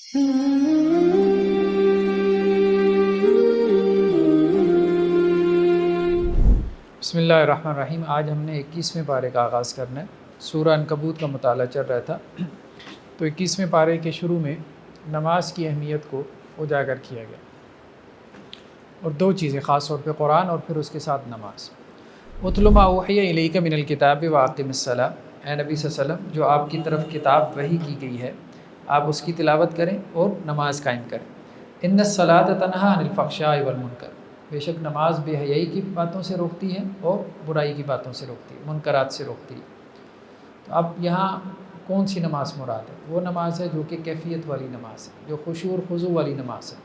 بسم اللہ الرحمن الرحیم۔ آج ہم نے 21ویں پارے کا آغاز کرنا ہے۔ سورہ عنکبوت کا مطالعہ چل رہا تھا، تو 21ویں پارے کے شروع میں نماز کی اہمیت کو اجاگر کیا گیا، اور دو چیزیں خاص طور پہ قرآن اور پھر اس کے ساتھ نماز۔ اتل ما اوحی الیک من الکتاب واقم الصلاۃ، اے نبی صلی اللہ علیہ وسلم، جو آپ کی طرف کتاب وحی کی گئی ہے آپ اس کی تلاوت کریں اور نماز قائم کریں۔ ان الصلاۃ تنہی عن الفحشاء والمنکر، بے شک نماز بے حیائی کی باتوں سے روکتی ہے اور برائی کی باتوں سے روکتی ہے، منکرات سے روکتی ہے۔ تو اب یہاں کون سی نماز مراد ہے؟ وہ نماز ہے جو کہ کیفیت والی نماز ہے، جو خشوع اور خضوع والی نماز ہے۔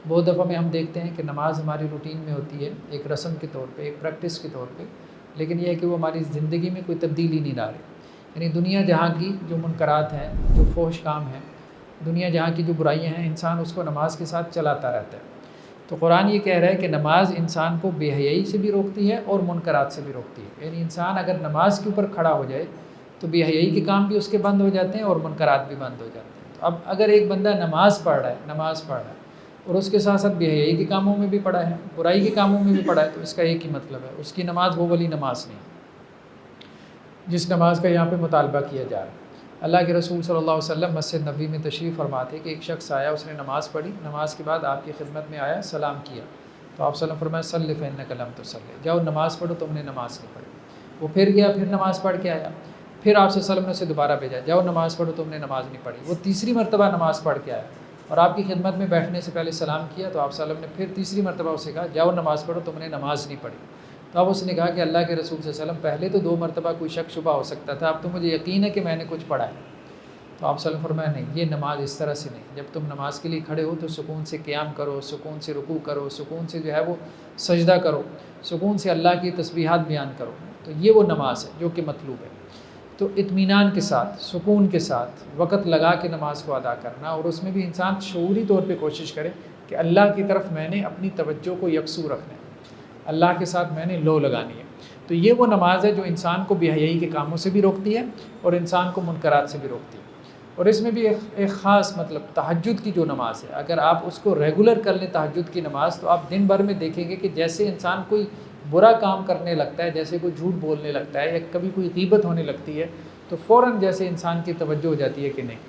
بہت دفعہ میں ہم دیکھتے ہیں کہ نماز ہماری روٹین میں ہوتی ہے، ایک رسم کے طور پہ، ایک پریکٹس کے طور پہ، لیکن یہ ہے کہ وہ ہماری زندگی میں کوئی تبدیلی نہیں لا رہی۔ یعنی دنیا جہاں کی جو منکرات ہیں، جو فحش کام ہیں، دنیا جہاں کی جو برائیاں ہیں، انسان اس کو نماز کے ساتھ چلاتا رہتا ہے۔ تو قرآن یہ کہہ رہا ہے کہ نماز انسان کو بے حیائی سے بھی روکتی ہے اور منکرات سے بھی روکتی ہے۔ یعنی انسان اگر نماز کے اوپر کھڑا ہو جائے تو بے حیائی کے کام بھی اس کے بند ہو جاتے ہیں اور منکرات بھی بند ہو جاتے ہیں۔ تو اب اگر ایک بندہ نماز پڑھ رہا ہے اور اس کے ساتھ ساتھ بے حیائی کے کاموں میں بھی پڑا ہے، برائی کے کاموں میں بھی پڑا ہے، تو اس کا ایک ہی مطلب ہے، اس کی نماز وہ والی نماز نہیں جس نماز کا یہاں پہ مطالبہ کیا جا رہا ہے۔ اللہ کے رسول صلی اللہ علیہ وسلم مسجد نبوی میں تشریف فرماتے کہ ایک شخص آیا، اس نے نماز پڑھی، نماز کے بعد آپ کی خدمت میں آیا، سلام کیا، تو آپ صلی اللہ علیہ وسلم فرمایا صلی فإنک لم تصلی، جاؤ نماز پڑھو، تم نے نماز نہیں پڑھی۔ وہ پھر گیا، پھر نماز پڑھ کے آیا، پھر آپ صلی اللہ علیہ وسلم نے اسے دوبارہ بھیجا، جاؤ نماز پڑھو، تم نے نماز نہیں پڑھی۔ وہ تیسری مرتبہ نماز پڑھ کے آیا اور آپ کی خدمت میں بیٹھنے سے پہلے سلام کیا، تو آپ صلی اللہ علیہ وسلم نے پھر تیسری مرتبہ اسے کہا جاؤ نماز پڑھو، تم نے نماز نہیں پڑھی۔ تو اب اس نے کہا کہ اللہ کے رسول صلی اللہ علیہ وسلم، پہلے تو 2 مرتبہ کوئی شک شبہ ہو سکتا تھا، اب تو مجھے یقین ہے کہ میں نے کچھ پڑھا ہے۔ تو آپ صلی اللہ علیہ وسلم فرمایا نہیں، یہ نماز اس طرح سے نہیں، جب تم نماز کے لیے کھڑے ہو تو سکون سے قیام کرو، سکون سے رکوع کرو، سکون سے جو ہے وہ سجدہ کرو، سکون سے اللہ کی تسبیحات بیان کرو، تو یہ وہ نماز ہے جو کہ مطلوب ہے۔ تو اطمینان کے ساتھ، سکون کے ساتھ وقت لگا کے نماز کو ادا کرنا، اور اس میں بھی انسان شعوری طور پہ کوشش کرے کہ اللہ کی طرف میں نے اپنی توجہ کو یکسو رکھنا ہے، اللہ کے ساتھ میں نے لو لگانی ہے۔ تو یہ وہ نماز ہے جو انسان کو بے حیائی کے کاموں سے بھی روکتی ہے اور انسان کو منکرات سے بھی روکتی ہے۔ اور اس میں بھی ایک خاص مطلب تہجد کی جو نماز ہے، اگر آپ اس کو ریگولر کر لیں تہجد کی نماز، تو آپ دن بھر میں دیکھیں گے کہ جیسے انسان کوئی برا کام کرنے لگتا ہے، جیسے کوئی جھوٹ بولنے لگتا ہے یا کبھی کوئی غیبت ہونے لگتی ہے، تو فوراً جیسے انسان کی توجہ ہو جاتی ہے کہ نہیں،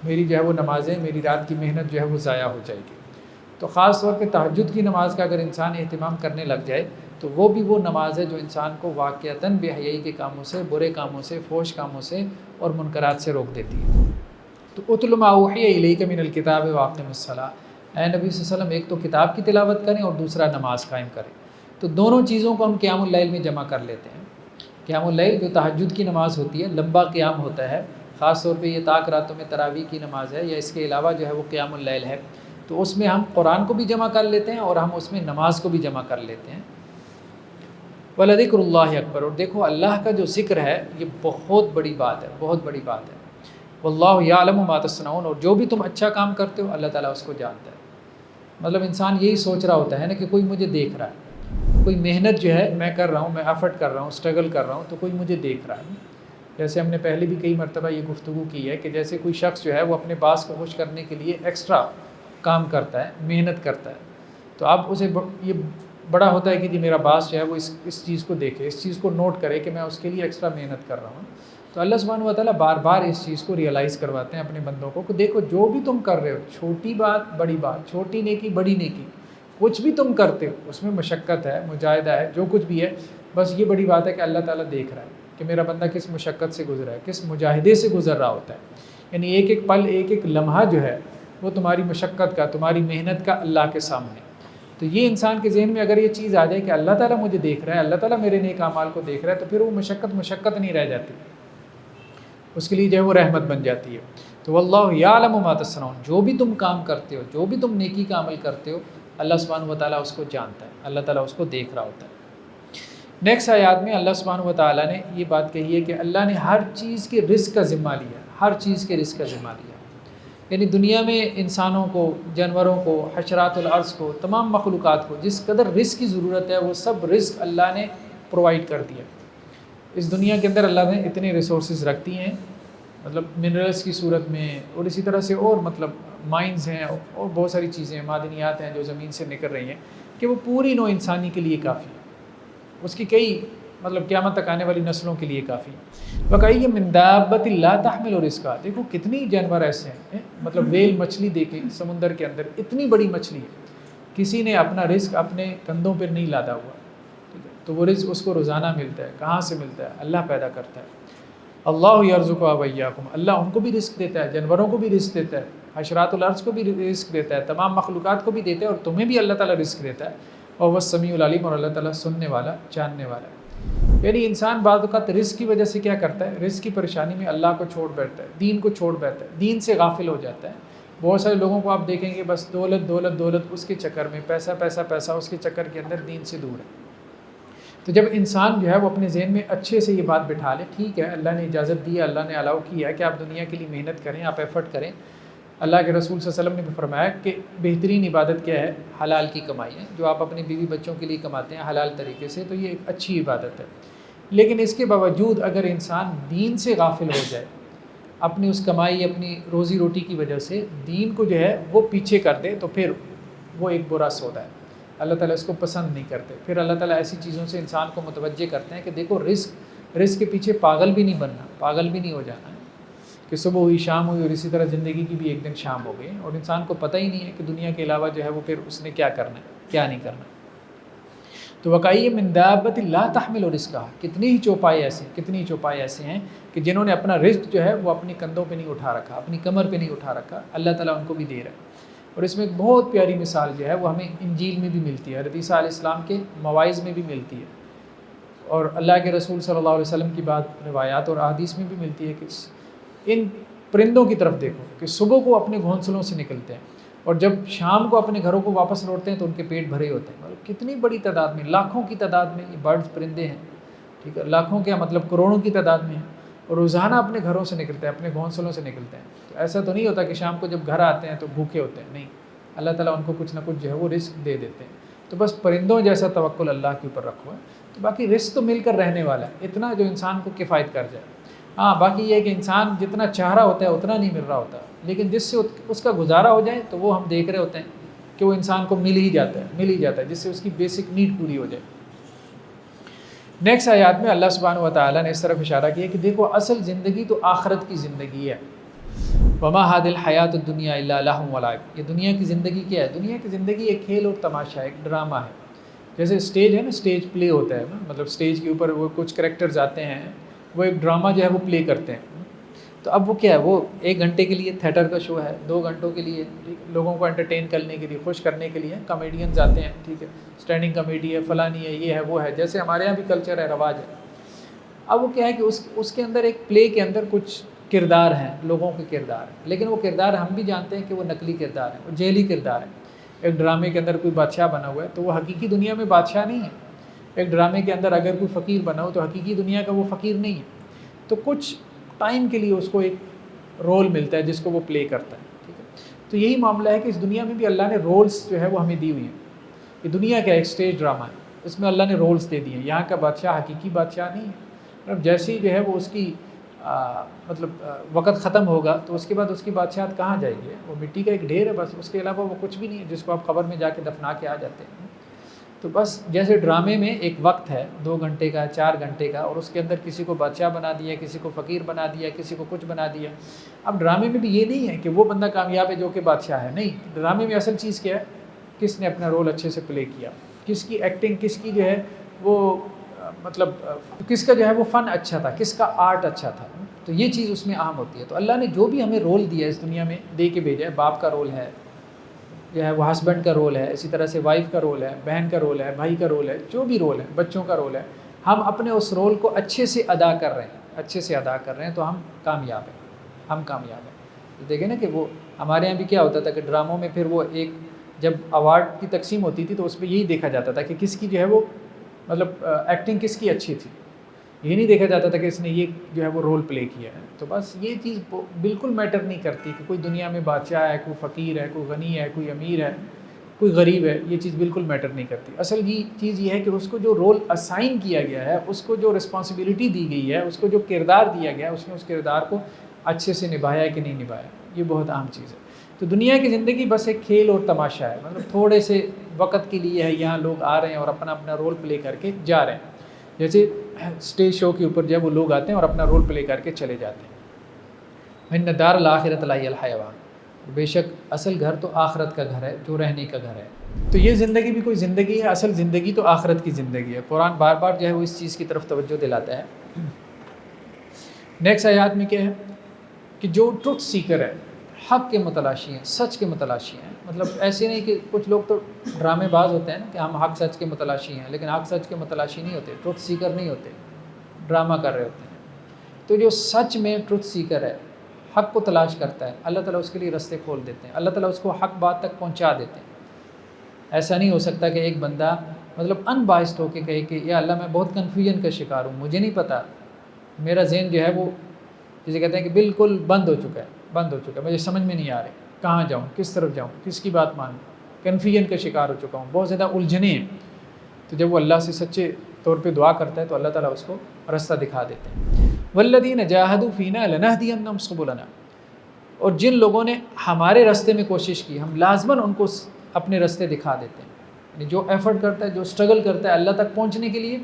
میری جو ہے وہ نمازیں، میری رات کی محنت جو ہے وہ ضائع ہو جائے گی۔ تو خاص طور پہ تہجد کی نماز کا اگر انسان اہتمام کرنے لگ جائے تو وہ بھی وہ نماز ہے جو انسان کو واقعتاً بے حیائی کے کاموں سے، برے کاموں سے، فحش کاموں سے اور منکرات سے روک دیتی ہے۔ تو اتل ما اوحی الیک من الکتاب واقم الصلاۃ، اے نبی صلی اللہ علیہ وسلم، ایک تو کتاب کی تلاوت کریں اور دوسرا نماز قائم کریں۔ تو دونوں چیزوں کو ہم قیام اللیل میں جمع کر لیتے ہیں۔ قیام اللیل جو تہجد کی نماز ہوتی ہے، لمبا قیام ہوتا ہے، خاص طور پہ یہ طاق راتوں میں تراویح کی نماز ہے، یا اس کے علاوہ جو ہے وہ قیام اللیل ہے، تو اس میں ہم قرآن کو بھی جمع کر لیتے ہیں اور ہم اس میں نماز کو بھی جمع کر لیتے ہیں۔ وَلَذِكْرُ اللَّهِ اکبر، اور دیکھو اللہ کا جو ذکر ہے یہ بہت بڑی بات ہے، بہت بڑی بات ہے۔ وَاللَّهُ يَعْلَمُ مَا تَصْنَعُونَ، اور جو بھی تم اچھا کام کرتے ہو اللہ تعالیٰ اس کو جانتا ہے۔ مطلب انسان یہی سوچ رہا ہوتا ہے نا کہ کوئی مجھے دیکھ رہا ہے، کوئی محنت جو ہے میں کر رہا ہوں، میں ایفرٹ کر رہا ہوں، اسٹرگل کر رہا ہوں، تو کوئی مجھے دیکھ رہا ہے۔ جیسے ہم نے پہلے بھی کئی مرتبہ یہ گفتگو کی ہے کہ جیسے کوئی شخص جو ہے وہ اپنے باس کو خوش کرنے کے لیے ایکسٹرا کام کرتا ہے، محنت کرتا ہے، تو اب اسے یہ بڑا ہوتا ہے کہ جی میرا باس جو ہے وہ اس چیز کو دیکھے، اس چیز کو نوٹ کرے کہ میں اس کے لیے ایکسٹرا محنت کر رہا ہوں۔ تو اللہ سبحانہ و تعالیٰ بار بار اس چیز کو ریئلائز کرواتے ہیں اپنے بندوں کو کہ دیکھو جو بھی تم کر رہے ہو، چھوٹی بات بڑی بات، چھوٹی نیکی بڑی نیکی، کچھ بھی تم کرتے ہو اس میں مشقت ہے، مجاہدہ ہے، جو کچھ بھی ہے، بس یہ بڑی بات ہے کہ اللہ تعالیٰ دیکھ رہا ہے کہ میرا بندہ کس مشقت سے گزرا ہے، کس مجاہدے سے گزر رہا ہوتا ہے۔ یعنی ایک ایک پل، ایک ایک لمحہ جو ہے وہ تمہاری مشقت کا، تمہاری محنت کا اللہ کے سامنے۔ تو یہ انسان کے ذہن میں اگر یہ چیز آ جائے کہ اللہ تعالیٰ مجھے دیکھ رہا ہے، اللہ تعالیٰ میرے نیک اعمال کو دیکھ رہا ہے، تو پھر وہ مشقت نہیں رہ جاتی، اس کے لیے جو ہے وہ رحمت بن جاتی ہے۔ تو واللہ یعلم ما تصنعون، جو بھی تم کام کرتے ہو، جو بھی تم نیکی کا عمل کرتے ہو، اللہ سبحانہ و تعالیٰ اس کو جانتا ہے، اللہ تعالیٰ اس کو دیکھ رہا ہوتا ہے۔ نیکسٹ آیات میں اللہ سبحانہ و تعالیٰ نے یہ بات کہی ہے کہ اللہ نے ہر چیز کے رزق کا ذمہ لیا، ہر چیز کے رزق کا ذمہ لیا۔ یعنی دنیا میں انسانوں کو، جانوروں کو، حشرات الارض کو، تمام مخلوقات کو جس قدر رزق کی ضرورت ہے وہ سب رزق اللہ نے پرووائڈ کر دیا۔ اس دنیا کے اندر اللہ نے اتنے ریسورسز رکھ دی ہیں، مطلب منرلس کی صورت میں، اور اسی طرح سے اور مطلب مائنز ہیں اور بہت ساری چیزیں معدنیات ہیں جو زمین سے نکل رہی ہیں، کہ وہ پوری نوع انسانی کے لیے کافی ہے، اس کی کئی مطلب قیامت تک آنے والی نسلوں کے لیے کافی ہے۔ وَكَأَيٍّ مِّن دَابَّةٍ لَّا تَحْمِلُ رِزْقَهَا، دیکھو کتنی جانور ایسے ہیں، مطلب ویل مچھلی دیکھیں سمندر کے اندر، اتنی بڑی مچھلی ہے، کسی نے اپنا رزق اپنے کندھوں پر نہیں لادا ہوا، ٹھیک ہے، تو وہ رزق اس کو روزانہ ملتا ہے، کہاں سے ملتا ہے؟ اللہ پیدا کرتا ہے۔ اللہ یرزقها وإیاکم، اللہ ان کو بھی رزق دیتا ہے، جانوروں کو بھی رزق دیتا ہے، حشرات الارض کو بھی رزق دیتا ہے، تمام مخلوقات کو بھی دیتا ہے، اور تمہیں بھی اللہ تعالیٰ رزق دیتا ہے، اور وہ السمیع العلیم، اور اللہ تعالیٰ سننے والا جاننے والا ہے۔ یعنی انسان بعض اوقات رزق کی وجہ سے کیا کرتا ہے، رزق کی پریشانی میں اللہ کو چھوڑ بیٹھتا ہے، دین کو چھوڑ بیٹھتا ہے، دین سے غافل ہو جاتا ہے۔ بہت سارے لوگوں کو آپ دیکھیں گے بس دولت دولت دولت، اس کے چکر میں پیسہ پیسہ پیسہ، اس کے چکر کے اندر دین سے دور ہے۔ تو جب انسان جو ہے وہ اپنے ذہن میں اچھے سے یہ بات بٹھا لے، ٹھیک ہے اللہ نے اجازت دی ہے، اللہ نے الاؤ کیا ہے کہ آپ دنیا کے لیے محنت کریں، آپ ایفرٹ کریں، اللہ کے رسول صلی اللہ علیہ وسلم نے بھی فرمایا کہ بہترین عبادت کیا ہے، حلال کی کمائی ہے، جو آپ اپنی بیوی بچوں کے لیے کماتے ہیں حلال طریقے سے، تو یہ ایک اچھی عبادت ہے۔ لیکن اس کے باوجود اگر انسان دین سے غافل ہو جائے، اپنی اس کمائی اپنی روزی روٹی کی وجہ سے دین کو جو ہے وہ پیچھے کر دے، تو پھر وہ ایک برا سودا ہے، اللہ تعالیٰ اس کو پسند نہیں کرتے۔ پھر اللہ تعالیٰ ایسی چیزوں سے انسان کو متوجہ کرتے ہیں کہ دیکھو رزق کے پیچھے پاگل بھی نہیں بننا، پاگل بھی نہیں ہو جانا ہے کہ صبح ہوئی شام ہوئی، اور اسی طرح زندگی کی بھی ایک دن شام ہو گئی، اور انسان کو پتہ ہی نہیں ہے کہ دنیا کے علاوہ جو ہے وہ پھر اس نے کیا کرنا ہے کیا نہیں کرنا۔ تو وَكَأَيٍّ مِّن دَابَّةٍ لَّا تَحْمِلُ رِزْقَهَا، کتنی ہی چوپائے ایسے ہیں کہ جنہوں نے اپنا رزق جو ہے وہ اپنی کندھوں پہ نہیں اٹھا رکھا، اپنی کمر پہ نہیں اٹھا رکھا، اللہ تعالیٰ ان کو بھی دے رہا ہے۔ اور اس میں ایک بہت پیاری مثال جو ہے وہ ہمیں انجیل میں بھی ملتی ہے، حضرت عیسیٰ علیہ السلام کے مواعظ میں بھی ملتی ہے، اور اللہ کے رسول صلی اللہ علیہ وسلم کی بات روایات اور احادیث میں بھی ملتی ہے کہ ان پرندوں کی طرف دیکھو کہ صبح کو اپنے گھونسلوں سے نکلتے ہیں، اور جب شام کو اپنے گھروں کو واپس لوٹتے ہیں تو ان کے پیٹ بھرے ہوتے ہیں۔ مطلب کتنی بڑی تعداد میں، لاکھوں کی تعداد میں یہ برڈز پرندے ہیں، ٹھیک ہے، لاکھوں کیا مطلب کروڑوں کی تعداد میں ہیں، اور روزانہ اپنے گھروں سے نکلتے ہیں، اپنے گھونسلوں سے نکلتے ہیں۔ تو ایسا تو نہیں ہوتا کہ شام کو جب گھر آتے ہیں تو بھوکے ہوتے ہیں، نہیں، اللہ تعالیٰ ان کو کچھ نہ کچھ جو ہے وہ رزق دے دیتے ہیں۔ تو بس پرندوں جیسا توکل اللہ کے اوپر رکھو ہے، تو باقی رزق تو مل کر رہنے والا ہے، اتنا جو انسان کو کفایت کر جائے۔ ہاں باقی یہ ہے کہ انسان جتنا چاہ رہا ہوتا ہے اتنا نہیں مل رہا ہوتا، لیکن جس سے اس کا گزارا ہو جائے تو وہ ہم دیکھ رہے ہوتے ہیں کہ وہ انسان کو مل ہی جاتا ہے، جس سے اس کی بیسک نیڈ پوری ہو جائے۔ نیکسٹ آیات میں اللہ سبحانہ و تعالیٰ نے اس طرف اشارہ کیا کہ دیکھو اصل زندگی تو آخرت کی زندگی ہے، وما هذه الحیات الدنیا الا لہو ولعب، یہ دنیا کی زندگی کیا ہے؟ دنیا کی زندگی ایک کھیل اور تماشا ہے، ایک ڈرامہ ہے۔ جیسے اسٹیج ہے نا، اسٹیج پلے ہوتا ہے نا، مطلب اسٹیج کے اوپر وہ کچھ کریکٹرز آتے ہیں، وہ ایک ڈرامہ جو ہے وہ پلے کرتے ہیں۔ تو اب وہ کیا ہے، وہ 1 گھنٹے کے لیے تھیٹر کا شو ہے، 2 گھنٹوں کے لیے لوگوں کو انٹرٹین کرنے کے لیے، خوش کرنے کے لیے کامیڈینز آتے ہیں، ٹھیک ہے، اسٹینڈنگ کامیڈی ہے، فلانی ہے، یہ ہے وہ ہے، جیسے ہمارے یہاں بھی کلچر ہے، رواج ہے۔ اب وہ کیا ہے کہ اس کے اندر ایک پلے کے اندر کچھ کردار ہیں، لوگوں کے کردار ہیں، لیکن وہ کردار ہم بھی جانتے ہیں کہ وہ نقلی کردار ہیں، وہ جعلی کردار ہیں۔ ایک ڈرامے کے اندر کوئی بادشاہ بنا ہوا ہے تو وہ حقیقی دنیا میں بادشاہ نہیں ہے، ایک ڈرامے کے اندر اگر کوئی فقیر بنا ہو تو حقیقی دنیا کا وہ فقیر نہیں ہے۔ تو کچھ ٹائم کے لیے اس کو ایک رول ملتا ہے جس کو وہ پلے کرتا ہے، ٹھیک ہے۔ تو یہی معاملہ ہے کہ اس دنیا میں بھی اللہ نے رولز جو ہے وہ ہمیں دی ہوئی ہیں، کہ دنیا کا ایک اسٹیج ڈرامہ ہے، اس میں اللہ نے رولز دے دیے ہیں۔ یہاں کا بادشاہ حقیقی بادشاہ نہیں ہے، مطلب جیسے ہی جو ہے وہ اس کی وقت ختم ہوگا تو اس کے بعد اس کی بادشاہت کہاں جائے گی؟ وہ مٹی کا ایک ڈھیر ہے بس، اس کے علاوہ وہ کچھ بھی نہیں ہے جس کو آپ قبر میں جا کے دفنا کے آ جاتے ہیں۔ تو بس جیسے ڈرامے میں ایک وقت ہے 2 گھنٹے کا، 4 گھنٹے کا، اور اس کے اندر کسی کو بادشاہ بنا دیا، کسی کو فقیر بنا دیا، کسی کو کچھ بنا دیا۔ اب ڈرامے میں بھی یہ نہیں ہے کہ وہ بندہ کامیاب ہے جو کہ بادشاہ ہے، نہیں، ڈرامے میں اصل چیز کیا ہے، کس نے اپنا رول اچھے سے پلے کیا، کس کی ایکٹنگ، کس کی جو ہے وہ مطلب کس کا جو ہے وہ فن اچھا تھا، کس کا آرٹ اچھا تھا، تو یہ چیز اس میں اہم ہوتی ہے۔ تو اللہ نے جو بھی ہمیں رول دیا اس دنیا میں دے کے بھیجا ہے، باپ کا رول ہے جو ہے وہ ہسبینڈ کا رول ہے، اسی طرح سے وائف کا رول ہے، بہن کا رول ہے، بھائی کا رول ہے، جو بھی رول ہے، بچوں کا رول ہے، ہم اپنے اس رول کو اچھے سے ادا کر رہے ہیں تو ہم کامیاب ہیں۔ دیکھیں نا کہ وہ ہمارے یہاں بھی کیا ہوتا تھا کہ ڈراموں میں پھر وہ ایک جب ایوارڈ کی تقسیم ہوتی تھی تو اس میں یہی دیکھا جاتا تھا کہ کس کی جو ہے وہ مطلب ایکٹنگ کس کی اچھی تھی، یہ نہیں دیکھا جاتا تھا کہ اس نے یہ جو ہے وہ رول پلے کیا ہے۔ تو بس یہ چیز بالکل میٹر نہیں کرتی کہ کوئی دنیا میں بادشاہ ہے، کوئی فقیر ہے، کوئی غنی ہے، کوئی امیر ہے، کوئی غریب ہے، یہ چیز بالکل میٹر نہیں کرتی۔ اصل یہ چیز یہ ہے کہ اس کو جو رول اسائن کیا گیا ہے، اس کو جو رسپانسبلٹی دی گئی ہے، اس کو جو کردار دیا گیا ہے، اس نے اس کردار کو اچھے سے نبھایا کہ نہیں نبھایا، یہ بہت اہم چیز ہے۔ تو دنیا کی زندگی بس ایک کھیل اور تماشا ہے، مطلب تھوڑے سے وقت کے لیے ہے، یہاں لوگ آ رہے ہیں اور اپنا اپنا رول پلے کر کے جا رہے ہیں، جیسے اسٹیج شو کے اوپر جب وہ لوگ آتے ہیں اور اپنا رول پلے کر کے چلے جاتے ہیں۔ وَإِنَّ دَارَ الْآخِرَةَ لَهِيَ الْحَيَوَانُ، بے شک اصل گھر تو آخرت کا گھر ہے، جو رہنے کا گھر ہے۔ تو یہ زندگی بھی کوئی زندگی ہے، اصل زندگی تو آخرت کی زندگی ہے۔ قرآن بار بار جو ہے وہ اس چیز کی طرف توجہ دلاتا ہے۔ نیکسٹ آیات میں کیا ہے کہ جو ٹروتھ سیکر ہے، حق کے متلاشی ہیں، سچ کے متلاشی ہیں، مطلب ایسے نہیں کہ کچھ لوگ تو ڈرامے باز ہوتے ہیں نا کہ ہم حق سچ کے متلاشی ہیں، لیکن حق سچ کے متلاشی نہیں ہوتے، ٹروتھ سیکر نہیں ہوتے، ڈرامہ کر رہے ہوتے ہیں۔ تو جو سچ میں ٹروتھ سیکر ہے، حق کو تلاش کرتا ہے، اللہ تعالیٰ اس کے لیے رستے کھول دیتے ہیں، اللہ تعالیٰ اس کو حق بات تک پہنچا دیتے ہیں۔ ایسا نہیں ہو سکتا کہ ایک بندہ مطلب ان بائسڈ ہو کے کہے کہ یا اللہ میں بہت کنفیوژن کا شکار ہوں، مجھے نہیں پتہ، میرا ذہن جو ہے وہ جسے کہتے ہیں کہ بالکل بند ہو چکا ہے، مجھے سمجھ میں نہیں آ رہے کہاں جاؤں، کس طرف جاؤں، کس کی بات مانوں، کنفیوژن کا شکار ہو چکا ہوں، بہت زیادہ الجھنیں ہیں۔ تو جب وہ اللہ سے سچے طور پہ دعا کرتا ہے تو اللہ تعالیٰ اس کو رستہ دکھا دیتے ہیں۔ وَالَّذِينَ جَاهَدُوا فِينَا لَنَهْدِيَنَّهُمْ سُبُلَنَا، اور جن لوگوں نے ہمارے راستے میں کوشش کی، ہم لازماً ان کو اپنے راستے دکھا دیتے ہیں۔ یعنی جو ایفرٹ کرتا ہے، جو اسٹرگل کرتا ہے اللہ تک پہنچنے کے لیے،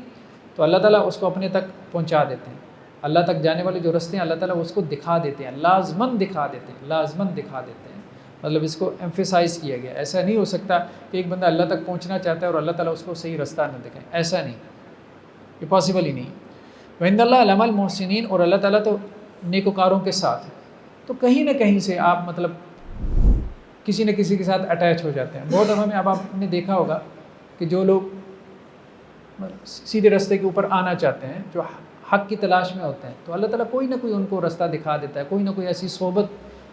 تو اللہ تعالیٰ اس کو اپنے تک پہنچا دیتے ہیں۔ اللہ تک جانے والے جو راستے ہیں اللہ تعالیٰ اس کو دکھا دیتے ہیں، لازماً دکھا دیتے ہیں، لازماً دکھا دیتے ہیں، مطلب اس کو ایمفیسائز کیا گیا۔ ایسا نہیں ہو سکتا کہ ایک بندہ اللہ تک پہنچنا چاہتا ہے اور اللہ تعالیٰ اس کو صحیح رستہ نہ دکھائے، ایسا نہیں، یہ پاسبل ہی نہیں۔ وَإِنَّ اللَّهَ لَمَعَ الْمُحْسِنِينَ، اور اللہ تعالیٰ تو نیکوکاروں کے ساتھ ہے۔ تو کہیں نہ کہیں سے آپ مطلب کسی نہ کسی کے ساتھ اٹیچ ہو جاتے ہیں۔ بہت دفعہ میں اب آپ نے دیکھا ہوگا کہ جو لوگ سیدھے راستے کے اوپر آنا چاہتے ہیں، جو حق کی تلاش میں ہوتے ہیں، تو اللہ تعالیٰ کوئی نہ کوئی ان کو راستہ دکھا دیتا ہے، کوئی نہ کوئی ایسی صحبت،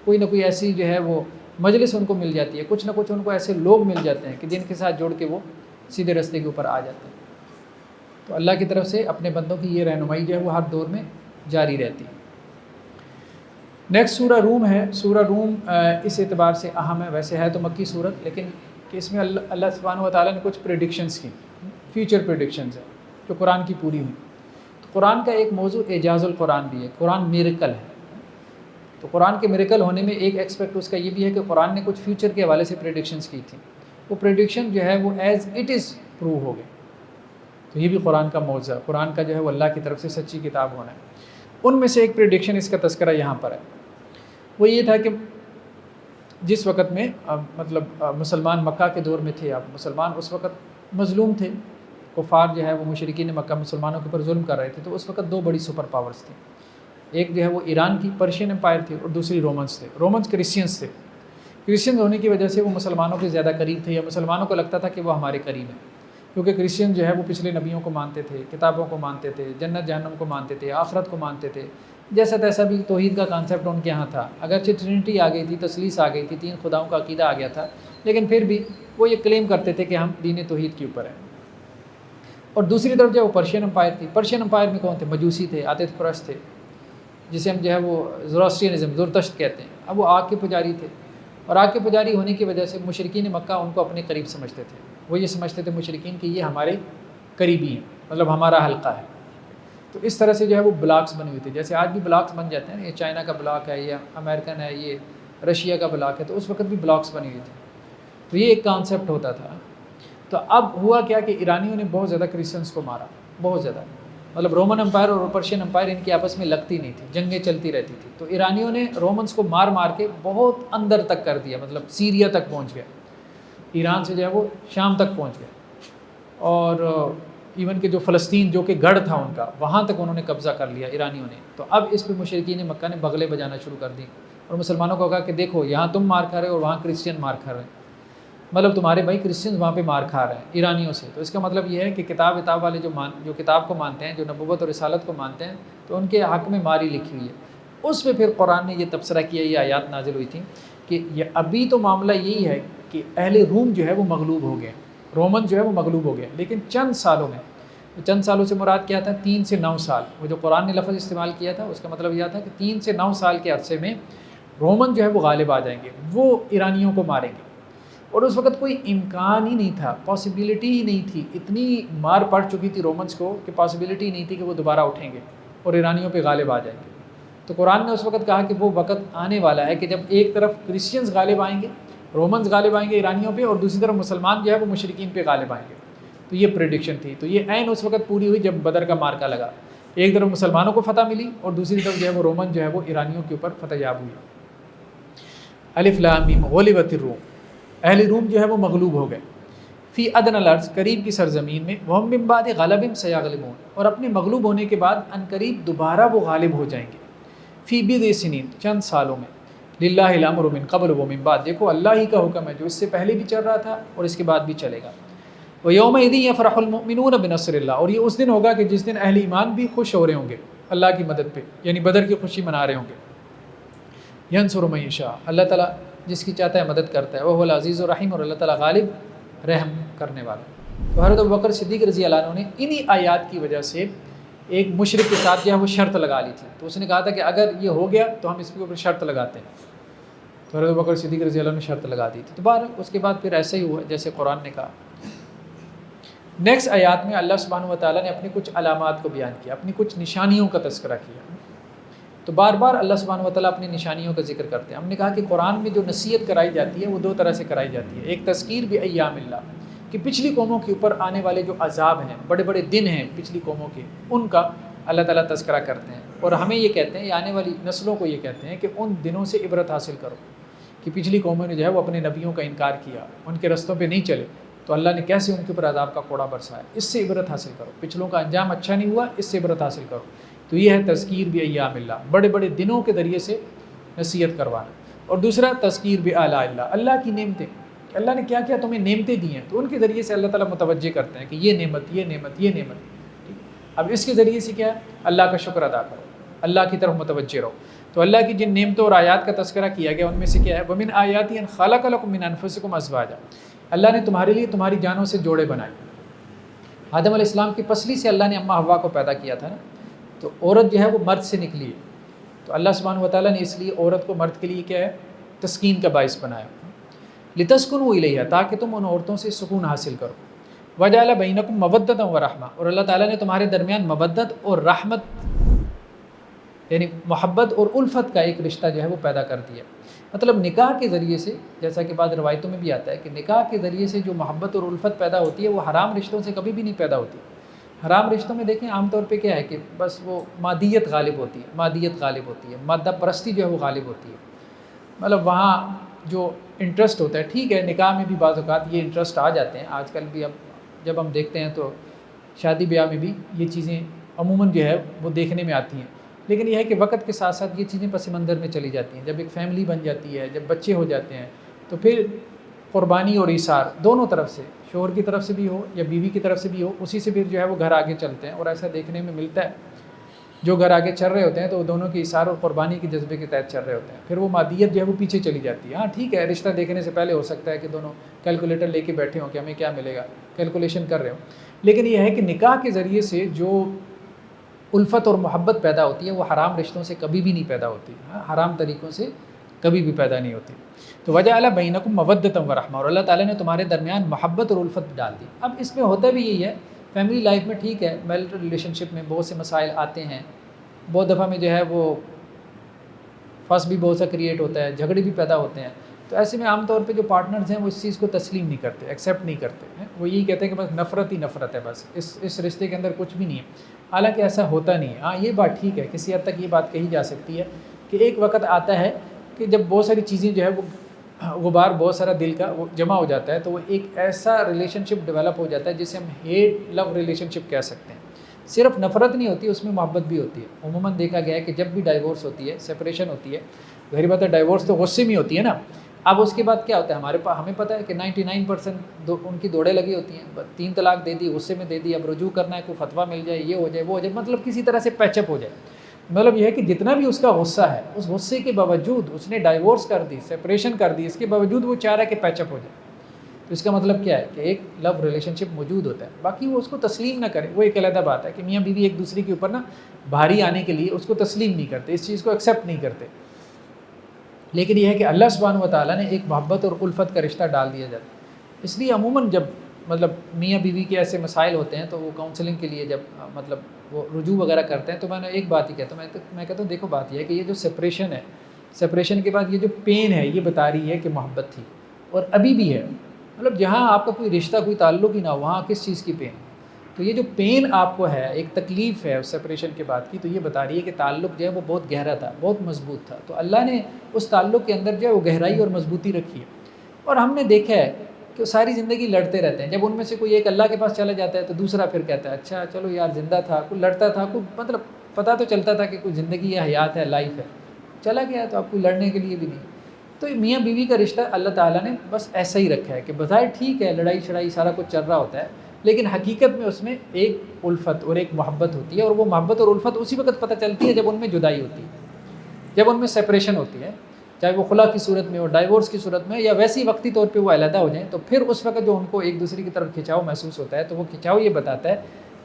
کوئی نہ کوئی ایسی جو ہے وہ مجلس ان کو مل جاتی ہے، کچھ نہ کچھ ان کو ایسے لوگ مل جاتے ہیں کہ جن کے ساتھ جوڑ کے وہ سیدھے راستے کے اوپر آ جاتے ہیں۔ تو اللہ کی طرف سے اپنے بندوں کی یہ رہنمائی جو ہے وہ ہر دور میں جاری رہتی ہے۔ نیکسٹ سورہ روم ہے۔ سورہ روم اس اعتبار سے اہم ہے، ویسے ہے تو مکی صورت، لیکن کہ اس میں اللہ سبحانہ و تعالیٰ نے کچھ پریڈکشنز کی، فیوچر پریڈکشنز ہیں جو قرآن کی پوری ہوئی۔ تو قرآن کا ایک موضوع اعجاز القرآن بھی ہے، قرآن میریکل ہے۔ تو قرآن کے میریکل ہونے میں ایک ایکسپیکٹ اس کا یہ بھی ہے کہ قرآن نے کچھ فیوچر کے حوالے سے پریڈکشنز کی تھیں، وہ پریڈکشن جو ہے وہ ایز اٹ از پروو ہو گئے۔ تو یہ بھی قرآن کا معجزہ، قرآن کا جو ہے وہ اللہ کی طرف سے سچی کتاب ہونا ہے۔ ان میں سے ایک پریڈکشن اس کا تذکرہ یہاں پر ہے، وہ یہ تھا کہ جس وقت میں مطلب مسلمان مکہ کے دور میں تھے، اب مسلمان اس وقت مظلوم تھے، کفار جو ہے وہ مشرکین مکہ مسلمانوں کے اوپر ظلم کر رہے تھے۔ تو اس وقت دو بڑی سپر پاورز تھیں، ایک جو ہے وہ ایران کی پرشین امپائر تھی اور دوسری رومنس تھے۔ رومنس کرسچنس تھے، کرسچن ہونے کی وجہ سے وہ مسلمانوں کے زیادہ قریب تھے، یا مسلمانوں کو لگتا تھا کہ وہ ہمارے قریب ہیں، کیونکہ کرسچن جو ہے وہ پچھلے نبیوں کو مانتے تھے، کتابوں کو مانتے تھے، جنت جہنم کو مانتے تھے، آخرت کو مانتے تھے، جیسا تیسا بھی توحید کا کانسیپٹ ان کے یہاں تھا۔ اگرچہ ٹرینٹی آ گئی تھی، تثلیث آ گئی تھی، تین خداؤں کا عقیدہ آ گیا تھا، لیکن پھر بھی وہ یہ کلیم کرتے تھے کہ ہم دین توحید کے اوپر ہیں۔ اور دوسری طرف جو وہ پرشین امپائر تھی، پرشین امپائر میں کون تھے؟ مجوسی تھے، عاطف پرست تھے، جسے ہم جو ہے وہ زوراسٹرینزم، زرتشت کہتے ہیں۔ اب وہ آگ کے پجاری تھے، اور آگ کے پجاری ہونے کی وجہ سے مشرکین مکہ ان کو اپنے قریب سمجھتے تھے۔ وہ یہ سمجھتے تھے مشرکین کہ یہ ہمارے قریبی ہیں، مطلب ہمارا حلقہ ہے۔ تو اس طرح سے جو ہے وہ بلاکس بنے ہوئے تھے، جیسے آج بھی بلاکس بن جاتے ہیں، یہ چائنا کا بلاک ہے، یہ امریکن ہے، یہ رشیا کا بلاک ہے، تو اس وقت بھی بلاکس بنے ہوئے تھے۔ تو یہ ایک کانسیپٹ ہوتا تھا۔ تو اب ہوا کیا کہ ایرانیوں نے بہت زیادہ کرسچنس کو مارا، بہت زیادہ، مطلب رومن امپائر اور پرشین امپائر ان کی آپس میں لگتی نہیں تھی، جنگیں چلتی رہتی تھی۔ تو ایرانیوں نے رومنس کو مار مار کے بہت اندر تک کر دیا، مطلب سیریا تک پہنچ گئے، ایران سے جو ہے وہ شام تک پہنچ گئے، اور ایون کہ جو فلسطین جو کہ گڑھ تھا ان کا، وہاں تک انہوں نے قبضہ کر لیا ایرانیوں نے۔ تو اب اس پہ مشرکین مکہ نے بغلے بجانا شروع کر دی، اور مسلمانوں کو کہا کہ دیکھو یہاں تم مار کھا رہے ہو اور وہاں کرسچین مار کھا رہے ہیں، مطلب تمہارے بھائی کرسچن وہاں پہ مار کھا رہے ہیں ایرانیوں سے۔ تو اس کا مطلب یہ ہے کہ کتاب والے جو کتاب کو مانتے ہیں، جو نبوت اور رسالت کو مانتے ہیں، تو ان کے حق میں ماری لکھی ہوئی ہے۔ اس پہ پھر قرآن نے یہ تبصرہ کیا، یہ آیات نازل ہوئی تھیں کہ یہ ابھی تو معاملہ یہی ہے کہ اہل روم جو ہے وہ مغلوب ہو گئے، رومن جو ہے وہ مغلوب ہو گئے، لیکن چند سالوں میں، چند سالوں سے مراد کیا تھا؟ 3 سے 9 سال۔ وہ جو قرآن نے لفظ استعمال کیا تھا اس کا مطلب یہ تھا کہ 3 سے 9 سال کے عرصے میں رومن جو ہے وہ غالب آ جائیں گے، وہ ایرانیوں کو ماریں گے۔ اور اس وقت کوئی امکان ہی نہیں تھا، پاسبلٹی ہی نہیں تھی، اتنی مار پڑ چکی تھی رومنس کو کہ پاسبلٹی ہی نہیں تھی کہ وہ دوبارہ اٹھیں گے اور ایرانیوں پہ غالب آ جائیں گے۔ تو قرآن نے اس وقت کہا کہ وہ وقت آنے والا ہے کہ جب ایک طرف کرسچنز غالب آئیں گے، رومنز غالب آئیں گے ایرانیوں پہ، اور دوسری طرف مسلمان جو ہے وہ مشرکین پہ غالب آئیں گے۔ تو یہ پریڈکشن تھی، تو یہ عین اس وقت پوری ہوئی جب بدر کا مارکا لگا، ایک طرف مسلمانوں کو فتح ملی اور دوسری طرف جو ہے وہ رومن جو ہے وہ ایرانیوں کے اوپر فتح یاب ہوئی۔ الف لام میم غلبت الروم، اہل روم جو ہے وہ مغلوب ہو گئے، فی ادنی الارض قریب کی سرزمین میں، وہم من بعد غلبہم سیغلبون، اور اپنے مغلوب ہونے کے بعد ان قریب دوبارہ وہ غالب ہو جائیں گے، فی بضع سنین چند سالوں میں، للہ الامر من قبل و من بعد، دیکھو اللہ ہی کا حکم ہے جو اس سے پہلے بھی چل رہا تھا اور اس کے بعد بھی چلے گا۔ وَيَوْمَئِذٍ يَفْرَحُ الْمُؤْمِنُونَ بِنَصْرِ اللَّهِ، اور یہ اس دن ہوگا کہ جس دن اہل ایمان بھی خوش ہو رہے ہوں گے اللہ کی مدد پہ، یعنی بدر کی خوشی منا رہے ہوں گے۔ يَنْصُرُ مَن يَشَاءُ، اللہ تعالیٰ جس کی چاہتا ہے مدد کرتا ہے، وَهُوَ الْعَزِيزُ الرَّحِيمُ، اور اللہ تعالیٰ غالب رحم کرنے والا ہے۔ تو حضرت ابوبکر صدیق رضی اللہ عنہ نے انہی آیات کی وجہ سے ایک مشرک کے ساتھ جو ہے وہ شرط لگا لی تھی، تو اس نے کہا تھا کہ اگر یہ ہو گیا تو ہم اس کے اوپر شرط لگاتے ہیں، تو حضرت ابوبکر صدیق رضی اللہ عنہ نے شرط لگا دی تھی۔ تو بہر اس کے بعد پھر ایسا ہی ہوا جیسے قرآن نے کہا۔ نیکسٹ آیات میں اللہ سبحانہ و تعالیٰ نے اپنی کچھ علامات کو بیان کیا، اپنی کچھ نشانیوں کا تذکرہ کیا۔ تو بار بار اللہ سبحانہ و تعالیٰ اپنی نشانیوں کا ذکر کرتے ہیں۔ ہم نے کہا کہ قرآن میں جو نصیحت کرائی جاتی ہے وہ دو طرح سے کرائی جاتی ہے، ایک تذکیر بایام اللہ، کہ پچھلی قوموں کے اوپر آنے والے جو عذاب ہیں، بڑے بڑے دن ہیں پچھلی قوموں کے، ان کا اللہ تعالیٰ تذکرہ کرتے ہیں، اور ہمیں یہ کہتے ہیں، یہ آنے والی نسلوں کو یہ کہتے ہیں کہ ان دنوں سے عبرت حاصل کرو، کہ پچھلی قوموں نے جو ہے وہ اپنے نبیوں کا انکار کیا، ان کے رستوں پہ نہیں چلے، تو اللہ نے کیسے ان کے اوپر عذاب کا کوڑا برسایا، اس سے عبرت حاصل کرو، پچھلوں کا انجام اچھا نہیں ہوا، اس سے عبرت حاصل کرو۔ تو یہ ہے تذکیر بایام اللہ، بڑے بڑے دنوں کے ذریعے سے نصیحت کروانا۔ اور دوسرا تذکیر بآلاء اللہ، اللہ کی نعمتیں، کہ اللہ نے کیا کیا تمہیں نعمتیں دی ہیں، تو ان کے ذریعے سے اللہ تعالیٰ متوجہ کرتے ہیں کہ یہ نعمت، یہ نعمت، یہ نعمت۔ اب اس کے ذریعے سے کیا ہے، اللہ کا شکر ادا کرو، اللہ کی طرف متوجہ رہو۔ تو اللہ کی جن نعمتوں اور آیات کا تذکرہ کیا گیا ان میں سے کیا ہے، وَمِنْ آیَاتِهِ أَنْ خَلَقَ لَكُم مِّنْ أَنفُسِكُمْ أَزْوَاجًا، اللہ نے تمہارے لیے تمہاری جانوں سے جوڑے بنائے۔ آدم علیہ السلام کی پسلی سے اللہ نے اماں حوا کو پیدا کیا تھا نا، تو عورت جو ہے وہ مرد سے نکلی ہے، تو اللہ سبحانہ و تعالیٰ نے اس لیے عورت کو مرد کے لیے کیا ہے، تسکین کا باعث بنایا، لِتَسْكُنُوا إِلَيْهَا، تاکہ تم ان عورتوں سے سکون حاصل کرو۔ وَجَعَلَ بَيْنَكُمْ مَوَدَّةً وَرَحْمَةً، اور اللہ تعالیٰ نے تمہارے درمیان مودت اور رحمت، یعنی محبت اور الفت کا ایک رشتہ جو ہے وہ پیدا کر دیا۔ مطلب نکاح کے ذریعے سے، جیسا کہ بعض روایتوں میں بھی آتا ہے کہ نکاح کے ذریعے سے جو محبت اور الفت پیدا ہوتی ہے وہ حرام رشتوں سے کبھی بھی نہیں پیدا ہوتی۔ حرام رشتوں میں دیکھیں عام طور پہ کیا ہے کہ بس وہ مادیت غالب ہوتی ہے، مادیت غالب ہوتی ہے، مادہ پرستی جو ہے وہ غالب ہوتی ہے، مطلب وہاں جو انٹرسٹ ہوتا ہے، ٹھیک ہے نکاح میں بھی بعض اوقات یہ انٹرسٹ آ جاتے ہیں، آج کل بھی اب جب ہم دیکھتے ہیں تو شادی بیاہ میں بھی یہ چیزیں عموماً جو ہے وہ دیکھنے میں آتی ہیں، لیکن یہ ہے کہ وقت کے ساتھ ساتھ یہ چیزیں پس منظر میں چلی جاتی ہیں۔ جب ایک فیملی بن جاتی ہے، جب بچے ہو جاتے ہیں، تو پھر قربانی اور ایثار دونوں طرف سے، شوہر کی طرف سے بھی ہو یا بیوی کی طرف سے بھی ہو، اسی سے پھر جو ہے وہ گھر آگے چلتے ہیں، اور ایسا دیکھنے میں ملتا ہے جو گھر آگے چل رہے ہوتے ہیں تو وہ دونوں کے ایثار اور قربانی کے جذبے کے تحت چل رہے ہوتے ہیں، پھر وہ مادیت جو ہے وہ پیچھے چلی جاتی ہے۔ ہاں ٹھیک ہے، رشتہ دیکھنے سے پہلے ہو سکتا ہے کہ دونوں کیلکولیٹر لے کے بیٹھے ہوں کہ ہمیں کیا ملے گا، کیلکولیشن کر رہے ہوں، لیکن یہ ہے کہ نکاح کے ذریعے سے جو الفت اور محبت پیدا ہوتی ہے وہ حرام رشتوں سے کبھی بھی نہیں پیدا ہوتی، حرام طریقوں سے کبھی بھی پیدا نہیں ہوتی۔ تو وجعل بینکم مودۃ ورحمۃ، اور اللہ تعالیٰ نے تمہارے درمیان محبت اور الفت ڈال دی۔ اب اس میں ہوتا بھی یہی ہے، فیملی لائف میں ٹھیک ہے، میرٹل ریلیشن شپ میں بہت سے مسائل آتے ہیں، بہت دفعہ میں جو ہے وہ فس بھی بہت سا کریٹ ہوتا ہے، جھگڑے بھی پیدا ہوتے ہیں، تو ایسے میں عام طور پہ جو پارٹنرز ہیں وہ اس چیز کو تسلیم نہیں کرتے، ایکسیپٹ نہیں کرتے ہیں، وہ یہی کہتے ہیں کہ بس نفرت ہی نفرت ہے، بس اس رشتے کے اندر کچھ بھی نہیں ہے، حالانکہ ایسا ہوتا نہیں ہے۔ ہاں یہ بات ٹھیک ہے، کسی حد تک یہ بات کہی جا سکتی ہے کہ ایک وقت آتا ہے کہ جب بہت ساری چیزیں جو ہے وہ غبار بہت سارا دل کا وہ جمع ہو جاتا ہے، تو وہ ایک ایسا ریلیشن شپ ڈیولپ ہو جاتا ہے جسے ہم ہیٹ لو ریلیشن شپ کہہ سکتے ہیں۔ صرف نفرت نہیں ہوتی، اس میں محبت بھی ہوتی ہے۔ عموماً دیکھا گیا ہے کہ جب بھی ڈائیورس ہوتی ہے، سپریشن ہوتی ہے، ظاہر بات ہے ڈائیورس تو غصے میں ہوتی ہے نا، اب اس کے بعد کیا ہوتا ہے، ہمیں پتہ ہے کہ 99% ان کی دوڑیں لگی ہوتی ہیں، 3 طلاق دے دی، غصے میں دے دی، اب رجوع کرنا ہے، کوئی فتویٰ مل جائے، یہ ہو جائے وہ ہو جائے، مطلب کسی طرح سے پیچ اپ ہو جائے۔ مطلب یہ ہے کہ جتنا بھی اس کا غصہ ہے، اس غصے کے باوجود اس نے ڈائیورس کر دی، سپریشن کر دی، اس کے باوجود وہ چاہ رہا ہے کہ پیچ اپ ہو جائے۔ تو اس کا مطلب کیا ہے کہ ایک لو ریلیشن شپ موجود ہوتا ہے، باقی وہ اس کو تسلیم نہ کرے، وہ ایک علیحدہ بات ہے کہ میاں بیوی ایک دوسرے کے اوپر نا بھاری آنے کے لیے اس کو تسلیم نہیں کرتے، اس چیز کو ایکسیپٹ نہیں کرتے، لیکن یہ ہے کہ اللہ سبحانہ و تعالیٰ نے ایک محبت اور الفت کا رشتہ ڈال دیا جاتا ہے۔ اس لیے عموماً جب مطلب میاں بیوی کے ایسے مسائل ہوتے ہیں تو وہ کاؤنسلنگ کے لیے جب مطلب وہ رجوع وغیرہ کرتے ہیں تو میں نے ایک بات ہی کہتا ہوں، میں کہتا ہوں دیکھو بات یہ ہے کہ یہ جو سپریشن ہے، سپریشن کے بعد یہ جو پین ہے یہ بتا رہی ہے کہ محبت تھی اور ابھی بھی ہے. مطلب جہاں آپ کا کوئی رشتہ کوئی تعلق ہی نہ ہو وہاں کس چیز کی پین؟ تو یہ جو پین آپ کو ہے، ایک تکلیف ہے اس سپریشن کے بعد کی، تو یہ بتا رہی ہے کہ تعلق جو ہے وہ بہت گہرا تھا، بہت مضبوط تھا. تو اللہ نے اس تعلق کے اندر جو ہے وہ گہرائی اور مضبوطی رکھی ہے. اور ہم نے دیکھا ہے کہ ساری زندگی لڑتے رہتے ہیں. جب ان میں سے کوئی ایک اللہ کے پاس چلا جاتا ہے تو دوسرا پھر کہتا ہے اچھا چلو یار زندہ تھا، کوئی لڑتا تھا، کوئی مطلب پتہ تو چلتا تھا کہ کوئی زندگی ہے، حیات ہے، لائف ہے، چلا گیا تو اب کوئی لڑنے کے لیے بھی نہیں. تو میاں بیوی کا رشتہ اللہ تعالیٰ نے بس ایسا ہی رکھا ہے کہ بظاہر ٹھیک ہے لڑائی شڑائی سارا کچھ چل رہا ہوتا ہے، لیکن حقیقت میں اس میں ایک الفت اور ایک محبت ہوتی ہے. اور وہ محبت اور الفت اسی وقت پتہ چلتی ہے جب ان میں جدائی ہوتی ہے، جب ان میں سپریشن ہوتی ہے، چاہے وہ خلا کی صورت میں ہو، ڈائیورس کی صورت میں، یا ویسی وقتی طور پہ وہ علیحدہ ہو جائیں. تو پھر اس وقت جو ان کو ایک دوسرے کی طرف کھنچاؤ محسوس ہوتا ہے تو وہ کھنچاؤ یہ بتاتا ہے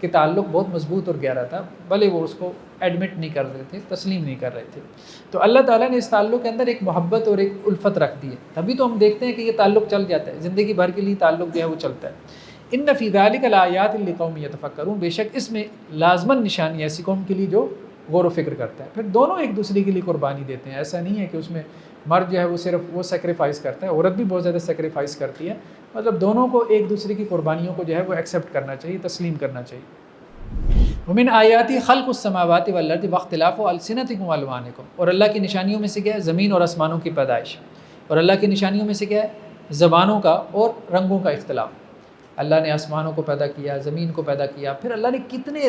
کہ تعلق بہت مضبوط اور گہرا تھا، بھلے وہ اس کو ایڈمٹ نہیں کر رہے تھے، تسلیم نہیں کر رہے تھے. تو اللہ تعالیٰ نے اس تعلق کے اندر ایک محبت اور ایک الفت رکھ دی ہے، تبھی تو ہم دیکھتے ہیں کہ یہ تعلق چل جاتا ہے، زندگی بھر کے لیے تعلق جو ہے وہ چلتا ہے. ان فی ذلک لآیات لقوم یتفکرون، بے شک اس میں لازماً نشانی ایسی قوم کے لیے جو غور و فکر کرتا ہے. پھر دونوں ایک دوسرے کے لیے قربانی دیتے ہیں، ایسا نہیں ہے کہ اس میں مرد جو ہے وہ صرف وہ سیکریفائس کرتا ہے، عورت بھی بہت زیادہ سیکریفائس کرتی ہے. مطلب دونوں کو ایک دوسرے کی قربانیوں کو جو ہے وہ ایکسیپٹ کرنا چاہیے، تسلیم کرنا چاہیے. ومن آیاتی خلق السماوات والارض واختلاف السنتکم والوانکم، اور اللہ کی نشانیوں میں سے کیا ہے؟ زمین اور آسمانوں کی پیدائش. اور اللہ کی نشانیوں میں سے کیا ہے؟ زبانوں کا اور رنگوں کا اختلاف. اللہ نے آسمانوں کو پیدا کیا، زمین کو پیدا کیا، پھر اللہ نے کتنے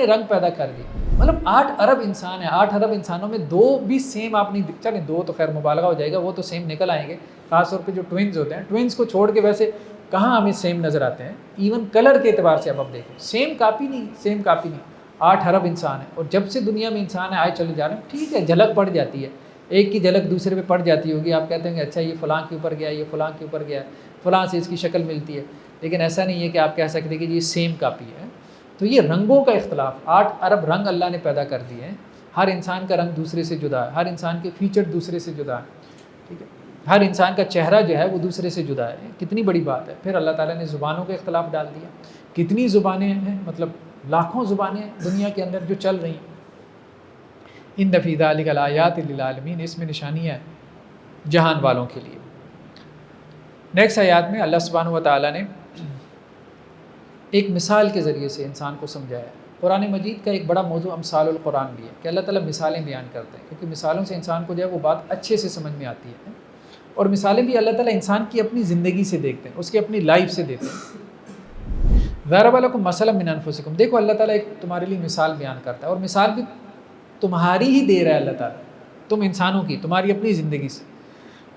رنگ پیدا کر دیے. مطلب 8 ارب انسان ہیں، 8 ارب انسانوں میں 2 بھی سیم آپ نہیں، چلیں 2 تو خیر مبالغہ ہو جائے گا، وہ تو سیم نکل آئیں گے، خاص طور پہ جو ٹوئنز ہوتے ہیں. ٹوئنز کو چھوڑ کے ویسے کہاں ہمیں سیم نظر آتے ہیں؟ ایون کلر کے اعتبار سے اب آپ دیکھیں سیم کاپی نہیں. 8 ارب انسان ہیں، اور جب سے دنیا میں انسان آئے چلے جا رہے ہیں، ٹھیک ہے جھلک پڑ جاتی ہے، ایک کی جھلک دوسرے پہ پڑ جاتی ہوگی، آپ کہتے ہیں کہ اچھا یہ فلاں کے اوپر گیا، یہ فلاں کے اوپر گیا، فلاں سے اس کی شکل ملتی ہے، لیکن ایسا نہیں ہے کہ آپ کہہ سکتے کہ یہ سیم کاپی ہے. تو یہ رنگوں کا اختلاف، 8 ارب رنگ اللہ نے پیدا کر دیے ہیں. ہر انسان کا رنگ دوسرے سے جدا ہے، ہر انسان کے فیچر دوسرے سے جدا ہے، ٹھیک ہے، ہر انسان کا چہرہ جو ہے وہ دوسرے سے جدا ہے. کتنی بڑی بات ہے. پھر اللہ تعالیٰ نے زبانوں کا اختلاف ڈال دیا. کتنی زبانیں ہیں؟ مطلب لاکھوں زبانیں دنیا کے اندر جو چل رہی ہیں. ان فی ذلک لآیات للعالمین، اس میں نشانی ہے جہان والوں کے لیے. نیکسٹ آیات میں اللہ سبحانہ و تعالیٰ نے ایک مثال کے ذریعے سے انسان کو سمجھایا. قرآن مجید کا ایک بڑا موضوع امثال القرآن بھی ہے کہ اللہ تعالیٰ مثالیں بیان کرتے ہیں، کیونکہ مثالوں سے انسان کو جو ہے وہ بات اچھے سے سمجھ میں آتی ہے. اور مثالیں بھی اللہ تعالیٰ انسان کی اپنی زندگی سے دیکھتے ہیں، اس کی اپنی لائف سے دیتے ہیں. ضرب لکم مثلا من انفسکم، دیکھو اللہ تعالیٰ ایک تمہارے لیے مثال بیان کرتا ہے، اور مثال بھی تمہاری ہی دے رہا ہے اللہ تعالیٰ، تم انسانوں کی، تمہاری اپنی زندگی سے.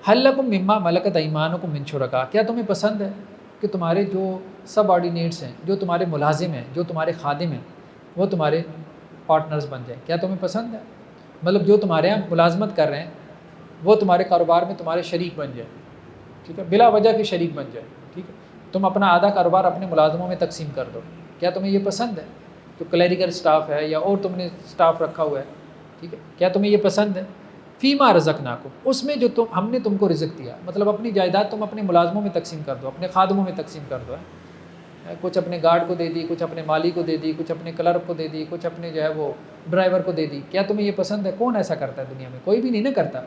حل لکم مما ملکت ایمانکم من شرکاء، کیا تمہیں پسند ہے کہ تمہارے جو سب آرڈینیٹس ہیں، جو تمہارے ملازم ہیں، جو تمہارے خادم ہیں، وہ تمہارے پارٹنرز بن جائیں؟ کیا تمہیں پسند ہے؟ مطلب جو تمہارے یہاں ملازمت کر رہے ہیں وہ تمہارے کاروبار میں تمہارے شریک بن جائیں، ٹھیک ہے، بلا وجہ کے شریک بن جائیں، ٹھیک ہے. تم اپنا آدھا کاروبار اپنے ملازموں میں تقسیم کر دو. کیا تمہیں یہ پسند ہے؟ جو کلیریکل سٹاف ہے یا اور تم نے سٹاف رکھا ہوا ہے، ٹھیک ہے، کیا تمہیں یہ پسند ہے؟ فیما رزقناکم، اس میں جو ہم نے تم کو رزق دیا، مطلب اپنی جائیداد تم اپنے ملازموں میں تقسیم کر دو، اپنے خادموں میں تقسیم کر دو. کچھ اپنے گارڈ کو دے دی، کچھ اپنے مالی کو دے دی، کچھ اپنے کلرک کو دے دی، کچھ اپنے جو ہے وہ ڈرائیور کو دے دی. کیا تمہیں یہ پسند ہے؟ کون ایسا کرتا ہے دنیا میں؟ کوئی بھی نہیں نہ کرتا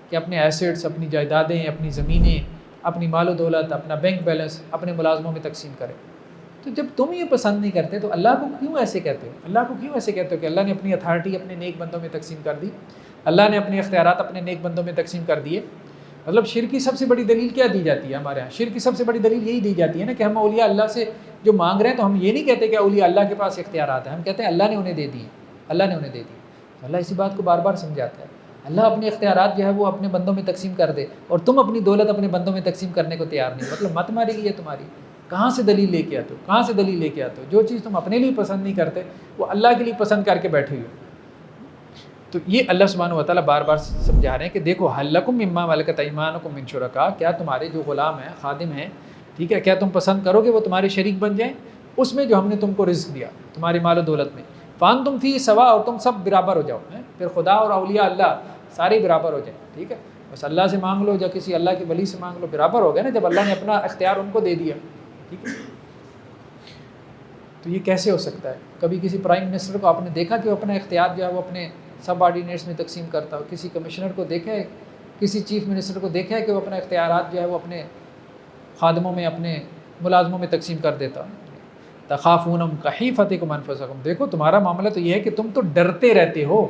کہ اپنے ایسیٹس، اپنی جائیدادیں، اپنی زمینیں، اپنی مال و دولت، اپنا بینک بیلنس اپنے ملازموں میں تقسیم کرے. تو جب تم یہ پسند نہیں کرتے تو اللہ کو کیوں ایسے کہتے ہو؟ اللہ کو کیوں ایسے کہتے ہو کہ اللہ نے اپنی اتھارٹی اپنے نیک بندوں میں تقسیم کر دی، اللہ نے اپنے اختیارات اپنے نیک بندوں میں تقسیم کر دیے. مطلب شرک کی سب سے بڑی دلیل کیا دی جاتی ہے ہمارے یہاں؟ شرک کی سب سے بڑی دلیل یہی دی جاتی ہے نا کہ ہم اولیاء اللہ سے جو مانگ رہے ہیں تو ہم یہ نہیں کہتے کہ اولیاء اللہ کے پاس اختیارات ہیں، ہم کہتے ہیں اللہ نے انہیں دے دی، اللہ نے انہیں دے دی. اللہ اسی بات کو بار بار سمجھاتا ہے. اللہ اپنے اختیارات جو ہے وہ اپنے بندوں میں تقسیم کر دے اور تم اپنی دولت اپنے بندوں میں تقسیم کرنے کو تیار نہیں. مطلب مت ماری گئی ہے تمہاری. کہاں سے دلیل لے کے آتے ہو؟ کہاں سے دلیل لے کے آتے ہو؟ جو چیز تم اپنے لیے پسند نہیں کرتے وہ اللہ کے لیے پسند کر کے بیٹھے ہوئے. تو یہ اللہ سبحانہ و تعالیٰ بار بار سمجھا رہے ہیں کہ دیکھو حل لکم مما ملکت ایمانکم من شرکاء، کیا تمہارے جو غلام ہیں، خادم ہیں، ٹھیک ہے، کیا تم پسند کرو گے وہ تمہارے شریک بن جائیں اس میں جو ہم نے تم کو رزق دیا تمہاری مال و دولت میں؟ فانتم فیہ سوا، اور تم سب برابر ہو جاؤ. پھر خدا اور اولیاء اللہ سارے برابر ہو جائیں، ٹھیک ہے. بس اللہ سے مانگ لو یا کسی اللہ کے ولی سے مانگ لو، برابر ہو گئے نا جب اللہ نے اپنا اختیار ان کو دے دیا، ٹھیک ہے. تو یہ کیسے ہو سکتا ہے؟ کبھی کسی پرائم منسٹر کو آپ نے دیکھا کہ وہ اپنا اختیار جو ہے وہ اپنے سب آرڈینیٹس میں تقسیم کرتا ہو؟ کسی کمشنر کو دیکھا ہے، کسی چیف منسٹر کو دیکھا ہے کہ وہ اپنا اختیارات جو ہے وہ اپنے خادموں میں، اپنے ملازموں میں تقسیم کر دیتا ہو؟ تخافونہم کخیفتکم انفسکم، دیکھو تمہارا معاملہ تو یہ ہے کہ تم تو ڈرتے رہتے ہو،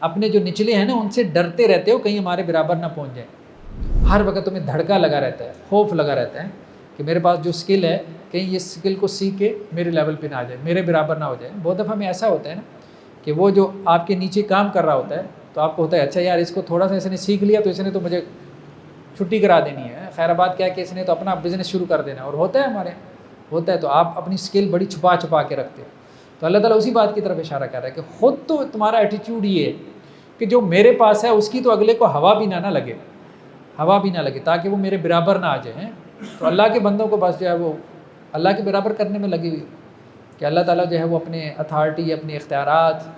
اپنے جو نچلے ہیں نا ان سے ڈرتے رہتے ہو کہیں ہمارے برابر نہ پہنچ جائیں۔ ہر وقت تمہیں دھڑکا لگا رہتا ہے، خوف لگا رہتا ہے کہ میرے پاس جو سکل ہے کہیں یہ سکل کو سیکھ کے میرے لیول پہ نہ آ جائے، میرے برابر نہ ہو جائے۔ بہت دفعہ میں ایسا ہوتا ہے نا کہ وہ جو آپ کے نیچے کام کر رہا ہوتا ہے تو آپ کو ہوتا ہے اچھا یار اس کو تھوڑا سا اس نے سیکھ لیا تو اس نے تو مجھے چھٹی کرا دینی ہے، خیر آباد کیا کہ اس نے تو اپنا بزنس شروع کر دینا ہے، اور ہوتا ہے ہمارے ہوتا ہے، تو آپ اپنی سکل بڑی چھپا چھپا کے رکھتے ہو۔ تو اللہ تعالیٰ اسی بات کی طرف اشارہ کر رہا ہے کہ خود تو تمہارا ایٹیٹیوڈ یہ ہے کہ جو میرے پاس ہے اس کی تو اگلے کو ہوا بھی نہ لگے، ہوا بھی نہ لگے تاکہ وہ میرے برابر نہ آ جائیں۔ تو اللہ کے بندوں کو بس جو ہے وہ اللہ کے برابر کرنے میں لگی ہوئی کہ اللہ تعالیٰ جو ہے وہ اپنے اتھارٹی، اپنے اختیارات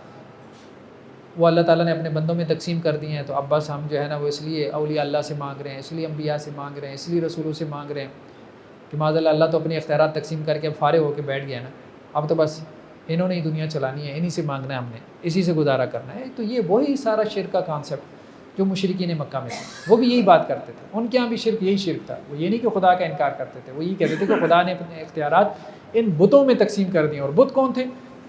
وہ اللہ تعالیٰ نے اپنے بندوں میں تقسیم کر دی ہیں، تو اب بس ہم جو ہے نا وہ اس لیے اولیاء اللہ سے مانگ رہے ہیں، اس لیے انبیاء سے مانگ رہے ہیں، اس لیے رسولوں سے مانگ رہے ہیں کہ معاذ اللہ تو اپنے اختیارات تقسیم کر کے اب فارغ ہو کے بیٹھ گیا نا، اب تو بس انہوں نے ہی دنیا چلانی ہے، انہی سے مانگنا ہے ہم نے، اسی سے گزارا کرنا ہے۔ تو یہ وہی سارا شرک کا کانسیپٹ جو مشرکین مکہ میں تھے، وہ بھی یہی بات کرتے تھے، ان کے یہاں بھی شرک یہی شرک تھا۔ وہ یہ نہیں کہ خدا کا انکار کرتے تھے، وہ یہی کہتے تھے کہ خدا نے اپنے اختیارات ان بتوں میں تقسیم کر دیے، اور بت کون تھے؟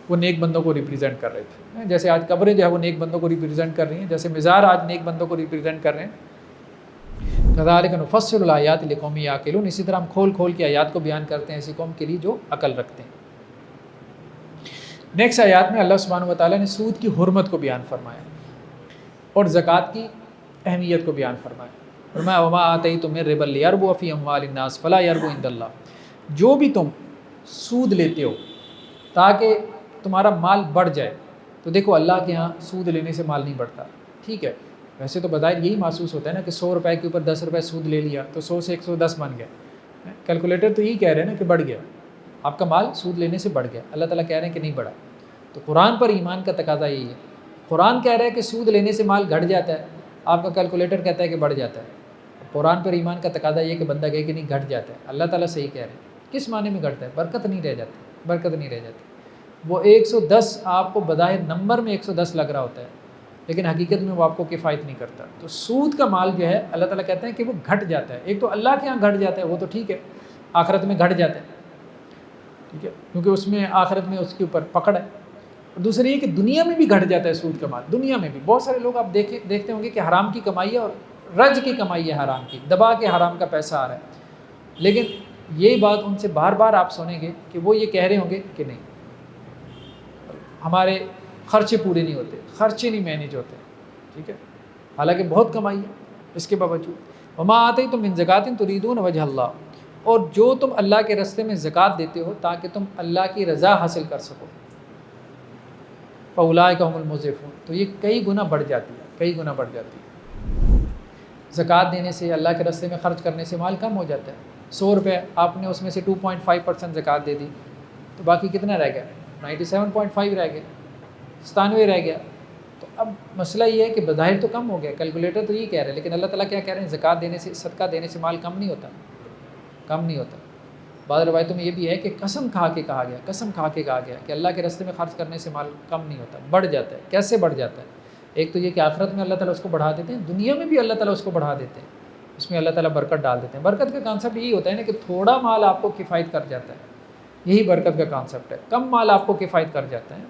وہ نیک بندوں کو ریپرزینٹ کر رہے تھے، جیسے آج قبریں جو ہے وہ نیک بندوں کو ریپرزینٹ کر رہی ہیں، جیسے مزار آج نیک بندوں کو ریپرزینٹ کر رہے ہیں۔ کذالک نفصل الآیات لقوم یعقلون، اسی طرح ہم کھول کھول کے آیات کو بیان کرتے ہیں ایسی قوم کے لیے جو عقل رکھتے ہیں۔ نیکسٹ آیات میں اللہ سبحانہ وتعالیٰ نے سود کی حرمت کو بیان فرمایا اور زکوٰۃ کی اہمیت کو بیان فرمایا۔ فرمایا وما آتیتم من ربا لیربو فی اموال الناس فلا یربو عند اللہ، جو بھی تم سود لیتے ہو تاکہ تمہارا مال بڑھ جائے، تو دیکھو اللہ کے ہاں سود لینے سے مال نہیں بڑھتا، ٹھیک ہے؟ ویسے تو بظاہر یہی محسوس ہوتا ہے نا کہ 100 روپے کے اوپر 10 روپے سود لے لیا تو 100 سے 110 بن گیا، کیلکولیٹر تو یہی کہہ رہے ہیں نا کہ بڑھ گیا، آپ کا مال سود لینے سے بڑھ گیا۔ اللہ تعالیٰ کہہ رہے ہیں کہ نہیں بڑھا۔ تو قرآن پر ایمان کا تقاضا یہی ہے، قرآن کہہ رہا ہے کہ سود لینے سے مال گھٹ جاتا ہے، آپ کا کیلکولیٹر کہتا ہے کہ بڑھ جاتا ہے۔ قرآن پر ایمان کا تقاضا یہ ہے کہ بندہ کہے کہ نہیں گھٹ جاتا ہے، اللہ تعالیٰ صحیح کہہ رہے ہیں۔ کس معنی میں گھٹتا ہے؟ برکت نہیں رہ جاتی، برکت نہیں رہ جاتی۔ وہ 110 آپ کو بظاہر نمبر میں 110 لگ رہا ہوتا ہے، لیکن حقیقت میں وہ آپ کو کفایت نہیں کرتا۔ تو سود کا مال جو ہے اللہ تعالیٰ کہتے ہیں کہ وہ گھٹ جاتا ہے۔ ایک تو اللہ کے یہاں گھٹ جاتا ہے، وہ تو ٹھیک ہے، آخرت میں گھٹ جاتا ہے، ٹھیک ہے، کیونکہ اس میں آخرت میں اس کے اوپر پکڑ ہے۔ اور دوسری یہ کہ دنیا میں بھی گھٹ جاتا ہے سود کا مال، دنیا میں بھی بہت سارے لوگ آپ دیکھتے ہوں گے کہ حرام کی کمائی ہے، اور رج کی کمائی ہے، حرام کی دبا کے حرام کا پیسہ آ رہا ہے، لیکن یہی بات ان سے بار بار آپ سنیں گے کہ وہ یہ کہہ رہے ہوں گے کہ نہیں ہمارے خرچے پورے نہیں ہوتے، خرچے نہیں مینیج ہوتے، ٹھیک ہے، حالانکہ بہت کمائی ہے اس کے باوجود۔ وما آتیتم من زکاۃ تریدون وجہ اللہ، اور جو تم اللہ کے راستے میں زکوٰۃ دیتے ہو تاکہ تم اللہ کی رضا حاصل کر سکو، فاولئک هم المضعفون، تو یہ کئی گنا بڑھ جاتی ہے، کئی گنا بڑھ جاتی ہے۔ زکوٰۃ دینے سے، اللہ کے راستے میں خرچ کرنے سے مال کم ہو جاتا ہے۔ 100 روپے آپ نے اس میں سے 2.5% زکوٰۃ دے دی تو باقی کتنا رہ گیا؟ 97.5 رہ گیا، 97 رہ گیا۔ تو اب مسئلہ یہ ہے کہ بظاہر تو کم ہو گیا، کیلکولیٹر تو یہ کہہ رہے ہیں، لیکن اللہ تعالیٰ کیا کہہ رہے ہیں؟ زکوٰۃ دینے سے، صدقہ دینے سے مال کم نہیں ہوتا، کم نہیں ہوتا۔ بعض روایتوں میں یہ بھی ہے کہ قسم کھا کے کہا گیا، قسم کھا کے کہا گیا کہ اللہ کے راستے میں خرچ کرنے سے مال کم نہیں ہوتا، بڑھ جاتا ہے۔ کیسے بڑھ جاتا ہے؟ ایک تو یہ کہ آخرت میں اللہ تعالیٰ اس کو بڑھا دیتے ہیں، دنیا میں بھی اللہ تعالیٰ اس کو بڑھا دیتے ہیں، اس میں اللہ تعالیٰ برکت ڈال دیتے ہیں۔ برکت کا کانسیپٹ یہی ہوتا ہے نا کہ تھوڑا مال آپ کو کفایت کر جاتا ہے، یہی برکت کا کانسیپٹ ہے۔ کم مال آپ کو کفایت کر جاتا ہے،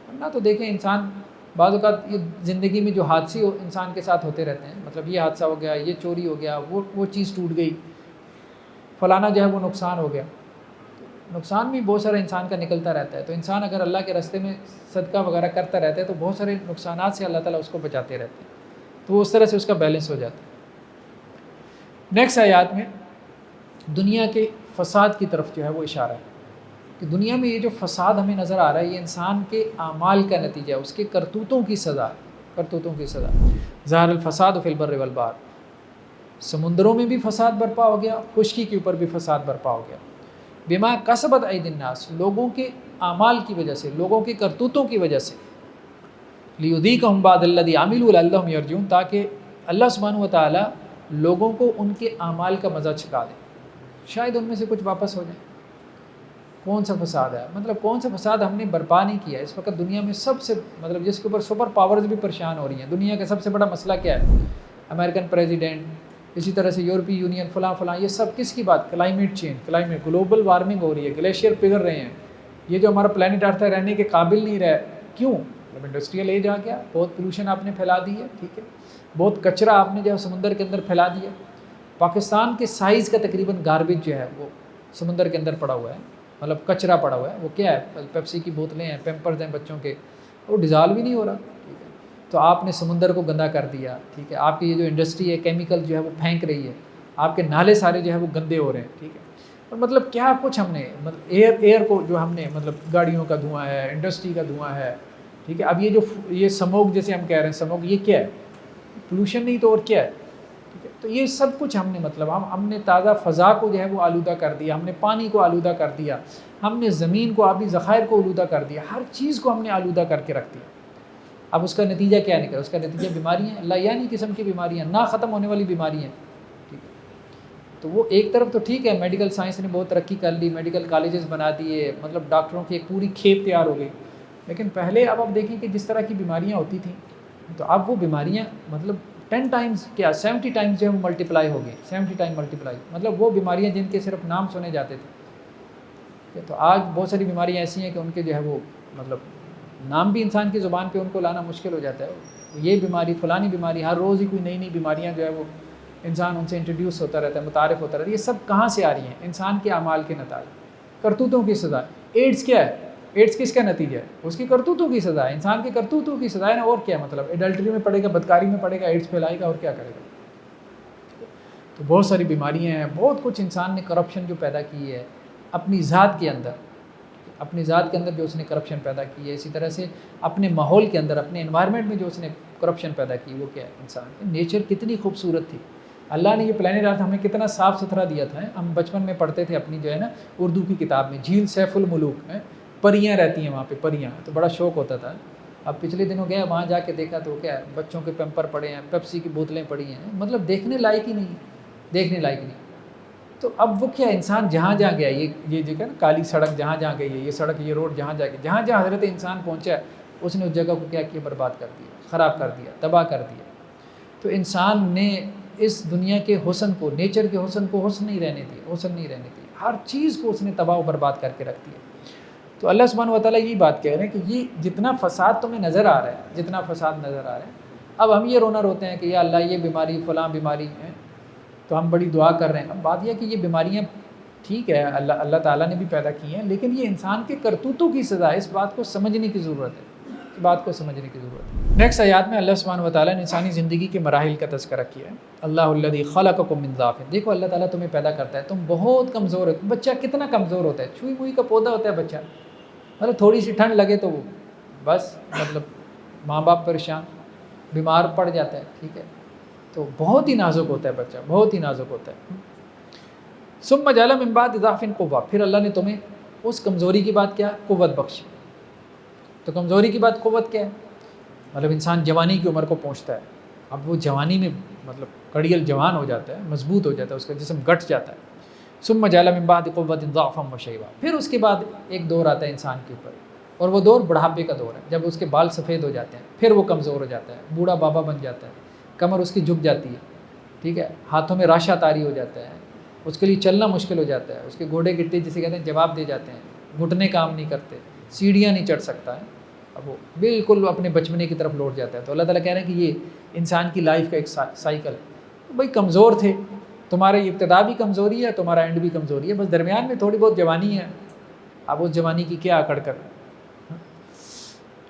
ورنہ تو دیکھیں انسان بعض اوقات یہ زندگی میں جو حادثے انسان کے ساتھ ہوتے رہتے ہیں، مطلب یہ حادثہ ہو گیا، یہ چوری ہو گیا، وہ چیز ٹوٹ گئی، فلانا جو ہے وہ نقصان ہو گیا، نقصان بھی بہت سارا انسان کا نکلتا رہتا ہے۔ تو انسان اگر اللہ کے راستے میں صدقہ وغیرہ کرتا رہتا ہے تو بہت سارے نقصانات سے اللہ تعالیٰ اس کو بچاتے رہتے ہیں، تو وہ اس طرح سے اس کا بیلنس ہو جاتا ہے۔ نیکسٹ آیات میں دنیا کے فساد کی طرف جو ہے وہ اشارہ ہے کہ دنیا میں یہ جو فساد ہمیں نظر آ رہا ہے یہ انسان کے اعمال کا نتیجہ ہے، اس کے کرتوتوں کی سزا، کرتوتوں کی سزا۔ ظاہر الفساد فی البر والبحر، سمندروں میں بھی فساد برپا ہو گیا، خشکی کے اوپر بھی فساد برپا ہو گیا۔ بما کسبت ایدی الناس، لوگوں کے اعمال کی وجہ سے، لوگوں کے کرتوتوں کی وجہ سے، لیذیقہم بعض الذی عملوا لعلہم یرجعون، تاکہ اللہ سبحانہ و تعالیٰ لوگوں کو ان کے اعمال کا مزہ چکھا دے، شاید ان میں سے کچھ واپس ہو جائیں، کون سا فساد ہے؟ مطلب کون سا فساد ہم نے برپا نہیں کیا؟ اس وقت دنیا میں سب سے مطلب جس کے اوپر سپر پاورز بھی پریشان ہو رہی ہیں، دنیا کا سب سے بڑا مسئلہ کیا ہے؟ امریکن پریزیڈنٹ، اسی طرح سے یورپی یونین، فلاں فلاں، یہ سب کس کی بات؟ Climate change, climate, global warming ہو رہی ہے، گلیشیئر پگھل رہے ہیں، یہ جو ہمارا پلانٹ ارتھ ہے رہنے کے قابل نہیں رہا ہے۔ کیوں؟ مطلب انڈسٹریل ایج آ گیا، بہت پولوشن آپ نے پھیلا دی ہے، ٹھیک ہے، بہت کچرا آپ نے جو ہے سمندر کے اندر پھیلا دیا۔ پاکستان کے سائز کا تقریباً گاربیج جو ہے وہ سمندر کے اندر پڑا ہوا ہے، مطلب کچرا پڑا ہوا ہے۔ وہ کیا ہے؟ پیپسی کی بوتلیں ہیں، پیمپرز ہیں بچوں کے، وہ ڈیزالو بھی نہیں ہو رہا، ٹھیک ہے۔ تو آپ نے سمندر کو گندا کر دیا، ٹھیک ہے، آپ کی یہ جو انڈسٹری ہے کیمیکل جو ہے وہ پھینک رہی ہے، آپ کے نالے سارے جو ہے وہ گندے ہو رہے ہیں، ٹھیک ہے۔ اور مطلب کیا کچھ ہم نے مطلب ایئر کو جو ہم نے مطلب گاڑیوں کا دھواں ہے، انڈسٹری کا دھواں ہے، ٹھیک ہے۔ اب یہ جو یہ سموگ جیسے ہم کہہ رہے ہیں، سموگ یہ کیا ہے؟ پولوشن نہیں تو اور کیا ہے؟ ٹھیک ہے۔ تو یہ سب کچھ ہم نے مطلب ہم نے تازہ فضا کو جو ہے وہ آلودہ کر دیا، ہم نے پانی کو آلودہ کر دیا، ہم نے زمین کو، آبی ذخائر کو آلودہ کر دیا، ہر چیز کو ہم نے آلودہ کر کے رکھ دیا۔ اب اس کا نتیجہ کیا نکلا؟ اس کا نتیجہ بیماریاں ہیں، لایعنی قسم کی بیماریاں، نہ ختم ہونے والی بیماریاں، ٹھیک ہے۔ تو وہ ایک طرف تو ٹھیک ہے، میڈیکل سائنس نے بہت ترقی کر لی، میڈیکل کالجز بنا دیے، مطلب ڈاکٹروں کی ایک پوری کھیپ تیار ہو گئی، لیکن پہلے اب آپ دیکھیں کہ جس طرح کی بیماریاں ہوتی تھیں، تو اب وہ بیماریاں مطلب 10 ٹائمز کیا 70 ٹائمز جو ہے وہ ملٹیپلائی ہو گئی، 70 ٹائم ملٹیپلائی، مطلب وہ بیماریاں جن کے صرف نام سنے جاتے تھے۔ تو آج بہت ساری بیماریاں ایسی ہیں کہ ان کے جو ہے وہ مطلب نام بھی انسان کی زبان پہ ان کو لانا مشکل ہو جاتا ہے۔ یہ بیماری، فلانی بیماری، ہر روز ہی کوئی نئی نئی بیماریاں جو ہے وہ انسان ان سے انٹروڈیوس ہوتا رہتا ہے، متعارف ہوتا رہتا ہے۔ یہ سب کہاں سے آ رہی ہیں؟ انسان کے اعمال کے نتائج، کرتوتوں کی سزا۔ ایڈز کیا ہے؟ ایڈز کس کا نتیجہ ہے؟ اس کی کرتوتوں کی سزا ہے، انسان کی کرتوتوں کی سزا ہے نا، اور کیا مطلب؟ ایڈلٹری میں پڑے گا، بدکاری میں پڑے گا، ایڈز پھیلائے گا، اور کیا کرے گا؟ تو بہت ساری بیماریاں ہیں، بہت کچھ انسان نے کرپشن جو پیدا کی ہے اپنی ذات کے اندر، اپنی ذات کے اندر جو اس نے کرپشن پیدا کی ہے، اسی طرح سے اپنے ماحول کے اندر، اپنے انوائرمنٹ میں جو اس نے کرپشن پیدا کی، وہ کیا ہے؟ انسان۔ نیچر کتنی خوبصورت تھی، اللہ نے یہ پلانٹ ارتھ ہمیں کتنا صاف ستھرا دیا تھا۔ ہم بچپن میں پڑھتے تھے اپنی جو ہے نا اردو کی کتاب میں، جھیل سیف الملوک ہے، پریاں رہتی ہیں وہاں پہ، پریاں، تو بڑا شوق ہوتا تھا۔ اب پچھلے دنوں گئے وہاں جا کے دیکھا تو کیا ہے؟ بچوں کے پیمپر پڑے ہیں، پیپسی کی بوتلیں پڑی ہیں، مطلب دیکھنے لائق ہی نہیں، دیکھنے لائق نہیں۔ تو اب وہ کیا انسان جہاں جہاں گیا، یہ جگہ نا کالی سڑک جہاں جہاں گئی ہے، یہ سڑک، یہ روڈ جہاں جا کے، جہاں جہاں حضرت انسان پہنچا ہے، اس نے اس جگہ کو کیا کیا؟ برباد کر دیا، خراب کر دیا، تباہ کر دیا۔ تو انسان نے اس دنیا کے حسن کو، نیچر کے حسن کو حسن نہیں رہنے دیا، حسن نہیں رہنے دیا، ہر چیز کو اس نے تباہ و برباد کر کے رکھ دیا۔ تو اللہ سبحانہ و تعالیٰ یہی بات کہہ رہے ہیں کہ یہ جتنا فساد تمہیں نظر آ رہا ہے، جتنا فساد نظر آ رہا ہے، اب ہم یہ رونا روتے ہیں کہ یا اللہ یہ بیماری، فلاں بیماری ہے، تو ہم بڑی دعا کر رہے ہیں۔ اب بات یہ کہ یہ بیماریاں ٹھیک ہے اللہ تعالیٰ نے بھی پیدا کی ہیں، لیکن یہ انسان کے کرتوتوں کی سزا ہے، اس بات کو سمجھنے کی ضرورت ہے، اس بات کو سمجھنے کی ضرورت ہے۔ نیکسٹ آیات میں اللہ سبحانہ و تعالیٰ نے انسانی زندگی کے مراحل کا تذکرہ کیا ہے۔ اللہ الذی خلقکم من ضعف، دیکھو اللہ تعالیٰ تمہیں پیدا کرتا ہے، تم بہت کمزور ہو۔ بچہ کتنا کمزور ہوتا ہے، چھوئی موئی کا پودا ہوتا ہے بچہ، مطلب تھوڑی سی ٹھنڈ لگے تو وہ بس مطلب ماں باپ پریشان، بیمار پڑ جاتا ہے، ٹھیک ہے۔ تو بہت ہی نازک ہوتا ہے بچہ، بہت ہی نازک ہوتا ہے۔ ثم جعل من بعد ضعف قوة، پھر اللہ نے تمہیں اس کمزوری کی بات کیا؟ قوت بخشی۔ تو کمزوری کی بات قوت کیا ہے؟ مطلب انسان جوانی کی عمر کو پہنچتا ہے، اب وہ جوانی میں مطلب کڑیل جوان ہو جاتا ہے، مضبوط ہو جاتا ہے، اس کا جسم گٹ جاتا ہے۔ ثم جعل من بعد قوة ضعفا وشیبا، پھر اس کے بعد ایک دور آتا ہے انسان کے اوپر، اور وہ دور بڑھاپے کا دور ہے، جب اس کے بال سفید ہو جاتے ہیں، پھر وہ کمزور ہو جاتا ہے، بوڑھا بابا بن جاتا ہے، کمر اس کی جھک جاتی ہے، ٹھیک ہے، ہاتھوں میں راشا طاری ہو جاتا ہے، اس کے لیے چلنا مشکل ہو جاتا ہے، اس کے گھوڑے گٹے جسے کہتے ہیں جواب دے جاتے ہیں، گھٹنے کام نہیں کرتے، سیڑھیاں نہیں چڑھ سکتا ہے، اب وہ بالکل اپنے بچپنے کی طرف لوٹ جاتا ہے۔ تو اللہ تعالیٰ کہہ رہے ہیں کہ یہ انسان کی لائف کا ایک سائیکل ہے۔ بھائی کمزور تھے، تمہارا ابتدا بھی کمزوری ہے، تمہارا اینڈ بھی کمزوری ہے، بس درمیان میں تھوڑی بہت جوانی ہے، اب اس جوانی کی کیا اکڑ کر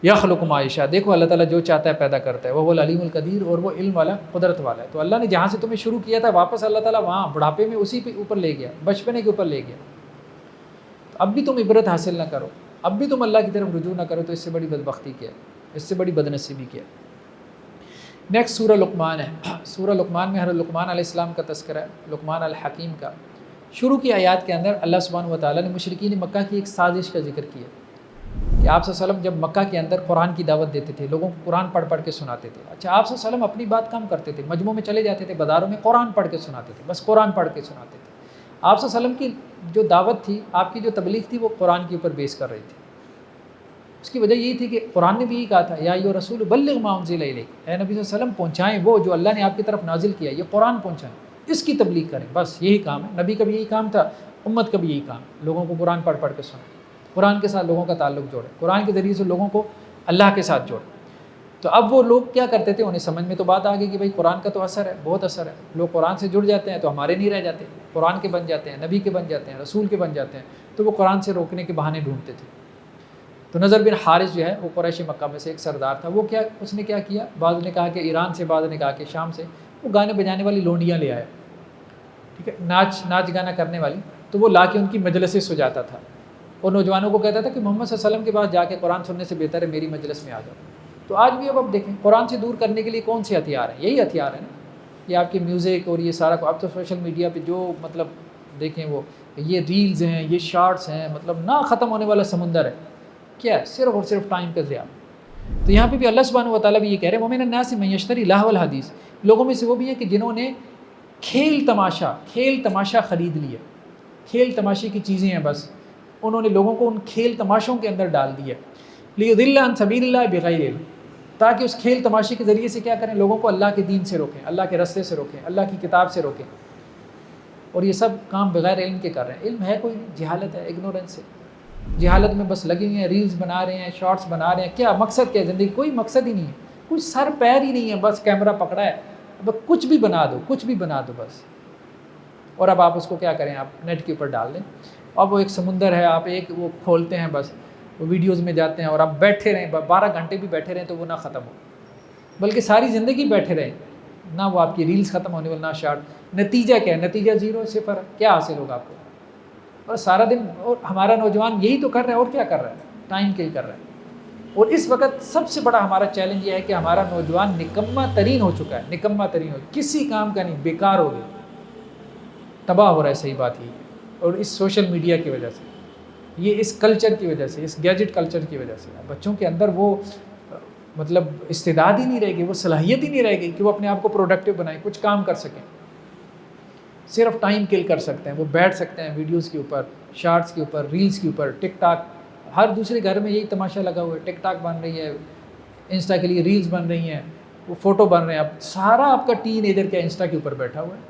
یخلق ما یشاء، دیکھو اللہ تعالیٰ جو چاہتا ہے پیدا کرتا ہے، وہ العلیم القدیر، اور وہ علم والا، قدرت والا ہے۔ تو اللہ نے جہاں سے تمہیں شروع کیا تھا واپس اللہ تعالیٰ وہاں بڑھاپے میں اسی پہ اوپر لے گیا، بچپنے کے اوپر لے گیا۔ اب بھی تم عبرت حاصل نہ کرو، اب بھی تم اللہ کی طرف رجوع نہ کرو، تو اس سے بڑی بدبختی کیا ہے، اس سے بڑی بدنصیبی کیا ہے۔ نیکسٹ سورہ لقمان ہے۔ سورہ لقمان میں حضرت لقمان علیہ السلام کا تذکرہ ہے، لقمان الحکیم کا۔ شروع کی آیات کے اندر اللہ سبحانہ و تعالیٰ نے مشرکین مکہ کی ایک سازش کا ذکر کیا کہ آپ صلی اللہ علیہ وسلم جب مکہ کے اندر قرآن کی دعوت دیتے تھے، لوگوں کو قرآن پڑھ پڑھ کے سناتے تھے۔ اچھا، آپ صلی اللہ علیہ وسلم اپنی بات کم کرتے تھے، مجمع میں چلے جاتے تھے، بازاروں میں قرآن پڑھ کے سناتے تھے، بس قرآن پڑھ کے سناتے تھے۔ آپ صلی اللہ علیہ وسلم کی جو دعوت تھی، آپ کی جو تبلیغ تھی، وہ قرآن کے اوپر بیس کر رہی تھی۔ اس کی وجہ یہی تھی کہ قرآن نے بھی یہی کہا تھا، یا ایھا الرسول بلغ ما انزل الیک، اے نبی صلی اللہ علیہ وسلم پہنچائیں وہ جو اللہ نے آپ کی طرف نازل کیا، یہ قرآن پہنچائیں، اس کی تبلیغ کریں، بس یہی کام ہے۔ نبی کا بھی یہی کام تھا، امت کا بھی یہی کام، لوگوں کو قرآن پڑھ پڑھ کے سنیں، قرآن کے ساتھ لوگوں کا تعلق جوڑیں، قرآن کے ذریعے سے لوگوں کو اللہ کے ساتھ جوڑیں۔ تو اب وہ لوگ کیا کرتے تھے، انہیں سمجھ میں تو بات آ گئی کہ بھائی قرآن کا تو اثر ہے، بہت اثر ہے، لوگ قرآن سے جڑ جاتے ہیں تو ہمارے نہیں رہ جاتے، قرآن کے بن جاتے ہیں، نبی کے بن جاتے ہیں، رسول کے بن جاتے ہیں، تو وہ قرآن سے روکنے کے بہانے ڈھونڈتے تھے۔ تو نضر بن حارث جو ہے وہ قریش مکہ میں سے ایک سردار تھا، وہ کیا اس نے کیا کیا، بعض نے کہا کہ ایران سے، بعض نے کہا کہ شام سے، وہ گانے بجانے والی لونڈیاں لے آیا، ٹھیک ہے، ناچ گانا کرنے والی، تو وہ لا کے ان کی مجلس سے سجاتا تھا اور نوجوانوں کو کہتا تھا کہ محمد صلی اللہ علیہ وسلم کے پاس جا کے قرآن سننے سے بہتر ہے میری مجلس میں آ جاؤ۔ تو آج بھی اب دیکھیں قرآن سے دور کرنے کے لیے کون سے ہتھیار ہیں، یہی ہتھیار ہیں نا، یہ آپ کی میوزک اور یہ سارا کو، اب تو سوشل میڈیا پہ جو مطلب دیکھیں وہ یہ ریلز ہیں، یہ شارٹس ہیں، مطلب نہ ختم ہونے والا سمندر ہے، کیا ہے، صرف اور صرف ٹائم کا ضیاع۔ تو یہاں پہ بھی اللہ سبحانہ و تعالیٰ بھی یہ کہہ رہے ہیں وَمِنَ النَّاسِ مَن يَشْتَرِي لَهْوَ الْحَدِيثِ، لوگوں میں سے وہ بھی ہیں کہ جنہوں نے کھیل تماشا خرید لیا، کھیل تماشے کی چیزیں ہیں، بس انہوں نے لوگوں کو ان کھیل تماشوں کے اندر ڈال دیا، لِيُضِلَّ عَن سَبِيلِ اللَّهِ بِغَيْرِ عِلْمٍ، تاکہ اس کھیل تماشے کے ذریعے سے کیا کریں، لوگوں کو اللہ کے دین سے روکیں، اللہ کے رستے سے روکیں، اللہ کی کتاب سے روکیں، اور یہ سب کام بغیر علم کے کر رہے ہیں۔ علم ہے کوئی نہیں، جہالت ہے، اگنورنس ہے، جہالت میں بس لگے ہوئے ہیں، ریلز بنا رہے ہیں، شارٹس بنا رہے ہیں، کیا مقصد کیا ہے زندگی، کوئی مقصد ہی نہیں ہے، کوئی سر پیر ہی نہیں ہے، بس کیمرہ پکڑا ہے، اب کچھ بھی بنا دو، کچھ بھی بنا دو بس، اور اب آپ اس کو کیا کریں، آپ نیٹ کے اوپر ڈال دیں، اب وہ ایک سمندر ہے، آپ ایک وہ کھولتے ہیں بس، وہ ویڈیوز میں جاتے ہیں اور آپ بیٹھے رہیں 12 گھنٹے بھی بیٹھے رہیں تو وہ نہ ختم ہو، بلکہ ساری زندگی بیٹھے رہیں، نہ وہ آپ کی ریلز ختم ہونے والی، نہ شارٹ، نتیجہ کیا ہے، نتیجہ 0 0 کیا حاصل ہوگا آپ کو، اور سارا دن، اور ہمارا نوجوان یہی تو کر رہا ہے، اور کیا کر رہا ہے، ٹائم کل کر رہا ہے۔ اور اس وقت سب سے بڑا ہمارا چیلنج یہ ہے کہ ہمارا نوجوان نکما ترین ہو چکا ہے، نکما ترین ہو، کسی کام کا نہیں، بیکار ہو گیا، تباہ ہو رہا ہے، صحیح بات یہ ہے، اور اس سوشل میڈیا کی وجہ سے، یہ اس کلچر کی وجہ سے، اس گیجٹ کلچر کی وجہ سے بچوں کے اندر وہ مطلب استعداد ہی نہیں رہے گی، وہ صلاحیت ہی نہیں رہے گی کہ وہ اپنے آپ کو پروڈکٹیو بنائیں، کچھ کام کر سکیں، صرف ٹائم کل کر سکتے ہیں، وہ بیٹھ سکتے ہیں ویڈیوز کے اوپر، شارٹس کے اوپر، ریلز کے اوپر، ٹک ٹاک، ہر دوسرے گھر میں یہی تماشا لگا ہوا ہے، ٹک ٹاک بن رہی ہے، انسٹا کے لیے ریلز بن رہی ہیں، وہ فوٹو بن رہے ہیں، اب سارا آپ کا ٹین ایجر کیا انسٹا کے اوپر بیٹھا ہوا ہے،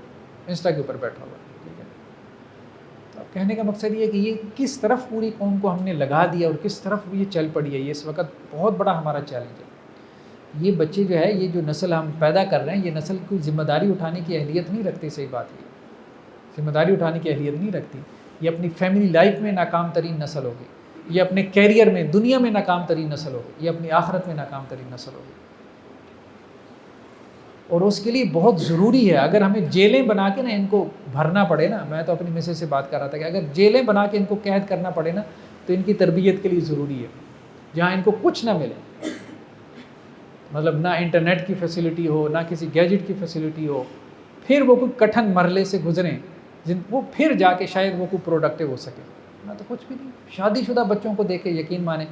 انسٹا کے اوپر بیٹھا ہوا ہے، ٹھیک ہے۔ تو اب کہنے کا مقصد یہ ہے کہ یہ کس طرف پوری قوم کو ہم نے لگا دیا اور کس طرف یہ چل پڑی ہے، یہ اس وقت بہت بڑا ہمارا چیلنج ہے۔ یہ بچے جو ہے، یہ جو نسل ہم پیدا کر رہے ہیں، یہ نسل کوئی ذمہ داری اٹھانے کی اہلیت نہیں رکھتی، صحیح بات ہے، ذمہ داری اٹھانے کی اہلیت نہیں رکھتی، یہ اپنی فیملی لائف میں ناکام ترین نسل ہوگی، یہ اپنے کیریئر میں، دنیا میں ناکام ترین نسل ہوگی، یہ اپنی آخرت میں ناکام ترین نسل ہوگی، اور اس کے لیے بہت ضروری ہے، اگر ہمیں جیلیں بنا کے نا ان کو بھرنا پڑے نا، میں تو اپنی مسز سے بات کر رہا تھا کہ اگر جیلیں بنا کے ان کو قید کرنا پڑے نا تو ان کی تربیت کے لیے ضروری ہے، جہاں ان کو کچھ نہ ملے، مطلب نہ انٹرنیٹ کی فیسلٹی ہو، نہ کسی گیجٹ کی فیسلٹی ہو، پھر وہ کوئی کٹھن مرحلے سے گزریں، وہ پھر جا کے شاید وہ کوئی پروڈکٹیو ہو سکے، نہ تو کچھ بھی نہیں۔ شادی شدہ بچوں کو دیکھے یقین مانیں،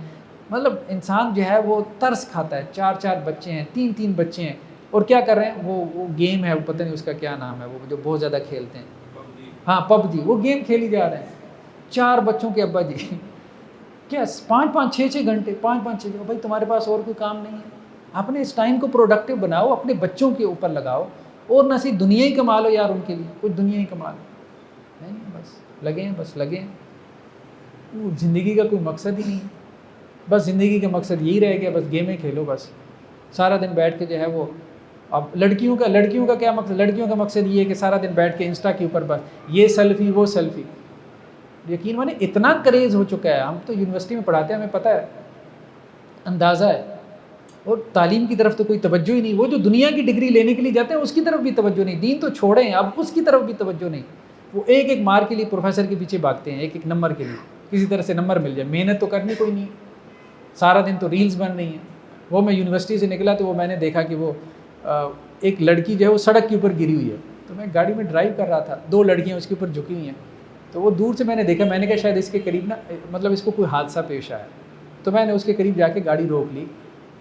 مطلب انسان جو ہے وہ ترس کھاتا ہے، 4 بچے ہیں، 3 بچے ہیں، اور کیا کر رہے ہیں، وہ گیم ہے، وہ پتہ نہیں اس کا کیا نام ہے، وہ جو بہت زیادہ کھیلتے ہیں، ہاں پب جی، وہ گیم کھیلی جا رہے ہیں، 4 بچوں کے ابا جی، کیا 5 6 گھنٹے، 5 6 بھائی تمہارے پاس اور کوئی کام نہیں ہے، اپنے اس ٹائم کو پروڈکٹیو بناؤ، اپنے بچوں کے اوپر لگاؤ، اور نہ صرف دنیا ہی کما لو یار، ان کے لیے کچھ دنیا ہی کما لو، نہیں بس لگے ہیں، وہ زندگی کا کوئی مقصد ہی نہیں ہے، بس زندگی کا مقصد یہی رہ گیا، بس گیمیں کھیلو، بس سارا دن بیٹھ کے جو ہے وہ، اب لڑکیوں کا کیا مقصد، لڑکیوں کا مقصد یہ ہے کہ سارا دن بیٹھ کے انسٹا کے اوپر بس یہ سیلفی وہ سیلفی، یقین مانے اتنا کریز ہو چکا ہے، ہم تو یونیورسٹی میں پڑھاتے ہیں، ہمیں پتہ ہے، اندازہ ہے، اور تعلیم کی طرف تو کوئی توجہ ہی نہیں، وہ جو دنیا کی ڈگری لینے کے لیے جاتے ہیں اس کی طرف بھی توجہ نہیں، دین تو چھوڑیں، اب اس کی طرف بھی توجہ نہیں، وہ ایک مار کے لیے پروفیسر کے پیچھے بھاگتے ہیں، ایک نمبر کے لیے، کسی طرح سے نمبر مل جائے، محنت تو کرنی کوئی نہیں، سارا دن تو ریلز بن رہی ہیں۔ وہ میں یونیورسٹی سے نکلا تو وہ میں نے دیکھا کہ وہ ایک لڑکی جو ہے وہ سڑک کے اوپر گری ہوئی ہے، تو میں گاڑی میں ڈرائیو کر رہا تھا، 2 لڑکیاں اس کے اوپر جھکی ہوئی ہیں، تو وہ دور سے میں نے دیکھا، میں نے کہا شاید اس کے قریب نا، مطلب اس کو کوئی حادثہ پیش آیا، تو میں نے اس کے قریب جا کے گاڑی روک لی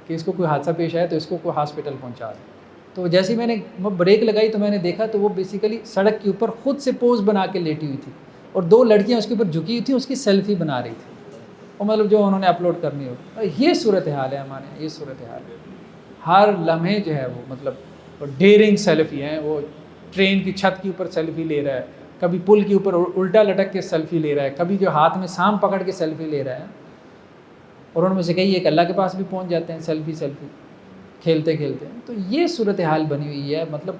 کہ اس کو کوئی حادثہ پیش آیا تو اس کو کوئی ہاسپٹل پہنچا دیں۔ تو جیسے ہی میں نے بریک لگائی تو میں نے دیکھا تو وہ بیسیکلی سڑک کے اوپر خود سے پوز بنا کے لیٹی ہوئی تھی اور 2 لڑکیاں اس کے اوپر جھکی ہوئی تھیں، اس کی سیلفی بنا رہی تھی، اور مطلب جو انہوں نے اپلوڈ کرنی ہو. یہ صورتحال ہے ہمارے یہاں، یہ صورتحال ہے. ہر لمحے جو ہے وہ مطلب ڈیرنگ سیلفی ہیں. وہ ٹرین کی چھت کے اوپر سیلفی لے رہا ہے، کبھی پل کے اوپر الٹا لٹک کے سیلفی لے رہا ہے، کبھی جو ہاتھ میں سانپ پکڑ کے سیلفی لے رہا ہے. اور ان میں سے کئی ایک اللہ کے پاس بھی پہنچ جاتے ہیں سیلفی کھیلتے کھیلتے. تو یہ صورتحال بنی ہوئی ہے. مطلب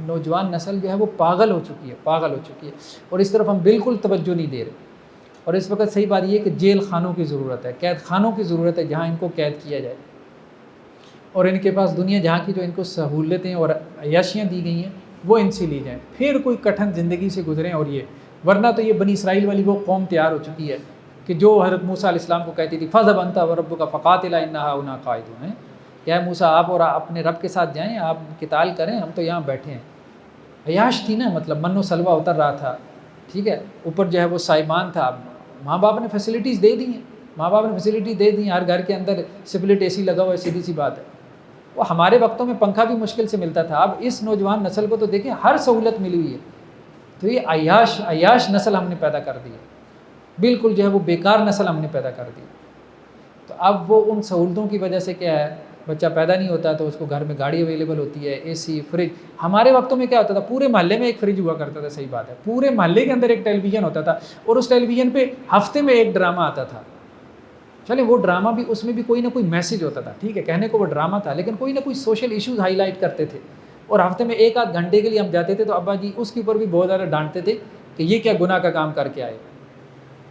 نوجوان نسل جو ہے وہ پاگل ہو چکی ہے، اور اس طرف ہم بالکل توجہ نہیں دے رہے. اور اس وقت صحیح بات یہ ہے کہ جیل خانوں کی ضرورت ہے، قید خانوں کی ضرورت ہے، جہاں ان کو قید کیا جائے اور ان کے پاس دنیا جہاں کی جو ان کو سہولتیں اور عیاشیاں دی گئی ہیں وہ ان سے لی جائیں، پھر کوئی کٹھن زندگی سے گزریں. اور یہ ورنہ تو یہ بنی اسرائیل والی وہ قوم تیار ہو چکی ہے کہ جو حضرت موسیٰ علیہ السلام کو کہتی تھی فَاذْهَبْ أَنْتَ وَرَبُّكَ فَقَاتِلَا إِنَّا هَاهُنَا قَاعِدُونَ. کیا موسیٰ آپ اور اپنے رب کے ساتھ جائیں، آپ قتال کریں، ہم تو یہاں بیٹھے ہیں. عیاش تھی نا، مطلب من و سلوہ اتر رہا تھا، ٹھیک ہے، اوپر جو ہے وہ سائمان تھا. ماں باپ نے فیسلٹیز دے دی ہیں، ہر گھر کے اندر سپلٹ اے سی لگا ہوا ہے، سیدھی سی بات ہے. وہ ہمارے وقتوں میں پنکھا بھی مشکل سے ملتا تھا. اب اس نوجوان نسل کو تو دیکھیں ہر سہولت ملی ہوئی ہے. تو یہ عیاش نسل ہم نے پیدا کر دی ہے، بالکل جو ہے وہ بیکار نسل ہم نے پیدا کر دی. تو اب وہ ان سہولتوں کی وجہ سے کیا ہے، بچہ پیدا نہیں ہوتا تو اس کو گھر میں گاڑی اویلیبل ہوتی ہے، اے سی، فریج. ہمارے وقتوں میں کیا ہوتا تھا، پورے محلے میں ایک فریج ہوا کرتا تھا. صحیح بات ہے، پورے محلے کے اندر ایک ٹیلی ویژن ہوتا تھا، اور اس ٹیلی ویژن پہ ہفتے میں ایک ڈرامہ آتا تھا. چلیں وہ ڈرامہ بھی، اس میں بھی کوئی نہ کوئی میسج ہوتا تھا، ٹھیک ہے، کہنے کو وہ ڈرامہ تھا لیکن کوئی نہ کوئی سوشل ایشوز ہائی لائٹ کرتے تھے. اور ہفتے میں 1 آدھ گھنٹے کے لیے ہم جاتے تھے تو ابا جی اس کے اوپر بھی بہت زیادہ ڈانٹتے تھے کہ یہ کیا گناہ کا کام کر کے آئے.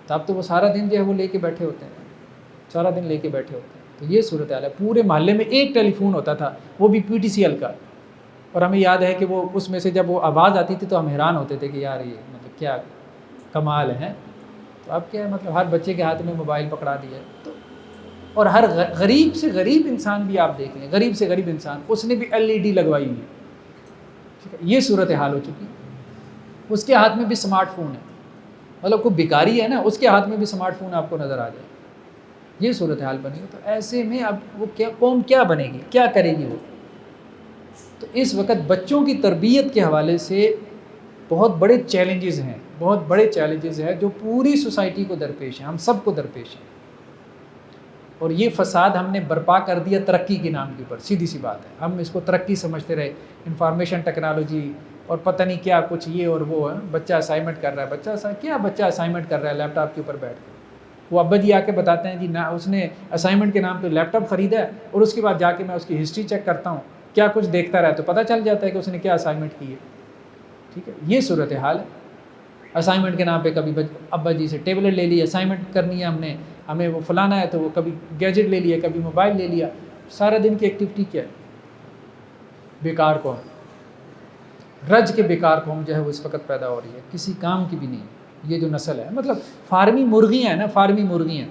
تو اب تو وہ سارا دن جو ہے وہ لے کے بیٹھے ہوتے ہیں. تو یہ صورتحال ہے. پورے محلے میں ایک ٹیلی فون ہوتا تھا، وہ بھی PTCL کا. اور ہمیں یاد ہے کہ وہ اس میں سے جب وہ آواز آتی تھی تو ہم حیران ہوتے تھے کہ یار یہ مطلب کیا کمال ہے. تو اب کیا ہے، مطلب ہر بچے کے ہاتھ میں موبائل پکڑا دیا ہے. تو اور ہر غریب سے غریب انسان بھی آپ دیکھ لیں، غریب سے غریب انسان اس نے بھی LED لگوائی ہوئی ہے. ٹھیک ہے، یہ صورتحال ہو چکی. اس کے ہاتھ میں بھی اسمارٹ فون ہے، مطلب کوئی بیکاری ہے نا، اس کے ہاتھ میں بھی اسمارٹ فون آپ کو نظر آ جائے. یہ صورتحال بنی ہے. تو ایسے میں اب وہ قوم کیا بنے گی، کیا کرے گی وہ. تو اس وقت بچوں کی تربیت کے حوالے سے بہت بڑے چیلنجز ہیں جو پوری سوسائٹی کو درپیش ہیں، ہم سب کو درپیش ہیں. اور یہ فساد ہم نے برپا کر دیا ترقی کے نام کے اوپر. سیدھی سی بات ہے، ہم اس کو ترقی سمجھتے رہے، انفارمیشن ٹیکنالوجی اور پتہ نہیں کیا کچھ یہ اور وہ ہے. بچہ اسائنمنٹ کر رہا ہے، بچہ اسائنمنٹ کر رہا ہے لیپ ٹاپ کے اوپر بیٹھ کے. وہ ابا جی آ کے بتاتے ہیں جی نہ اس نے اسائنمنٹ کے نام پہ لیپ ٹاپ خریدا ہے، اور اس کے بعد جا کے میں اس کی ہسٹری چیک کرتا ہوں، کیا کچھ دیکھتا رہا تو پتہ چل جاتا ہے کہ اس نے کیا اسائنمنٹ کی ہے. ٹھیک ہے، یہ صورتحال ہے. اسائنمنٹ کے نام پہ کبھی ابا جی سے ٹیبلٹ لے لی، اسائنمنٹ کرنی ہے ہمیں وہ فلانا ہے تو وہ کبھی گیجٹ لے لیا، کبھی موبائل لے لیا. سارا دن کی ایکٹیویٹی کیا ہے، بیکار قوم، رج کے بیکار قوم جو ہے وہ اس وقت پیدا ہو رہی ہے، کسی کام کی بھی نہیں. یہ جو نسل ہے مطلب فارمی مرغیاں ہیں نا، فارمی مرغیاں.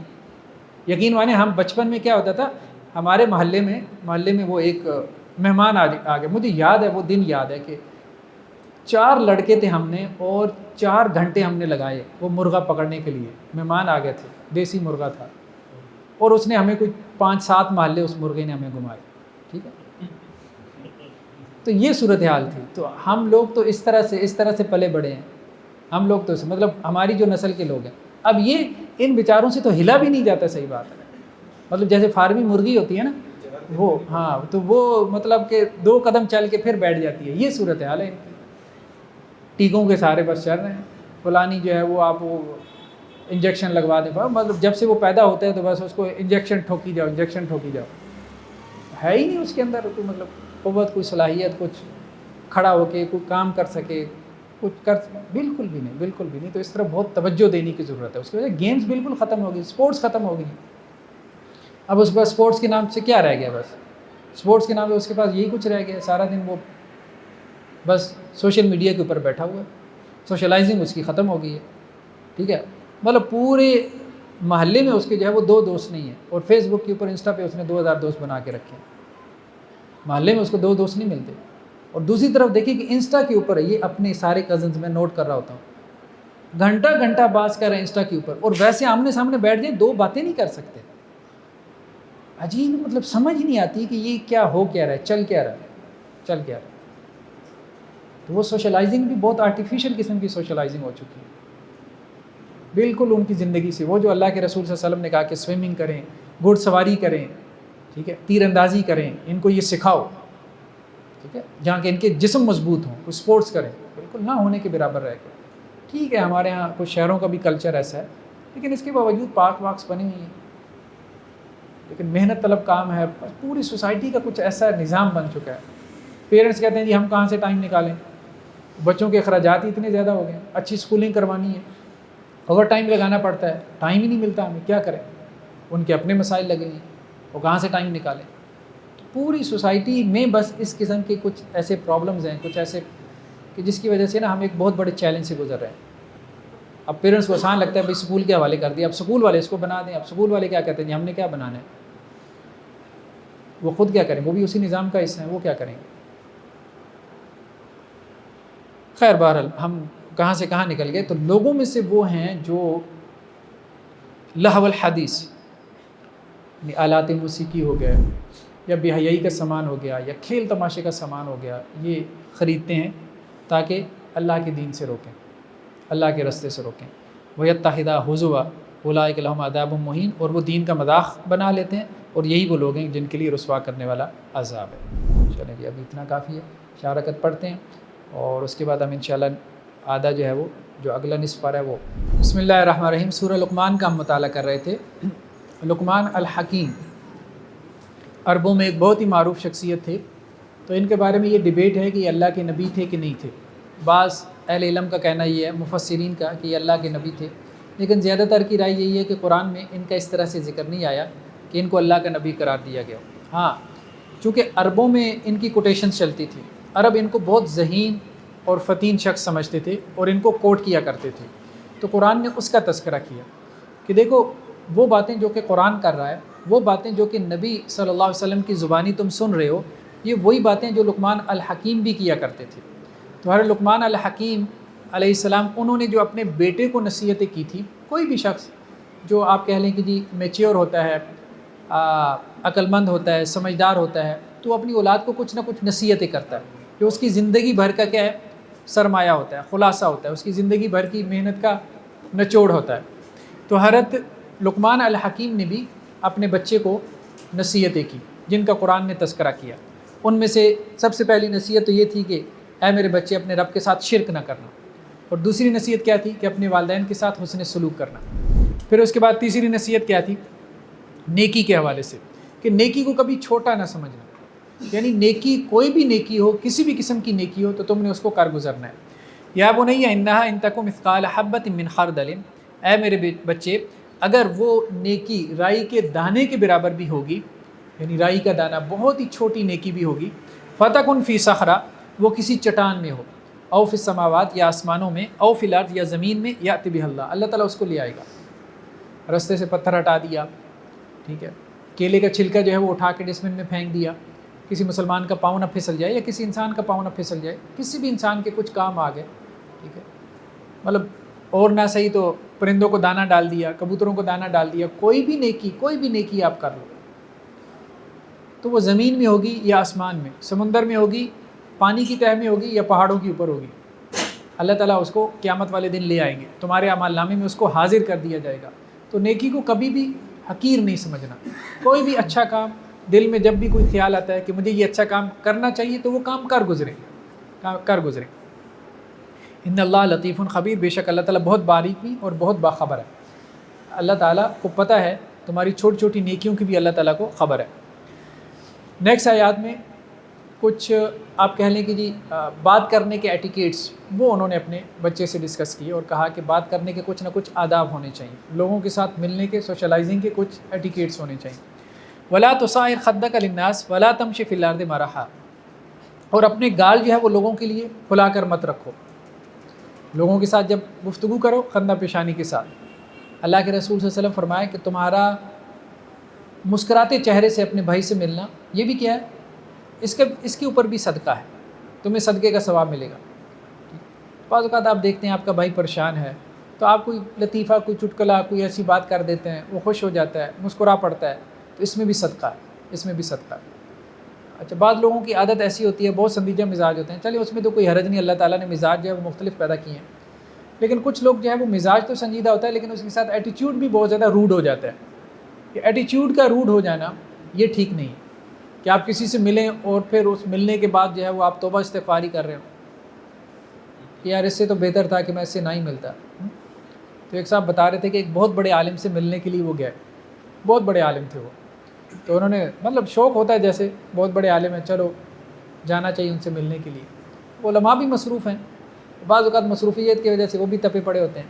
یقین مانیں ہم بچپن میں کیا ہوتا تھا، ہمارے محلے میں وہ ایک مہمان آ گئے. مجھے یاد ہے، وہ دن یاد ہے کہ 4 لڑکے تھے ہم نے، اور 4 گھنٹے ہم نے لگائے وہ مرغا پکڑنے کے لیے. مہمان آ گئے تھے، دیسی مرغا تھا، اور اس نے ہمیں کوئی 5-7 محلے اس مرغے نے ہمیں گھمائے. ٹھیک ہے، تو یہ صورتحال تھی. تو ہم لوگ تو اس طرح سے پلے بڑے ہیں. ہم لوگ تو مطلب ہماری جو نسل کے لوگ ہیں، اب یہ ان بیچاروں سے تو ہلا بھی نہیں جاتا. صحیح بات ہے، مطلب جیسے فارمی مرغی ہوتی ہے نا وہ، ہاں، تو وہ مطلب کہ 2 قدم چل کے پھر بیٹھ جاتی ہے. یہ صورتحال ہے. ٹیکوں کے سارے بس چل رہے ہیں. فلانی جو ہے وہ آپ وہ انجیکشن لگوا دیں، مطلب جب سے وہ پیدا ہوتا ہے تو بس اس کو انجیکشن ٹھوکی جاؤ. ہے ہی نہیں اس کے اندر کوئی مطلب قوت، کوئی صلاحیت، کچھ کھڑا ہو کے کوئی کام کر سکے، کچھ بالکل بھی نہیں. تو اس طرح بہت توجہ دینے کی ضرورت ہے. اس کی وجہ گیمز بالکل ختم ہو گئی، اسپورٹس ختم ہو گئی. اب اس کے بعد اسپورٹس کے نام سے کیا رہ گیا، بس اسپورٹس کے نام سے اس کے پاس یہی کچھ رہ گیا. سارا دن وہ بس سوشل میڈیا کے اوپر بیٹھا ہوا ہے. سوشلائزنگ اس کی ختم ہو گئی ہے. ٹھیک ہے، مطلب پورے محلے میں اس کے جو ہے وہ 2 دوست نہیں ہیں، اور فیس بک کے اوپر انسٹا پہ اس نے 2000 دوست بنا کے رکھے ہیں. محلے میں اس کو 2 دوست نہیں ملتے. اور دوسری طرف دیکھیں کہ انسٹا کے اوپر یہ اپنے سارے کزنز میں نوٹ کر رہا ہوتا ہوں، گھنٹہ باز کر رہے ہیں انسٹا کے اوپر، اور ویسے آمنے سامنے بیٹھ جائیں 2 باتیں نہیں کر سکتے. عجیب، مطلب سمجھ نہیں آتی کہ یہ کیا ہو کیا رہا ہے، چل کیا رہا ہے. چل کیا رہا ہے. تو وہ سوشلائزنگ بھی بہت آرٹیفیشیل قسم کی سوشلائزنگ ہو چکی ہے بالکل ان کی زندگی سے. وہ جو اللہ کے رسول صلی اللہ علیہ وسلم نے کہا کہ سوئمنگ کریں, گھڑ سواری کریں, ٹھیک ہے, تیر اندازی کریں, ان کو یہ سکھاؤ, ٹھیک ہے, جہاں کہ ان کے جسم مضبوط ہوں, کچھ اسپورٹس کریں, بالکل نہ ہونے کے برابر رہ گئے. ٹھیک ہے ہمارے ہاں کچھ شہروں کا بھی کلچر ایسا ہے, لیکن اس کے باوجود پارک واکس بنے ہوئی ہیں, لیکن محنت طلب کام ہے. پوری سوسائٹی کا کچھ ایسا نظام بن چکا ہے. پیرنٹس کہتے ہیں جی ہم کہاں سے ٹائم نکالیں, بچوں کے اخراجات ہی اتنے زیادہ ہو گئے, اچھی اسکولنگ کروانی ہے, اوور ٹائم لگانا پڑتا ہے, ٹائم ہی نہیں ملتا ہمیں, کیا کریں. ان کے اپنے مسائل لگے ہیں, وہ کہاں سے ٹائم نکالیں. پوری سوسائٹی میں بس اس قسم کے کچھ ایسے پرابلمز ہیں, کچھ ایسے کہ جس کی وجہ سے نا ہم ایک بہت بڑے چیلنج سے گزر رہے ہیں. اب پیرنٹس کو آسان لگتا ہے بھائی اسکول کے حوالے کر دیا, اب اسکول والے اس کو بنا دیں. اب اسکول والے کیا کہتے ہیں جی ہم نے کیا بنانا ہے, وہ خود کیا کریں, وہ بھی اسی نظام کا حصہ ہیں, وہ کیا کریں گے. خیر بہرحال ہم کہاں سے کہاں نکل گئے. تو لوگوں میں سے وہ ہیں جو لہو الحدیث, یعنی آلات موسیقی ہو گئے, یا بے حیائی کا سامان ہو گیا, یا کھیل تماشے کا سامان ہو گیا, یہ خریدتے ہیں تاکہ اللہ کے دین سے روکیں, اللہ کے رستے سے روکیں. وَيَتَّخِذَ هُزُوًا أُولَٰئِكَ لَهُمْ عَذَابٌ مُّهِینٌ, اور وہ دین کا مذاق بنا لیتے ہیں, اور یہی وہ لوگ ہیں جن کے لیے رسوا کرنے والا عذاب ہے. چلیں جی ابھی اتنا کافی ہے, 4 رکعت پڑھتے ہیں, اور اس کے بعد ہم انشاءاللہ آدھا جو ہے وہ جو اگلا نصف پارہ ہے وہ. بسم اللہ الرحمن الرحیم. سورہ لقمان کا ہم مطالعہ کر رہے تھے. لقمان الحکیم عربوں میں ایک بہت ہی معروف شخصیت تھے. تو ان کے بارے میں یہ ڈیبیٹ ہے کہ یہ اللہ کے نبی تھے کہ نہیں تھے. بعض اہل علم کا کہنا یہ ہے, مفسرین کا, کہ یہ اللہ کے نبی تھے, لیکن زیادہ تر کی رائے یہی ہے کہ قرآن میں ان کا اس طرح سے ذکر نہیں آیا کہ ان کو اللہ کا نبی قرار دیا گیا. ہاں چونکہ عربوں میں ان کی کوٹیشنز چلتی تھی, عرب ان کو بہت ذہین اور فتین شخص سمجھتے تھے اور ان کو کوٹ کیا کرتے تھے. تو قرآن نے اس کا تذکرہ کیا کہ دیکھو وہ باتیں جو کہ قرآن کر رہا ہے, وہ باتیں جو کہ نبی صلی اللہ علیہ وسلم کی زبانی تم سن رہے ہو, یہ وہی باتیں جو لقمان الحکیم بھی کیا کرتے تھے. تو ہر لقمان الحکیم علیہ السلام انہوں نے جو اپنے بیٹے کو نصیحتیں کی تھی, کوئی بھی شخص جو آپ کہہ لیں کہ جی میچیور ہوتا ہے, عقل مند ہوتا ہے, سمجھدار ہوتا ہے, تو وہ اپنی اولاد کو کچھ نہ کچھ نصیحتیں کرتا ہے, جو اس کی زندگی بھر کا کیا ہے, سرمایہ ہوتا ہے, خلاصہ ہوتا ہے, اس کی زندگی بھر کی محنت کا نچوڑ ہوتا ہے. تو حضرت لقمان الحکیم نے بھی اپنے بچے کو نصیحتیں کی جن کا قرآن نے تذکرہ کیا. ان میں سے سب سے پہلی نصیحت تو یہ تھی کہ اے میرے بچے اپنے رب کے ساتھ شرک نہ کرنا, اور دوسری نصیحت کیا تھی کہ اپنے والدین کے ساتھ حسن سلوک کرنا. پھر اس کے بعد تیسری نصیحت کیا تھی, نیکی کے حوالے سے, کہ نیکی کو کبھی چھوٹا نہ سمجھنا, یعنی نیکی کوئی بھی نیکی ہو, کسی بھی قسم کی نیکی ہو, تو تم نے اس کو کر گزرنا ہے. یا بنی انہا ان تک مثقال حبۃ من خردل, اے میرے بچے اگر وہ نیکی رائی کے دانے کے برابر بھی ہوگی, یعنی رائی کا دانہ بہت ہی چھوٹی نیکی بھی ہوگی, فتکن فی صخرہ, وہ کسی چٹان میں ہو, او فی السماوات, یا آسمانوں میں, او فی الارض, یا زمین میں, یأتی بہ اللہ, اللہ تعالیٰ اس کو لے آئے گا. رستے سے پتھر ہٹا دیا, ٹھیک ہے, کیلے کا چھلکا جو ہے وہ اٹھا کے ڈسٹبن میں پھینک دیا, کسی مسلمان کا پاؤں نہ پھسل جائے, یا کسی انسان کا پاؤں نہ پھسل جائے, کسی بھی انسان کے کچھ کام آ گئے, ٹھیک ہے, مطلب اور نہ صحیح تو پرندوں کو دانہ ڈال دیا, کبوتروں کو دانہ ڈال دیا, کوئی بھی نیکی آپ کر لو, تو وہ زمین میں ہوگی یا آسمان میں, سمندر میں ہوگی, پانی کی تہہ میں ہوگی, یا پہاڑوں کے اوپر ہوگی, اللہ تعالیٰ اس کو قیامت والے دن لے آئیں گے, تمہارے اعمال نامے میں اس کو حاضر کر دیا جائے گا. تو نیکی کو کبھی بھی حقیر نہیں سمجھنا. کوئی بھی اچھا کام دل میں جب بھی کوئی خیال آتا ہے کہ مجھے یہ اچھا کام کرنا چاہیے, تو وہ کام کر گزرے. ان اللہ لطیف خبیر, بے شک اللہ تعالیٰ بہت باریک بھی اور بہت باخبر ہے. اللہ تعالیٰ کو پتہ ہے تمہاری چھوٹی چھوٹی نیکیوں کی بھی اللہ تعالیٰ کو خبر ہے. نیکسٹ آیات میں کچھ آپ کہہ لیں کہ جی بات کرنے کے ایٹیکیٹس وہ انہوں نے اپنے بچے سے ڈسکس کیے, اور کہا کہ بات کرنے کے کچھ نہ کچھ آداب ہونے چاہیے, لوگوں کے ساتھ ملنے کے, سوشلائزنگ کے کچھ ایٹیکیٹس ہونے چاہیے. ولا تصعر خدک للناس ولا تمشي في الارض مرحا, اور اپنے گال جو ہے وہ لوگوں کے لیے کھلا کر مت رکھو. لوگوں کے ساتھ جب گفتگو کرو خندہ پیشانی کے ساتھ. اللہ کے رسول صلی اللہ علیہ وسلم فرمایا کہ تمہارا مسکراتے چہرے سے اپنے بھائی سے ملنا, یہ بھی کیا ہے, اس کے اوپر بھی صدقہ ہے, تمہیں صدقے کا ثواب ملے گا. بعض اوقات آپ دیکھتے ہیں آپ کا بھائی پریشان ہے, تو آپ کوئی لطیفہ, کوئی چٹکلا, کوئی ایسی بات کر دیتے ہیں, وہ خوش ہو جاتا ہے, مسکرا پڑتا ہے, تو اس میں بھی صدقہ ہے, اچھا بعض لوگوں کی عادت ایسی ہوتی ہے، بہت سندیجہ مزاج ہوتے ہیں، چلیے اس میں تو کوئی حرج نہیں، اللہ تعالیٰ نے مزاج جو ہے وہ مختلف پیدا کیے ہیں، لیکن کچھ لوگ جو ہے وہ مزاج تو سنجیدہ ہوتا ہے لیکن اس کے ساتھ ایٹیچیوڈ بھی بہت زیادہ روڈ ہو جاتا ہے. کہ ایٹیچیوڈ کا روڈ ہو جانا یہ ٹھیک نہیں ہے کہ آپ کسی سے ملیں اور پھر اس ملنے کے بعد جو ہے وہ آپ توبہ استغفاری کر رہے ہو کہ یار اس سے تو بہتر تھا کہ میں اس سے نہ ہی ملتا. تو ایک صاحب بتا رہے تھے کہ ایک بہت بڑے عالم سے ملنے کے لیے وہ گئے، بہت بڑے عالم تھے وہ، تو انہوں نے مطلب شوق ہوتا ہے جیسے بہت بڑے عالم ہیں چلو جانا چاہیے ان سے ملنے کے لیے. علماء بھی مصروف ہیں، بعض اوقات مصروفیت کی وجہ سے وہ بھی تپے پڑے ہوتے ہیں.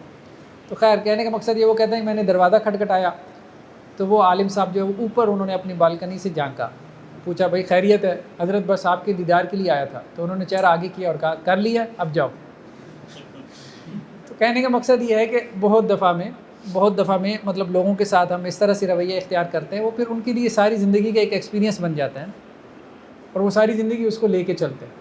تو خیر کہنے کا مقصد یہ، وہ کہتے ہیں میں نے دروازہ کھٹکھٹایا تو وہ عالم صاحب جو ہے وہ اوپر انہوں نے اپنی بالکنی سے جھانکا، پوچھا بھائی خیریت ہے؟ حضرت بس آپ کے دیدار کے لیے آیا تھا. تو انہوں نے چہرہ آگے کیا اور کہا کر لیا اب جاؤ. تو کہنے کا مقصد یہ ہے کہ بہت دفعہ میں مطلب لوگوں کے ساتھ ہم اس طرح سے رویہ اختیار کرتے ہیں، وہ پھر ان کے لیے ساری زندگی کا ایک ایکسپیرینس بن جاتا ہے اور وہ ساری زندگی اس کو لے کے چلتے ہیں.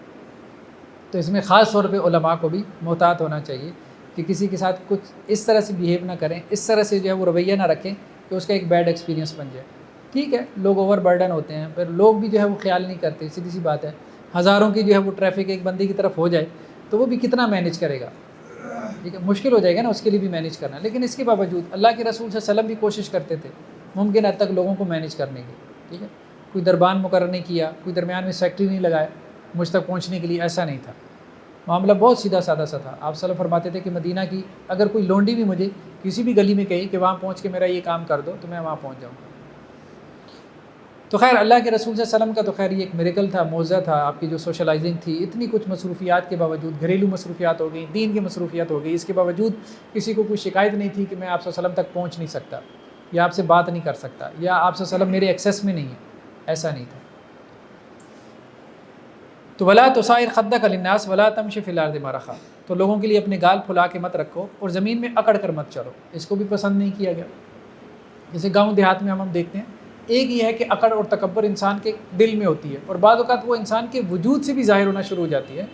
تو اس میں خاص طور پہ علماء کو بھی محتاط ہونا چاہیے کہ کسی کے ساتھ کچھ اس طرح سے بیہیو نہ کریں، اس طرح سے جو ہے وہ رویہ نہ رکھیں کہ اس کا ایک بیڈ ایکسپیرینس بن جائے. ٹھیک ہے لوگ اوور برڈن ہوتے ہیں، پھر لوگ بھی جو ہے وہ خیال نہیں کرتے، سیدھی سی بات ہے. ہزاروں کی جو ہے وہ ٹریفک ایک بندے کی طرف ہو جائے تو وہ بھی کتنا مینیج کرے گا؟ ٹھیک ہے مشکل ہو جائے گا نا اس کے لیے بھی مینیج کرنا. لیکن اس کے باوجود اللہ کے رسول صلی اللہ علیہ وسلم بھی کوشش کرتے تھے ممکن حد تک لوگوں کو مینیج کرنے کی. ٹھیک ہے کوئی دربان مقرر نہیں کیا، کوئی درمیان میں سیکٹری نہیں لگایا مجھ تک پہنچنے کے لیے، ایسا نہیں تھا. معاملہ بہت سیدھا سادہ سا تھا. آپ صلی اللہ علیہ وسلم فرماتے تھے کہ مدینہ کی اگر کوئی لونڈی بھی مجھے کسی بھی گلی میں کہی کہ وہاں پہنچ کے میرا یہ کام کر دو تو میں وہاں پہنچ جاؤں گا. تو خیر اللہ کے رسول صلی اللہ علیہ وسلم کا تو خیر یہ ایک میریکل تھا، معجزہ تھا. آپ کی جو سوشلائزنگ تھی، اتنی کچھ مصروفیات کے باوجود، گھریلو مصروفیات ہو گئی، دین کی مصروفیات ہو گئی، اس کے باوجود کسی کو کوئی شکایت نہیں تھی کہ میں آپ صلی اللہ علیہ وسلم تک پہنچ نہیں سکتا یا آپ سے بات نہیں کر سکتا یا آپ صلی اللہ علیہ وسلم میرے ایکسیس میں نہیں ہے، ایسا نہیں تھا. تو ولا تصائر خدک للناس ولا تمشی فی الارض مرحا، تو لوگوں کے لیے اپنے گال پھلا کے مت رکھو اور زمین میں اکڑ کر مت چلو. اس کو بھی پسند نہیں کیا گیا. جیسے گاؤں دیہات میں ہم دیکھتے ہیں، ایک یہ ہے کہ اکڑ اور تکبر انسان کے دل میں ہوتی ہے اور بعض اوقات وہ انسان کے وجود سے بھی ظاہر ہونا شروع ہو جاتی ہے.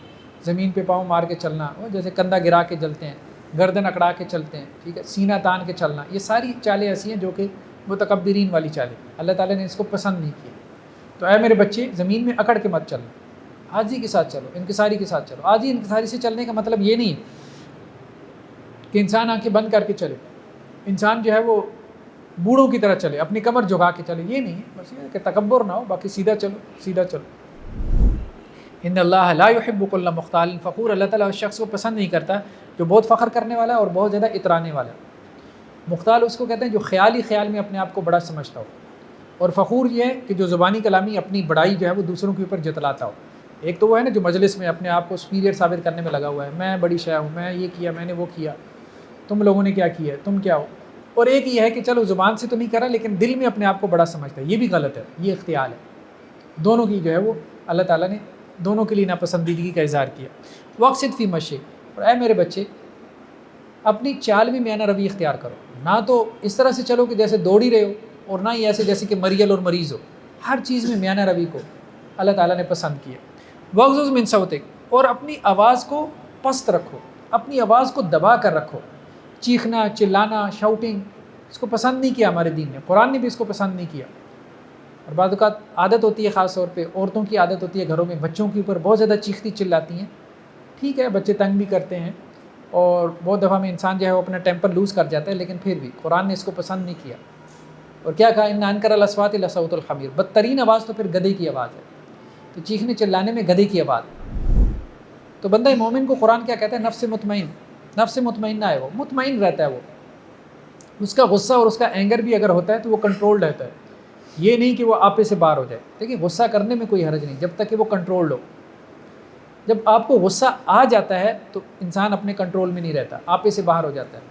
زمین پہ پاؤں مار کے چلنا، جیسے کندھا گرا کے چلتے ہیں، گردن اکڑا کے چلتے ہیں، ٹھیک ہے سینہ تان کے چلنا، یہ ساری چالیں ایسی ہیں جو کہ متکبرین والی چالیں. اللہ تعالیٰ نے اس کو پسند نہیں کیا. تو اے میرے بچے زمین میں اکڑ کے مت چلنا، عاجزی کے ساتھ چلو، انکساری کے ساتھ چلو. عاجزی انکساری سے چلنے کا مطلب یہ نہیں کہ انسان آنکھیں بند کر کے چلے، انسان جو ہے وہ بوڑھوں کی طرح چلے، اپنی کمر جھکا کے چلے، یہ نہیں ہے. بس یہ کہ تکبر نہ ہو، باقی سیدھا چلو سیدھا چلو. ان اللہ لا يحب كل مختال فخور، اللہ تعالیٰ اس شخص کو پسند نہیں کرتا جو بہت فخر کرنے والا ہے اور بہت زیادہ اترانے والا ہے. مختال اس کو کہتے ہیں جو خیال ہی خیال میں اپنے آپ کو بڑا سمجھتا ہو، اور فخور یہ ہے کہ جو زبانی کلامی اپنی بڑائی جو ہے وہ دوسروں کے اوپر جتلاتا ہو. ایک تو وہ ہے نا جو مجلس میں اپنے آپ کو سپیریئر ثابت کرنے میں لگا ہوا ہے، میں بڑی شے ہوں، میں یہ کیا، میں نے وہ کیا، تم لوگوں نے کیا کیا ہے، تم کیا ہو. اور ایک یہ ہے کہ چلو زبان سے تو نہیں کرا لیکن دل میں اپنے آپ کو بڑا سمجھتا ہے. یہ بھی غلط ہے، یہ اختیال ہے. دونوں کی جو ہے وہ اللہ تعالیٰ نے دونوں کے لیے ناپسندیدگی کا اظہار کیا. وقصد فی مشی، اور اے میرے بچے اپنی چال میں میانہ روی اختیار کرو. نہ تو اس طرح سے چلو کہ جیسے دوڑ ہی رہے ہو اور نہ ہی ایسے جیسے کہ مریل اور مریض ہو. ہر چیز میں میانہ روی کو اللہ تعالیٰ نے پسند کیا. وغضض من صوتک، اور اپنی آواز کو پست رکھو، اپنی آواز کو دبا کر رکھو. چیخنا، چلانا، شاؤٹنگ اس کو پسند نہیں کیا ہمارے دین نے، قرآن نے بھی اس کو پسند نہیں کیا. اور بعض اوقات عادت ہوتی ہے، خاص طور پہ عورتوں کی عادت ہوتی ہے گھروں میں بچوں کے اوپر بہت زیادہ چیختی چلاتی ہیں. ٹھیک ہے بچے تنگ بھی کرتے ہیں اور بہت دفعہ میں انسان جو ہے وہ اپنا ٹیمپر لوز کر جاتا ہے، لیکن پھر بھی قرآن نے اس کو پسند نہیں کیا. اور کیا کہا ان انکر الاصوات لصوت الحمیر، بدترین آواز تو پھر گدھے کی آواز ہے. تو چیخنے چلانے میں گدھے کی آواز. تو بندہ مومن کو قرآن کیا کہتا ہے؟ نفس مطمئن. نفس مطمئنہ ہے، وہ مطمئن رہتا ہے. وہ اس کا غصہ اور اس کا اینگر بھی اگر ہوتا ہے تو وہ کنٹرول رہتا ہے. یہ نہیں کہ وہ آپے سے باہر ہو جائے. دیکھیں غصہ کرنے میں کوئی حرج نہیں جب تک کہ وہ کنٹرول ہو. جب آپ کو غصہ آ جاتا ہے تو انسان اپنے کنٹرول میں نہیں رہتا، آپے سے باہر ہو جاتا ہے.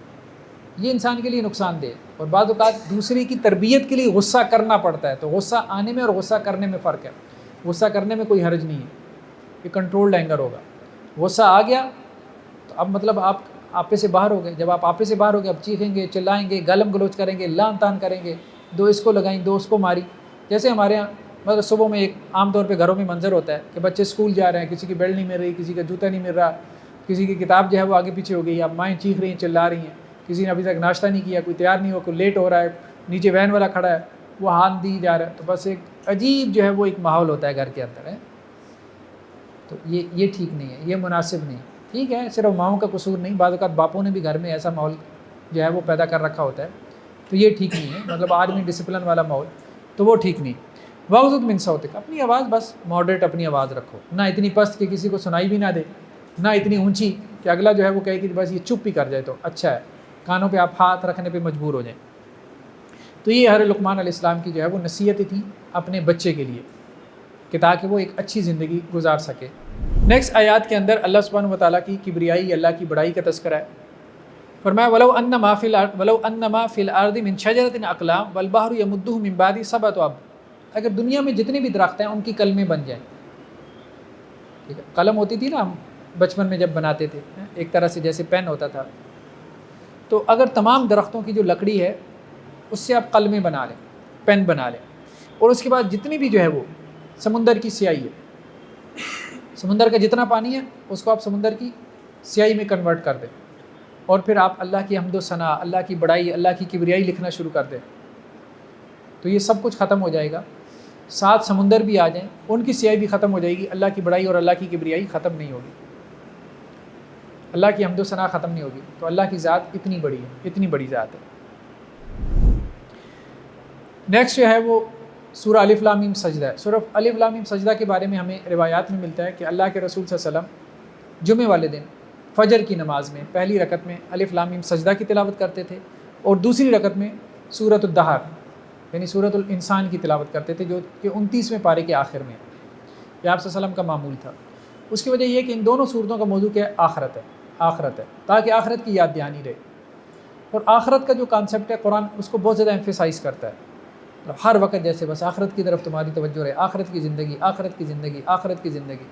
یہ انسان کے لیے نقصان دہ. اور بعض اوقات دوسرے کی تربیت کے لیے غصہ کرنا پڑتا ہے. تو غصہ آنے میں اور غصہ کرنے میں فرق ہے. غصہ کرنے میں کوئی حرج نہیں ہے، یہ کنٹرولڈ اینگر ہوگا. غصہ آ گیا تو اب مطلب آپ آپے سے باہر ہو گئے. جب آپ آپے سے باہر ہو گئے اب چیخیں گے، چلائیں گے، گالم گلوچ کریں گے، لان تان کریں گے، دو اس کو لگائیں دو اس کو ماری. جیسے ہمارے یہاں مطلب صبح میں ایک عام طور پہ گھروں میں منظر ہوتا ہے کہ بچے اسکول جا رہے ہیں، کسی کی بیلٹ نہیں مل رہی، کسی کا جوتا نہیں مل رہا، کسی کی کتاب جو ہے وہ آگے پیچھے ہو گئی، اب مائیں چیخ رہی ہیں، چلا رہی ہیں، کسی نے ابھی تک ناشتہ نہیں کیا، کوئی تیار نہیں ہو، کوئی لیٹ ہو رہا ہے، نیچے وین والا کھڑا ہے وہ ہاتھ دی جا رہا ہے. تو بس ایک عجیب جو ہے وہ ایک ماحول ہوتا ہے گھر کے اندر ہے. تو یہ ٹھیک نہیں ہے, یہ مناسب نہیں. ٹھیک ہے, صرف ماؤں کا قصور نہیں, بعض اوقات باپوں نے بھی گھر میں ایسا ماحول جو ہے وہ پیدا کر رکھا ہوتا ہے, تو یہ ٹھیک نہیں ہے. مطلب آدمی ڈسپلن والا ماحول تو وہ ٹھیک نہیں. وغضض من صوتک, اپنی آواز بس ماڈریٹ اپنی آواز رکھو, نہ اتنی پست کہ کسی کو سنائی بھی نہ دے, نہ اتنی اونچی کہ اگلا جو ہے وہ کہے کہ بس یہ چپ ہی کر جائے تو اچھا ہے, کانوں پہ آپ ہاتھ رکھنے پہ مجبور ہو جائیں. تو یہ حضرت لقمان علیہ السلام کی جو ہے وہ نصیحت تھی اپنے بچے کے لیے کہ تاکہ وہ ایک اچھی زندگی گزار سکے. نیکسٹ آیات کے اندر اللہ سبحانہ و تعالیٰ کی کبریائی, اللہ کی بڑائی کا تذکرہ ہے. فرمایا ولو ان ما فی الارض من شجرۃ اقلام والبحر یمدہ من بعدہ سبعۃ ابحر, اگر دنیا میں جتنے بھی درخت ہیں ان کی کلمیں بن جائیں. ٹھیک ہے, قلم ہوتی تھی نا ہم بچپن میں جب بناتے تھے, ایک طرح سے جیسے پین ہوتا تھا, تو اگر تمام درختوں کی جو لکڑی ہے اس سے آپ قلمیں بنا لیں, پین بنا لیں, اور اس کے بعد جتنی بھی جو ہے وہ سمندر کی سیاہی ہے, سمندر کا جتنا پانی ہے اس کو آپ سمندر کی سیاہی میں کنورٹ کر دیں, اور پھر آپ اللہ کی حمد و ثنا, اللہ کی بڑائی, اللہ کی کبریائی لکھنا شروع کر دیں, تو یہ سب کچھ ختم ہو جائے گا. ساتھ سمندر بھی آ جائیں, ان کی سیاہی بھی ختم ہو جائے گی, اللہ کی بڑائی اور اللہ کی کبریائی ختم نہیں ہوگی, اللہ کی حمد و ثنا ختم نہیں ہوگی. تو اللہ کی ذات اتنی بڑی ہے, اتنی بڑی ذات ہے. نیکسٹ جو ہے وہ سورہ الف لام میم سجدہ ہے. سورہ الف لام میم سجدہ کے بارے میں ہمیں روایات میں ملتا ہے کہ اللہ کے رسول صلی اللہ علیہ وسلم جمعے والے دن فجر کی نماز میں پہلی رکعت میں الف لام میم سجدہ کی تلاوت کرتے تھے, اور دوسری رکعت میں سورۃ الدہر یعنی سورۃ الانسان کی تلاوت کرتے تھے, جو کہ 29ویں پارے کے آخر میں. یہ آپ صلی اللہ علیہ وسلم کا معمول تھا. اس کی وجہ یہ کہ ان دونوں سورتوں کا موضوع کیا ہے, آخرت ہے, تاکہ آخرت کی یاد دہانی رہے. اور آخرت کا جو کانسیپٹ ہے قرآن اس کو بہت زیادہ ایمفیسائز کرتا ہے, ہر وقت جیسے بس آخرت کی طرف تمہاری توجہ رہے, آخرت کی زندگی, آخرت کی زندگی, آخرت کی زندگی.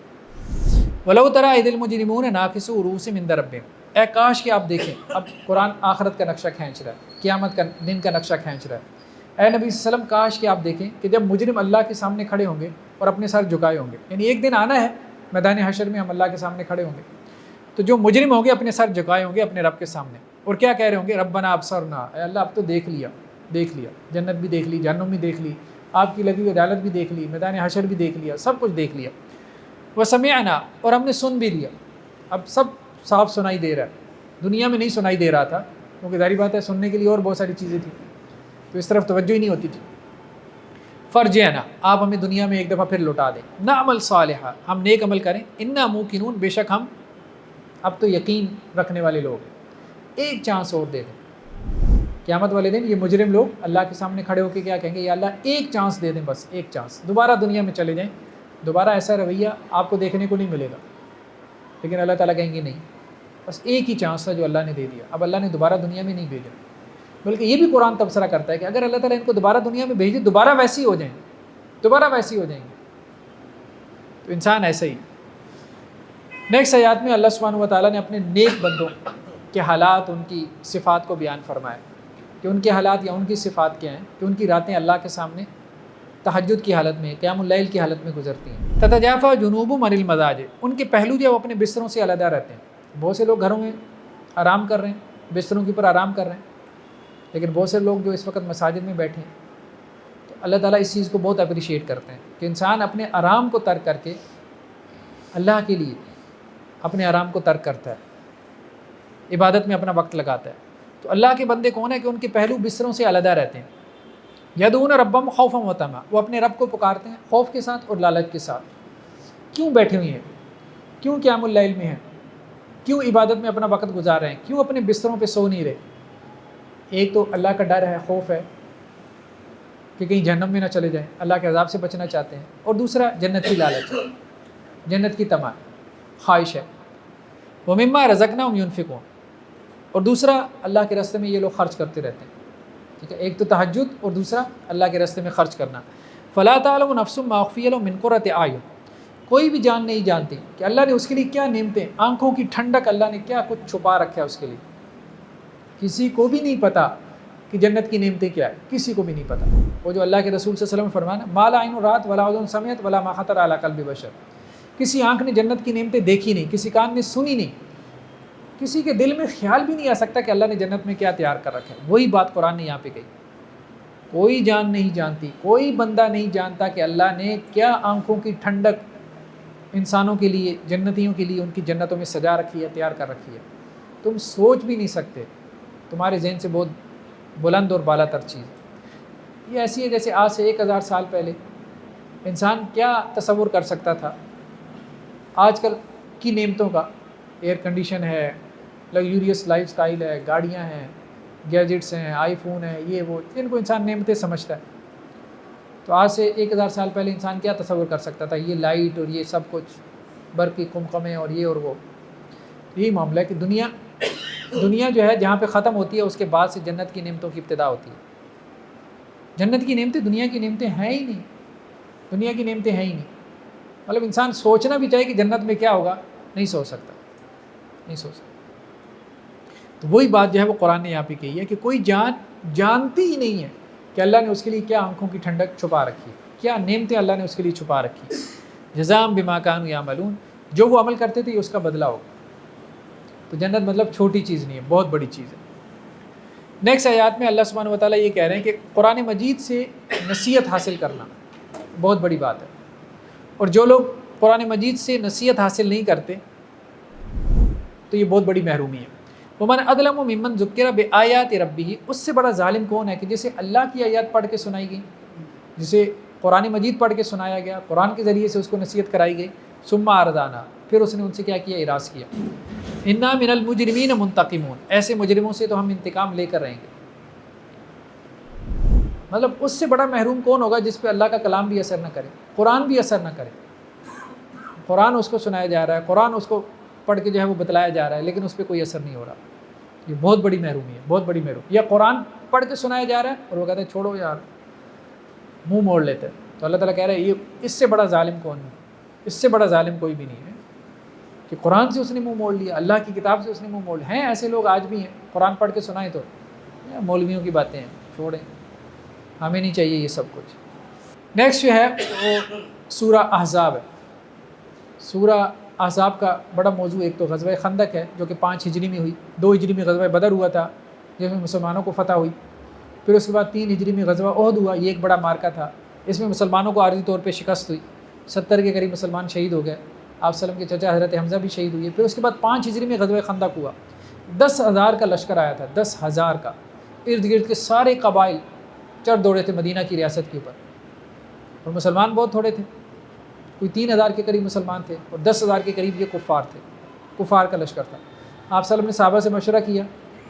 وَلَوْ تَرَىٰ إِذِ الْمُجْرِمُونَ نَاكِسُو رُءُوسِهِمْ عِندَ رَبِّهِمْ, اے کاش کہ آپ دیکھیں. اب قرآن آخرت کا نقشہ کھینچ رہا ہے, قیامت کا دن کا نقشہ کھینچ رہا ہے. اے نبی صلی اللہ علیہ وسلم کاش کہ آپ دیکھیں کہ جب مجرم اللہ کے سامنے کھڑے ہوں گے اور اپنے سر جھکائے ہوں گے, یعنی ایک دن آنا ہے میدان حشر میں ہم اللہ کے سامنے کھڑے ہوں گے, تو جو مجرم ہوں گے اپنے سر جھکائے ہوں گے اپنے رب کے سامنے, اور کیا کہہ رہے ہوں گے, ربنا ابصرنا, اے اللہ اب تو دیکھ لیا, جنت بھی دیکھ لی, جہنم بھی دیکھ لی, آپ کی لگی ہوئی عدالت بھی دیکھ لی, میدان حشر بھی دیکھ لیا, سب کچھ دیکھ لیا. وسمعنا, اور ہم نے سن بھی لیا. اب سب صاف سنائی دے رہا ہے, دنیا میں نہیں سنائی دے رہا تھا کیونکہ ظاہری بات ہے سننے کے لیے اور بہت ساری چیزیں تھیں, تو اس طرف توجہ ہی نہیں ہوتی تھی. فرجعنا, آپ ہمیں دنیا میں ایک دفعہ پھر لوٹا دیں. نعمل صالحا, ہم نیک عمل کریں. انا موقنون, بے شک ہم اب تو یقین رکھنے والے لوگ ہیں, ایک چانس اور دے دیں. قیامت والے دن یہ مجرم لوگ اللہ کے سامنے کھڑے ہو کے کیا کہیں گے, یا اللہ ایک چانس دے دیں, بس ایک چانس, دوبارہ دنیا میں چلے جائیں, دوبارہ ایسا رویہ آپ کو دیکھنے کو نہیں ملے گا. لیکن اللہ تعالیٰ کہیں گے نہیں, بس ایک ہی چانس تھا جو اللہ نے دے دیا, اب اللہ نے دوبارہ دنیا میں نہیں بھیجا. بلکہ یہ بھی قرآن تبصرہ کرتا ہے کہ اگر اللہ تعالیٰ ان کو دوبارہ دنیا میں بھیجے, دوبارہ ویسی ہو جائیں, دوبارہ ویسی ہو جائیں گے. تو انسان ایسے ہی. نیکسٹ آیات میں اللہ سبحانہ و تعالیٰ نے اپنے نیک بندوں کے حالات, ان کی صفات کو بیان فرمایا کہ ان کے حالات یا ان کی صفات کیا ہیں, کہ ان کی راتیں اللہ کے سامنے تہجد کی حالت میں, قیام اللیل کی حالت میں گزرتی ہیں. تتجافی جنوبہم عن المضاجع, ان کے پہلو جو وہ اپنے بستروں سے علیحدہ رہتے ہیں. بہت سے لوگ گھروں میں آرام کر رہے ہیں, بستروں کے اوپر آرام کر رہے ہیں, لیکن بہت سے لوگ جو اس وقت مساجد میں بیٹھے ہیں, تو اللہ تعالیٰ اس چیز کو بہت اپریشیٹ کرتے ہیں کہ انسان اپنے آرام کو ترک کر کے اللہ کے لیے اپنے آرام کو ترک کرتا ہے, عبادت میں اپنا وقت لگاتا ہے. تو اللہ کے بندے کون ہیں کہ ان کے پہلو بستروں سے علیحدہ رہتے ہیں. یدعون ربهم خوفا وطمعا, وہ اپنے رب کو پکارتے ہیں خوف کے ساتھ اور لالچ کے ساتھ. کیوں بیٹھے ہوئے ہیں, کیوں قیام اللیل میں ہیں, کیوں عبادت میں اپنا وقت گزار رہے ہیں, کیوں اپنے بستروں پہ سو نہیں رہے. ایک تو اللہ کا ڈر ہے, خوف ہے کہ کہیں جہنم میں نہ چلے جائیں, اللہ کے عذاب سے بچنا چاہتے ہیں, اور دوسرا جنت کی لالچ, جنت کی طمع, خواہش ہے. وَمِمَّا رَزَقْنَاهُمْ يُنْفِقُونَ, اور دوسرا اللہ کے راستے میں یہ لوگ خرچ کرتے رہتے ہیں. ٹھیک ہے, ایک تو تہجد اور دوسرا اللہ کے راستے میں خرچ کرنا. فَلَا تَعْلَمُ نَفْسٌ مَا أُخْفِيَ لَهُم مِّن قُرَّةِ أَعْيُنٍ, کوئی بھی جان نہیں جانتی کہ اللہ نے اس کے لیے کیا نعمتیں, آنکھوں کی ٹھنڈک, اللہ نے کیا کچھ چھپا رکھا ہے اس کے لیے. کسی کو بھی نہیں پتا کہ جنت کی نعمتیں کیا ہے, کسی کو بھی نہیں پتا. وہ جو اللہ کے رسول صلی اللہ علیہ وسلم فرمانا, مَا لَا عَيْنٌ رَأَتْ وَلَا أُذُنٌ سَمِعَتْ وَلَا مَا خَطَرَ عَلَىٰ قَلْبِ بَشَرٍ, کسی آنکھ نے جنت کی نعمتیں دیکھی نہیں, کسی کان نے سنی نہیں, کسی کے دل میں خیال بھی نہیں آ سکتا کہ اللہ نے جنت میں کیا تیار کر رکھا ہے. وہی بات قرآن نے یہاں پہ کہی. کوئی جان نہیں جانتی، کوئی بندہ نہیں جانتا کہ اللہ نے کیا آنکھوں کی ٹھنڈک انسانوں کے لیے، جنتیوں کے لیے ان کی جنتوں میں سجا رکھی ہے، تیار کر رکھی ہے. تم سوچ بھی نہیں سکتے، تمہارے ذہن سے بہت بلند اور بالا تر چیز. یہ ایسی ہے جیسے آج سے 1000 سال پہلے انسان کیا تصور کر سکتا تھا. آج کل کی نعمتوں کا، ایئر کنڈیشن ہے، لگزوریس لائف سٹائل ہے، گاڑیاں ہیں، گیجٹس ہیں، آئی فون ہے، یہ وہ، جن کو انسان نعمتیں سمجھتا ہے. تو آج سے 1000 سال پہلے انسان کیا تصور کر سکتا تھا؟ یہ لائٹ اور یہ سب کچھ، برقی قمقمے اور یہ اور وہ. یہی معاملہ ہے کہ دنیا جو ہے جہاں پہ ختم ہوتی ہے اس کے بعد سے جنت کی نعمتوں کی ابتدا ہوتی ہے. جنت کی نعمتیں دنیا کی نعمتیں ہیں ہی نہیں، دنیا کی نعمتیں ہیں ہی نہیں. مطلب انسان سوچنا بھی چاہے کہ جنت میں کیا ہوگا، نہیں سوچ سکتا، نہیں سوچ سکتا. تو وہی بات جو ہے وہ قرآن نے یہاں پہ کہی ہے کہ کوئی جانتی ہی نہیں ہے کہ اللہ نے اس کے لیے کیا آنکھوں کی ٹھنڈک چھپا رکھی ہے، کیا نعمتیں اللہ نے اس کے لیے چھپا رکھی ہے. جزاء بما کانوا یعملون، جو وہ عمل کرتے تھے یہ اس کا بدلہ ہوگا. تو جنت مطلب چھوٹی چیز نہیں ہے، بہت بڑی چیز ہے. نیکسٹ آیات میں اللہ سبحانہ و تعالیٰ یہ کہہ رہے ہیں کہ قرآن مجید سے نصیحت حاصل کرنا بہت بڑی بات ہے. اور جو لوگ قرآن مجید سے نصیحت حاصل نہیں کرتے تو یہ بہت بڑی محرومی ہے. وَمَنْ أَظْلَمُ مِمَّنْ ذُكِّرَ بِآيَاتِ رَبِّهِ، اس سے بڑا ظالم کون ہے کہ جسے اللہ کی آیات پڑھ کے سنائی گئی، جسے قرآن مجید پڑھ کے سنایا گیا، قرآن کے ذریعے سے اس کو نصیحت کرائی گئی، ثُمَّ أَعْرَضَ، پھر اس نے ان سے کیا کیا؟ اعراض کیا. اِنَّا مِنَ الْمُجْرِمِينَ مُنْتَقِمُونَ، ایسے مجرموں سے تو ہم انتقام لے کر رہیں گے. مطلب اس سے بڑا محروم کون ہوگا جس پہ اللہ کا کلام بھی اثر نہ کرے، قرآن بھی اثر نہ کرے. قرآن اس کو سنایا جا رہا ہے، قرآن اس کو پڑھ کے جو ہے وہ بتلایا جا رہا ہے، لیکن اس پہ کوئی اثر نہیں ہو رہا. یہ بہت بڑی محرومی ہے، بہت بڑی محرومی. یا قرآن پڑھ کے سنایا جا رہا ہے اور وہ کہتے ہیں چھوڑو یار، منہ موڑ لیتے ہیں. تو اللہ تعالیٰ کہہ رہا ہے یہ اس سے بڑا ظالم کون ہے؟ اس سے بڑا ظالم کوئی بھی نہیں ہے کہ قرآن سے اس نے منہ موڑ لیا، اللہ کی کتاب سے اس نے منہ موڑ لیا. ہیں ایسے لوگ آج بھی ہیں، قرآن پڑھ کے سنائیں تو مولویوں کی باتیں ہیں، چھوڑیں، ہمیں نہیں چاہیے یہ سب کچھ. نیکسٹ جو ہے وہ سورہ احزاب ہے. سورہ احزاب کا بڑا موضوع ایک تو غزوہ خندق ہے جو کہ 5 ہجری میں ہوئی، 2 ہجری میں غزوہ بدر ہوا تھا جس میں مسلمانوں کو فتح ہوئی. پھر اس کے بعد 3 ہجری میں غزوہ احد ہوا، یہ ایک بڑا مارکا تھا، اس میں مسلمانوں کو عارضی طور پہ شکست ہوئی، 70 کے قریب مسلمان شہید ہو گئے. آپ صلی اللہ علیہ وسلم کے چچا حضرت حمزہ بھی شہید ہوئے. پھر اس کے بعد 5 ہجری میں غزوہ خندق ہوا، 10,000 کا لشکر آیا تھا، 10,000 کا. ارد گرد کے سارے قبائل چڑھ دوڑے تھے مدینہ کی ریاست کے اوپر، اور مسلمان بہت تھوڑے تھے، کوئی 3,000 کے قریب مسلمان تھے اور 10,000 کے قریب یہ کفار تھے، کفار کا لشکر تھا. آپ صلی اللہ علیہ وسلم نے صحابہ سے مشورہ کیا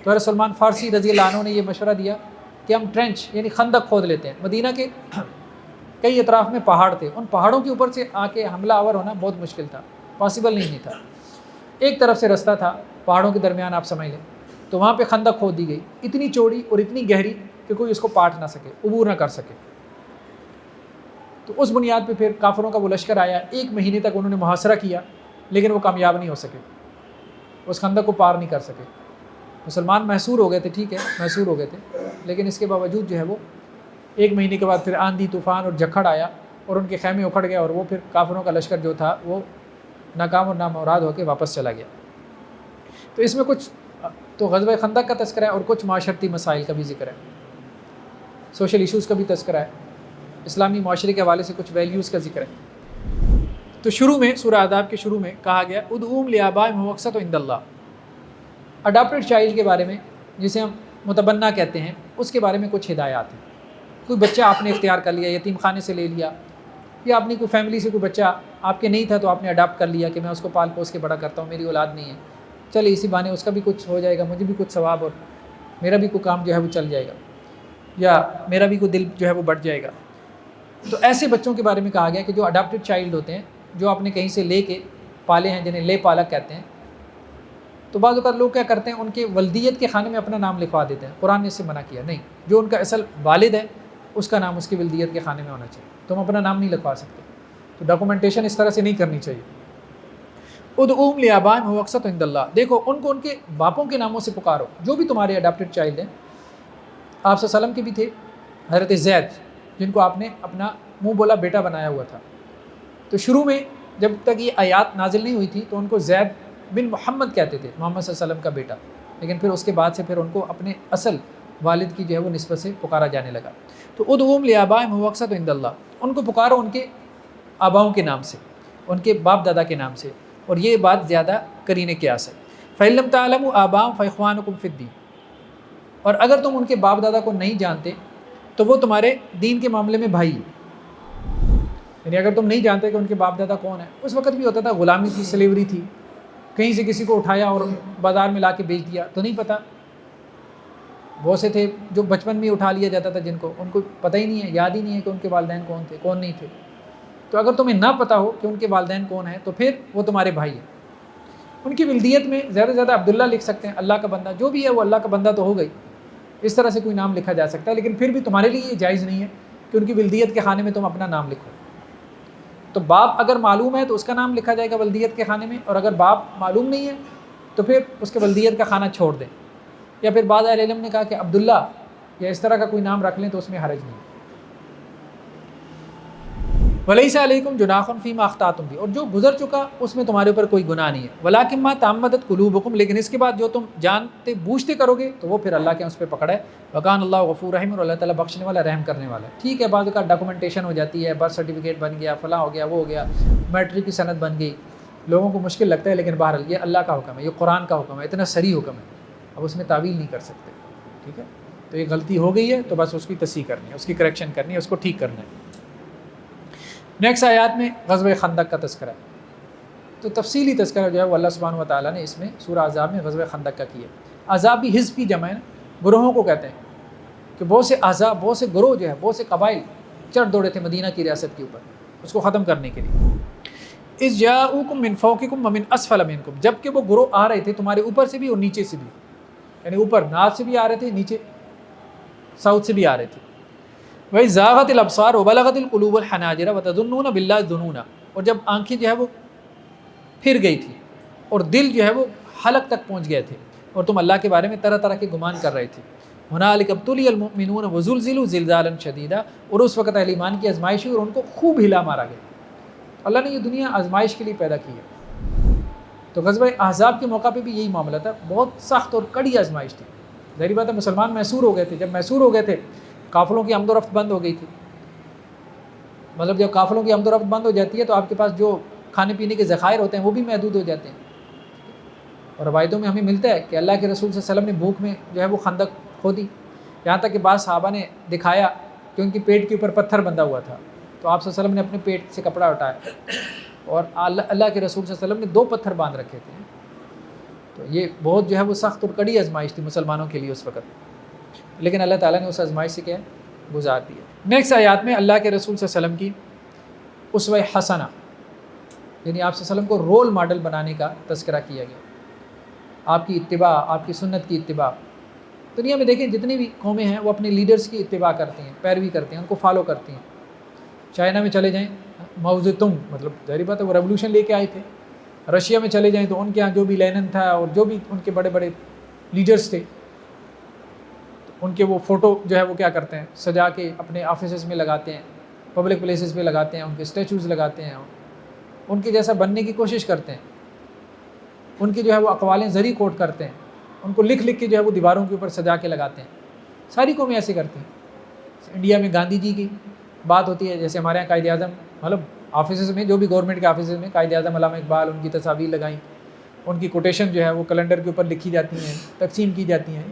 تو حضرت سلمان فارسی رضی اللہ عنہ نے یہ مشورہ دیا کہ ہم ٹرنچ یعنی خندق کھود لیتے ہیں. مدینہ کے کئی اطراف میں پہاڑ تھے، ان پہاڑوں کے اوپر سے آ کے حملہ آور ہونا بہت مشکل تھا، پاسبل نہیں تھا. ایک طرف سے رستہ تھا پہاڑوں کے درمیان، آپ سمجھ لیں، تو وہاں پہ خندق کھود دی گئی، اتنی چوڑی اور اتنی گہری کہ کوئی اس کو پاٹ نہ سکے، عبور نہ کر سکے. تو اس بنیاد پہ پھر کافروں کا وہ لشکر آیا، 1 مہینے تک انہوں نے محاصرہ کیا لیکن وہ کامیاب نہیں ہو سکے، اس خندق کو پار نہیں کر سکے. مسلمان محصور ہو گئے تھے، ٹھیک ہے محصور ہو گئے تھے، لیکن اس کے باوجود جو ہے وہ 1 مہینے کے بعد پھر آندھی طوفان اور جھکڑ آیا اور ان کے خیمے اکھڑ گئے اور وہ پھر کافروں کا لشکر جو تھا وہ ناکام اور نامراد ہو کے واپس چلا گیا. تو اس میں کچھ تو غزوہ خندق کا تذکرہ ہے اور کچھ معاشرتی مسائل کا بھی ذکر ہے، سوشل ایشوز کا بھی تذکرہ ہے، اسلامی معاشرے کے حوالے سے کچھ ویلیوز کا ذکر ہے. تو شروع میں سورہ احزاب کے شروع میں کہا گیا ادعوہم لآبائہم ھو اقسط عند اللہ. اڈاپٹڈ چائلڈ کے بارے میں، جسے ہم متبنہ کہتے ہیں، اس کے بارے میں کچھ ہدایات ہیں. کوئی بچہ آپ نے اختیار کر لیا، یتیم خانے سے لے لیا، یا اپنی کوئی فیملی سے کوئی بچہ آپ کے نہیں تھا تو آپ نے اڈاپٹ کر لیا کہ میں اس کو پال پوس کے بڑا کرتا ہوں، میری اولاد نہیں ہے، چلے اسی بہانے اس کا بھی کچھ ہو جائے گا، مجھے بھی کچھ ثواب اور میرا بھی کوئی کام جو ہے وہ چل جائے گا، یا میرا بھی کوئی دل جو ہے وہ بڑھ جائے گا. تو ایسے بچوں کے بارے میں کہا گیا کہ جو اڈاپٹڈ چائلڈ ہوتے ہیں، جو آپ نے کہیں سے لے کے پالے ہیں، جنہیں لے پالک کہتے ہیں. تو بعض اوقات لوگ کیا کرتے ہیں، ان کے ولدیت کے خانے میں اپنا نام لکھوا دیتے ہیں. قرآن نے اس سے منع کیا، نہیں، جو ان کا اصل والد ہے اس کا نام اس کی ولدیت کے خانے میں ہونا چاہیے، تم اپنا نام نہیں لکھوا سکتے. تو ڈاکومنٹیشن اس طرح سے نہیں کرنی چاہیے. ادعوہم لآبائہم ھو اقسط عند اللہ، دیکھو ان کو ان کے باپوں کے ناموں سے پکارو، جو بھی تمہارے اڈاپٹڈ چائلڈ ہیں. آپ صلی اللہ علیہ وسلم کے بھی تھے حضرت زید، جن کو آپ نے اپنا منہ بولا بیٹا بنایا ہوا تھا. تو شروع میں جب تک یہ آیات نازل نہیں ہوئی تھی تو ان کو زید بن محمد کہتے تھے، محمد صلی اللہ علیہ وسلم کا بیٹا. لیکن پھر اس کے بعد سے پھر ان کو اپنے اصل والد کی جو ہے وہ نسبت سے پکارا جانے لگا۔ تو ادعوہم لآبائہم ھو اقسط عند اللہ، ان کو پکارو ان کے آباؤں کے نام سے، ان کے باپ دادا کے نام سے، اور یہ بات زیادہ قرین قیاس ہے۔ فإن لم تعلموا آباءهم فإخوانكم فی الدین، اور اگر تم ان کے باپ دادا کو نہیں جانتے تو وہ تمہارے دین کے معاملے میں بھائی ہیں۔ یعنی اگر تم نہیں جانتے کہ ان کے باپ دادا کون ہیں، اس وقت بھی ہوتا تھا، غلامی تھی، سلیوری تھی، کہیں سے کسی کو اٹھایا اور بازار میں لا کے بیچ دیا تو نہیں پتہ۔ بہت سے تھے جو بچپن میں اٹھا لیا جاتا تھا، جن کو ان کو پتہ ہی نہیں ہے، یاد ہی نہیں ہے کہ ان کے والدین کون تھے کون نہیں تھے۔ تو اگر تمہیں نہ پتہ ہو کہ ان کے والدین کون ہیں تو پھر وہ تمہارے بھائی ہیں۔ ان کی ولدیت میں زیادہ سے زیادہ عبداللہ لکھ سکتے ہیں، اللہ کا بندہ، جو بھی ہے وہ اللہ کا بندہ تو ہو گئی، اس طرح سے کوئی نام لکھا جا سکتا ہے، لیکن پھر بھی تمہارے لیے یہ جائز نہیں ہے کہ ان کی ولدیت کے خانے میں تم اپنا نام لکھو۔ تو باپ اگر معلوم ہے تو اس کا نام لکھا جائے گا ولدیت کے خانے میں، اور اگر باپ معلوم نہیں ہے تو پھر اس کے ولدیت کا خانہ چھوڑ دیں، یا پھر بعض اہل علم نے کہا کہ عبداللہ یا اس طرح کا کوئی نام رکھ لیں تو اس میں حرج نہیں۔ وَلَيْسَ عَلَيْكُمْ جُنَاحٌ فِيمَا أَخْطَأْتُمْ بِهِ، اور جو گزر چکا اس میں تمہارے اوپر کوئی گناہ نہیں ہے۔ وَلَٰكِن مَا تَعَمَّدَتْ قُلُوبُكُمْ، لیکن اس کے بعد جو تم جانتے بوجھتے کرو گے تو وہ پھر اللہ کے اس پہ پکڑ ہے۔ وَكَانَ اللَّهُ غَفُورًا رَحِيمًا، اور اللہ تعالیٰ بخشنے والا رحم کرنے والا ہے۔ ٹھیک ہے، بعض کا ڈاکومنٹیشن ہو جاتی ہے، برتھ سرٹیفکیٹ بن گیا، فلاں ہو گیا، وہ ہو گیا، میٹرک کی سند بن گئی، لوگوں کو مشکل لگتا ہے، لیکن بہرحال یہ اللہ کا حکم ہے، یہ قرآن کا حکم ہے، اتنا صریح حکم ہے، اب اس میں تعویل نہیں کر سکتے۔ ٹھیک ہے، تو یہ غلطی ہو گئی ہے تو بس اس کی تصحیح کرنی ہے، اس کی کریکشن کرنی ہے، اس کو ٹھیک کرنا ہے۔ نیکسٹ آیات میں غزوہ خندق کا تذکرہ ہے، تو تفصیلی تذکرہ جو ہے وہ اللہ سبحانہ و تعالیٰ نے اس میں سورہ احزاب میں غزوہ خندق کا کیا۔ احزاب بھی حزب کی جمع ہے، گروہوں کو کہتے ہیں، کہ بہت سے احزاب، بہت سے گروہ جو ہے، بہت سے قبائل چڑھ دوڑے تھے مدینہ کی ریاست کے اوپر، اس کو ختم کرنے کے لیے۔ اذ جاءوکم من فوقکم ومن اسفل منکم، جب کہ وہ گروہ آ رہے تھے تمہارے اوپر سے بھی اور نیچے سے بھی، یعنی اوپر نارتھ سے بھی آ رہے تھے، نیچے ساؤتھ سے بھی آ رہے تھے۔ وَإِذْ زَاغَتِ الْأَبْصَارُ وَبَلَغَتِ الْقُلُوبُ الْحَنَاجِرَ وَتَظُنُّونَ بِاللَّهِ الظُّنُونَ، اور جب آنکھیں جو ہے وہ پھر گئی تھی اور دل جو ہے وہ حلق تک پہنچ گئے تھے اور تم اللہ کے بارے میں طرح طرح کے گمان کر رہے تھے۔ هُنَالِكَ ابْتُلِيَ الْمُؤْمِنُونَ وَزُلْزِلُوا زِلْزَالًا شَدِيدًا، اور اس وقت اہل ایمان کی آزمائش ہوئی اور ان کو خوب ہلا مارا گیا۔ اللہ نے یہ دنیا آزمائش کے لیے پیدا کی ہے۔ تو غزوہ احزاب کے موقع پہ بھی یہی معاملہ تھا، بہت سخت اور کڑی آزمائش تھی۔ ظاہری بات ہے مسلمان محصور ہو گئے تھے، جب محصور ہو گئے تھے قافلوں کی آمد و رفت بند ہو گئی تھی۔ مطلب جب قافلوں کی آمد و رفت بند ہو جاتی ہے تو آپ کے پاس جو کھانے پینے کے ذخائر ہوتے ہیں وہ بھی محدود ہو جاتے ہیں۔ اور روایتوں میں ہمیں ملتا ہے کہ اللہ کے رسول صلی اللہ علیہ وسلم نے بھوک میں جو ہے وہ خندق کھودی، یہاں تک کہ بعض صحابہ نے دکھایا کہ ان کی پیٹ کے اوپر پتھر بندھا ہوا تھا، تو آپ صلی اللہ علیہ وسلم نے اپنے پیٹ سے کپڑا اٹھایا اور اللہ کے رسول صلی اللہ علیہ وسلم نے 2 پتھر باندھ رکھے تھے۔ تو یہ بہت جو ہے وہ سخت اور کڑی آزمائش تھی مسلمانوں کے لیے اس وقت، لیکن اللہ تعالیٰ نے اس آزمائش سے کیا گزار دیا۔ نیکسٹ آیات میں اللہ کے رسول صلی اللہ علیہ وسلم کی اسوہ حسنہ، یعنی آپ صلی اللہ علیہ وسلم کو رول ماڈل بنانے کا تذکرہ کیا گیا۔ آپ کی اتباع، آپ کی سنت کی اتباع۔ دنیا میں دیکھیں جتنی بھی قومیں ہیں وہ اپنے لیڈرز کی اتباع کرتی ہیں، پیروی کرتی ہیں، ان کو فالو کرتی ہیں۔ چائنا میں چلے جائیں، ماؤ زیتونگ، مطلب ظاہری بات ہے وہ ریولوشن لے کے آئے تھے۔ رشیا میں چلے جائیں تو ان کے یہاں جو بھی لینن تھا اور جو بھی ان کے بڑے بڑے لیڈرز تھے، ان کے وہ فوٹو جو ہے وہ کیا کرتے ہیں، سجا کے اپنے آفیسز میں لگاتے ہیں، پبلک پلیسز پہ لگاتے ہیں، ان کے اسٹیچوز لگاتے ہیں، ان کے جیسا بننے کی کوشش کرتے ہیں، ان کی جو ہے وہ اقوالیں زری کوٹ کرتے ہیں، ان کو لکھ لکھ کے جو ہے وہ دیواروں کے اوپر سجا کے لگاتے ہیں۔ ساری قومیں ایسے کرتی ہیں۔ انڈیا میں گاندھی جی کی بات ہوتی ہے، جیسے ہمارے یہاں قائد اعظم، مطلب آفیسز میں جو بھی گورنمنٹ کے آفیسز میں قائد اعظم علامہ اقبال، ان کی تصاویر لگائیں، ان کی کوٹیشن جو ہے وہ کیلنڈر کے اوپر لکھی جاتی ہیں، تقسیم کی جاتی ہیں،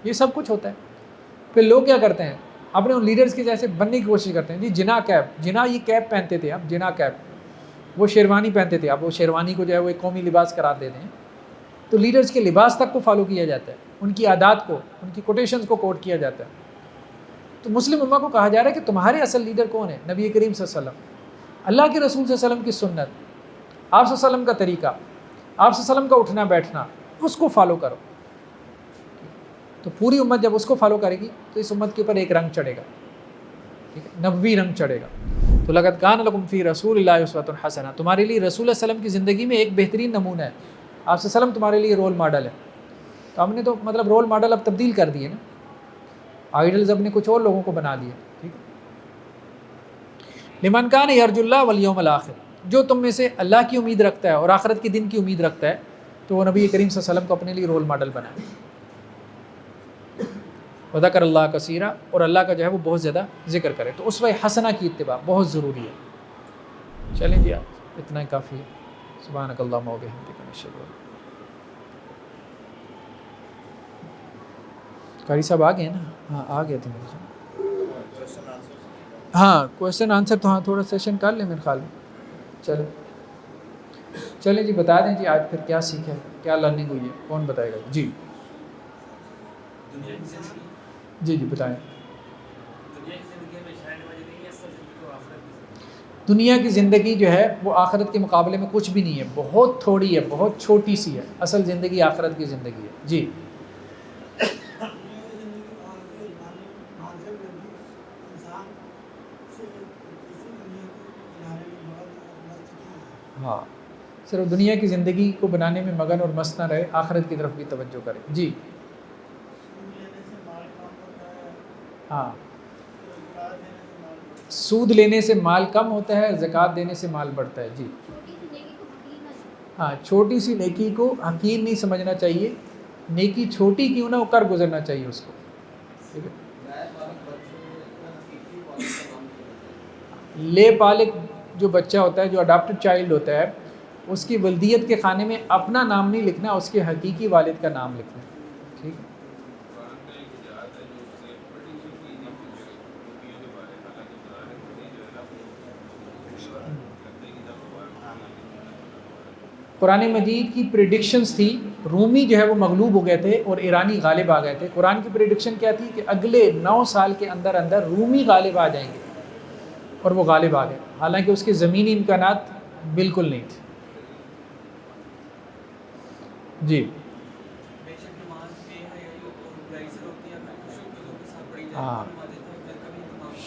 یہ سب کچھ ہوتا ہے۔ پھر لوگ کیا کرتے ہیں، اپنے ان لیڈرز کے جیسے بننے کی کوشش کرتے ہیں۔ جی جنا کیپ، جنا یہ کیپ پہنتے تھے، اب جنا کیپ، وہ شیروانی پہنتے تھے، اب وہ شیروانی کو جو ہے وہ ایک قومی لباس قرار دیتے ہیں۔ تو لیڈرز کے لباس تک کو فالو کیا جاتا ہے، ان کی عادات کو، ان کی کوٹیشنز کو کوٹ کیا جاتا ہے۔ تو مسلم امہ کو کہا جا رہا ہے کہ تمہارے اصل لیڈر کون ہے؟ نبی کریم صلی اللہ علیہ وسلم، اللہ کے رسول صلی اللہ علیہ وسلم کی سنت، آپ صلی اللہ علیہ وسلم کا طریقہ، آپ صلی اللہ علیہ وسلم کا اٹھنا بیٹھنا، اس کو فالو کرو۔ تو پوری امت جب اس کو فالو کرے گی تو اس امت کے اوپر ایک رنگ چڑھے گا، ٹھیک ہے، نبوی رنگ چڑھے گا۔ تو لقد کان لکم فی رسول اللہ اسوۃ حسنہ، تمہارے لیے رسول اللہ علیہ وسلم کی زندگی میں ایک بہترین نمونہ ہے، آپ صلی اللہ علیہ وسلم تمہارے لیے رول ماڈل ہے۔ تو ہم نے تو مطلب رول ماڈل اب تبدیل کر دیے نا، آئیڈلز اپنے کچھ اور لوگوں کو بنا دیے، ٹھیک ہے۔ لمن کان یرجو اللہ والیوم الآخر، جو تم میں سے اللہ کی امید رکھتا ہے اور آخرت کے دن کی امید رکھتا ہے تو وہ نبی کریم صلی اللہ علیہ وسلم کو اپنے لیے رول ماڈل بنائے۔ وذکر اللہ کثیرا، اور اللہ کا جو ہے وہ بہت زیادہ ذکر کرے. تو اسوہ حسنہ کی اتباع بہت ضروری ہے. چلیں جی اتنا ہی کافی ہے. سبحانک اللہم و بحمدک نشہد ان لا الہ الا انت. قاری صاحب آ گئے نا؟ ہاں آ گئے تھے میرے سے. ہاں کویشچن آنسر تو ہاں تھوڑا سیشن کر لیں میرے خیال میں. چلیں جی بتا دیں جی آج پھر کیا سیکھا ہے، کیا لرننگ ہوئی ہے، کون بتائے گا؟ جی جی بتائیں. دنیا کی زندگی جو ہے وہ آخرت کے مقابلے میں کچھ بھی نہیں ہے، بہت تھوڑی ہے، بہت چھوٹی سی ہے. اصل زندگی آخرت کی زندگی ہے. جی ہاں صرف دنیا کی زندگی کو بنانے میں مگن اور مست نہ رہے، آخرت کی طرف بھی توجہ کرے. جی ہاں سود لینے سے مال کم ہوتا ہے، زکوٰۃ دینے سے مال بڑھتا ہے. جی ہاں چھوٹی سی نیکی کو حقیر نہیں سمجھنا چاہیے. نیکی چھوٹی کیوں نہ وہ کر گزرنا چاہیے اس کو. ٹھیک ہے. لے پالک جو بچہ ہوتا ہے، جو اڈاپٹڈ چائلڈ ہوتا ہے، اس کی ولدیت کے خانے میں اپنا نام نہیں لکھنا، اس کے حقیقی والد کا نام لکھنا. ٹھیک ہے. قرآن مجید کی پریڈکشنز تھی، رومی جو ہے وہ مغلوب ہو گئے تھے اور ایرانی غالب آ گئے تھے. قرآن کی پریڈکشن کیا تھی کہ اگلے 9 سال کے اندر اندر رومی غالب آ جائیں گے، اور وہ غالب آ گئے، حالانکہ اس کے زمینی امکانات بالکل نہیں تھے. جی ہاں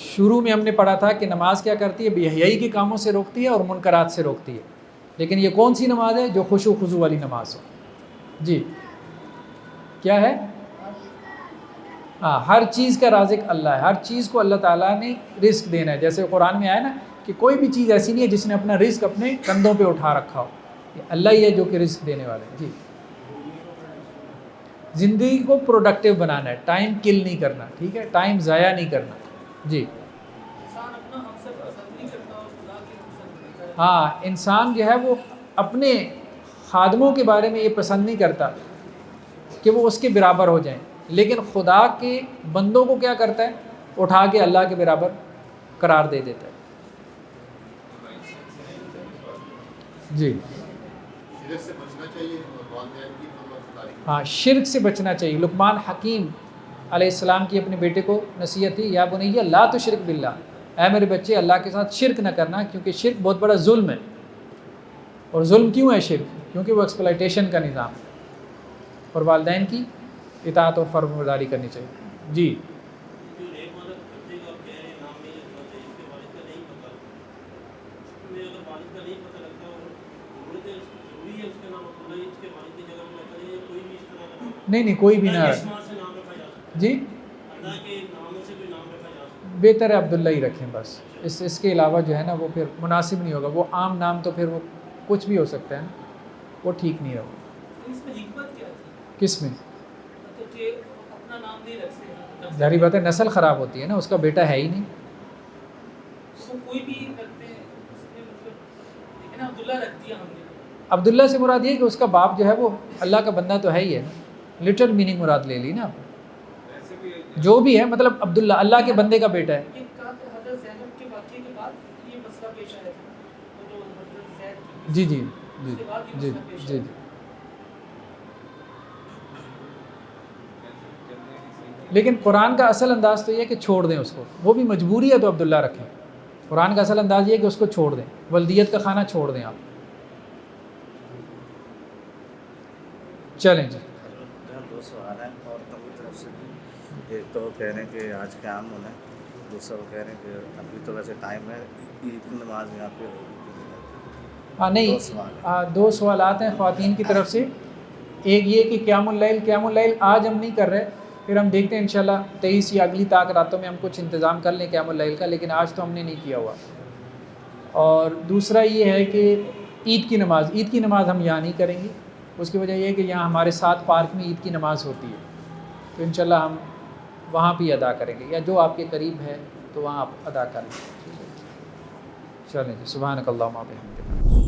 شروع میں ہم نے پڑھا تھا کہ نماز کیا کرتی ہے، بے حیائی کے کاموں سے روکتی ہے اور منکرات سے روکتی ہے. لیکن یہ کون سی نماز ہے؟ جو خشوع خضوع والی نماز ہو. جی کیا ہے؟ ہاں ہر چیز کا رازق اللہ ہے، ہر چیز کو اللہ تعالیٰ نے رزق دینا ہے. جیسے قرآن میں آیا نا کہ کوئی بھی چیز ایسی نہیں ہے جس نے اپنا رزق اپنے کندھوں پہ اٹھا رکھا ہو، یہ اللہ ہی ہے جو کہ رزق دینے والے ہیں. جی زندگی کو پروڈکٹیو بنانا ہے، ٹائم کل نہیں کرنا. ٹھیک ہے، ٹائم ضائع نہیں کرنا. جی ہاں انسان جو ہے وہ اپنے خادموں کے بارے میں یہ پسند نہیں کرتا کہ وہ اس کے برابر ہو جائیں، لیکن خدا کے بندوں کو کیا کرتا ہے؟ اٹھا کے اللہ کے برابر قرار دے دیتا ہے. جی ہاں شرک سے بچنا چاہیے. لقمان حکیم علیہ السلام کی اپنے بیٹے کو نصیحت تھی، یا بنی لا تشرک باللہ، اے میرے بچے اللہ کے ساتھ شرک نہ کرنا، کیونکہ شرک بہت بڑا ظلم ہے. اور ظلم کیوں ہے شرک؟ کیونکہ وہ ایکسپلائٹیشن کا نظام ہے. اور والدین کی اطاعت اور فرمانبرداری کرنی چاہیے. جی نہیں کوئی بھی نہ جی بہتر ہے عبداللہ ہی رکھیں بس. اس کے علاوہ جو ہے نا وہ پھر مناسب نہیں ہوگا. وہ عام نام تو پھر وہ کچھ بھی ہو سکتا ہے نا، وہ ٹھیک نہیں ہوگا. کس میں؟ ظاہری بات ہے نسل خراب ہوتی ہے نا، اس کا بیٹا ہے ہی نہیں. عبداللہ سے مراد یہ کہ اس کا باپ جو ہے وہ اللہ کا بندہ تو ہے ہی ہے. لٹرل میننگ مراد لے لی نا آپ، جو بھی ہے مطلب عبداللہ اللہ کے بندے کا بیٹا ہے. جی جی جی جی جی جی لیکن قرآن کا اصل انداز تو یہ ہے کہ چھوڑ دیں اس کو، وہ بھی مجبوری ہے تو عبداللہ رکھیں. قرآن کا اصل انداز یہ ہے کہ اس کو چھوڑ دیں، ولدیت کا کھانا چھوڑ دیں آپ. چلیں جی. دو سوال ہیں عورتوں کی طرف سے بھی. ایک تو کہہ رہے ہیں کہ آج قیام ہونا ہے، دوسرا وہ کہہ رہے ہیں کہ ابھی تو ویسے ٹائم ہے، عید کی نماز یہاں پہ ہوگی. ہاں نہیں 2 سوالات ہیں خواتین کی طرف سے. ایک یہ کہ قیام اللیل آج ہم نہیں کر رہے، پھر ہم دیکھتے ہیں انشاءاللہ 23 یا اگلی طاق راتوں میں ہم کچھ انتظام کر لیں قیام اللیل کا، لیکن آج تو ہم نے نہیں کیا ہوا. اور دوسرا یہ ہے کہ عید کی نماز ہم یہاں نہیں کریں گے. اس کی وجہ یہ ہے کہ یہاں ہمارے ساتھ پارک میں عید کی نماز ہوتی ہے، تو انشاءاللہ ہم وہاں بھی ادا کریں گے، یا جو آپ کے قریب ہے تو وہاں آپ ادا کریں گے، ٹھیک ہے؟ چلیں جی، سبحانک اللہم و بحمدک۔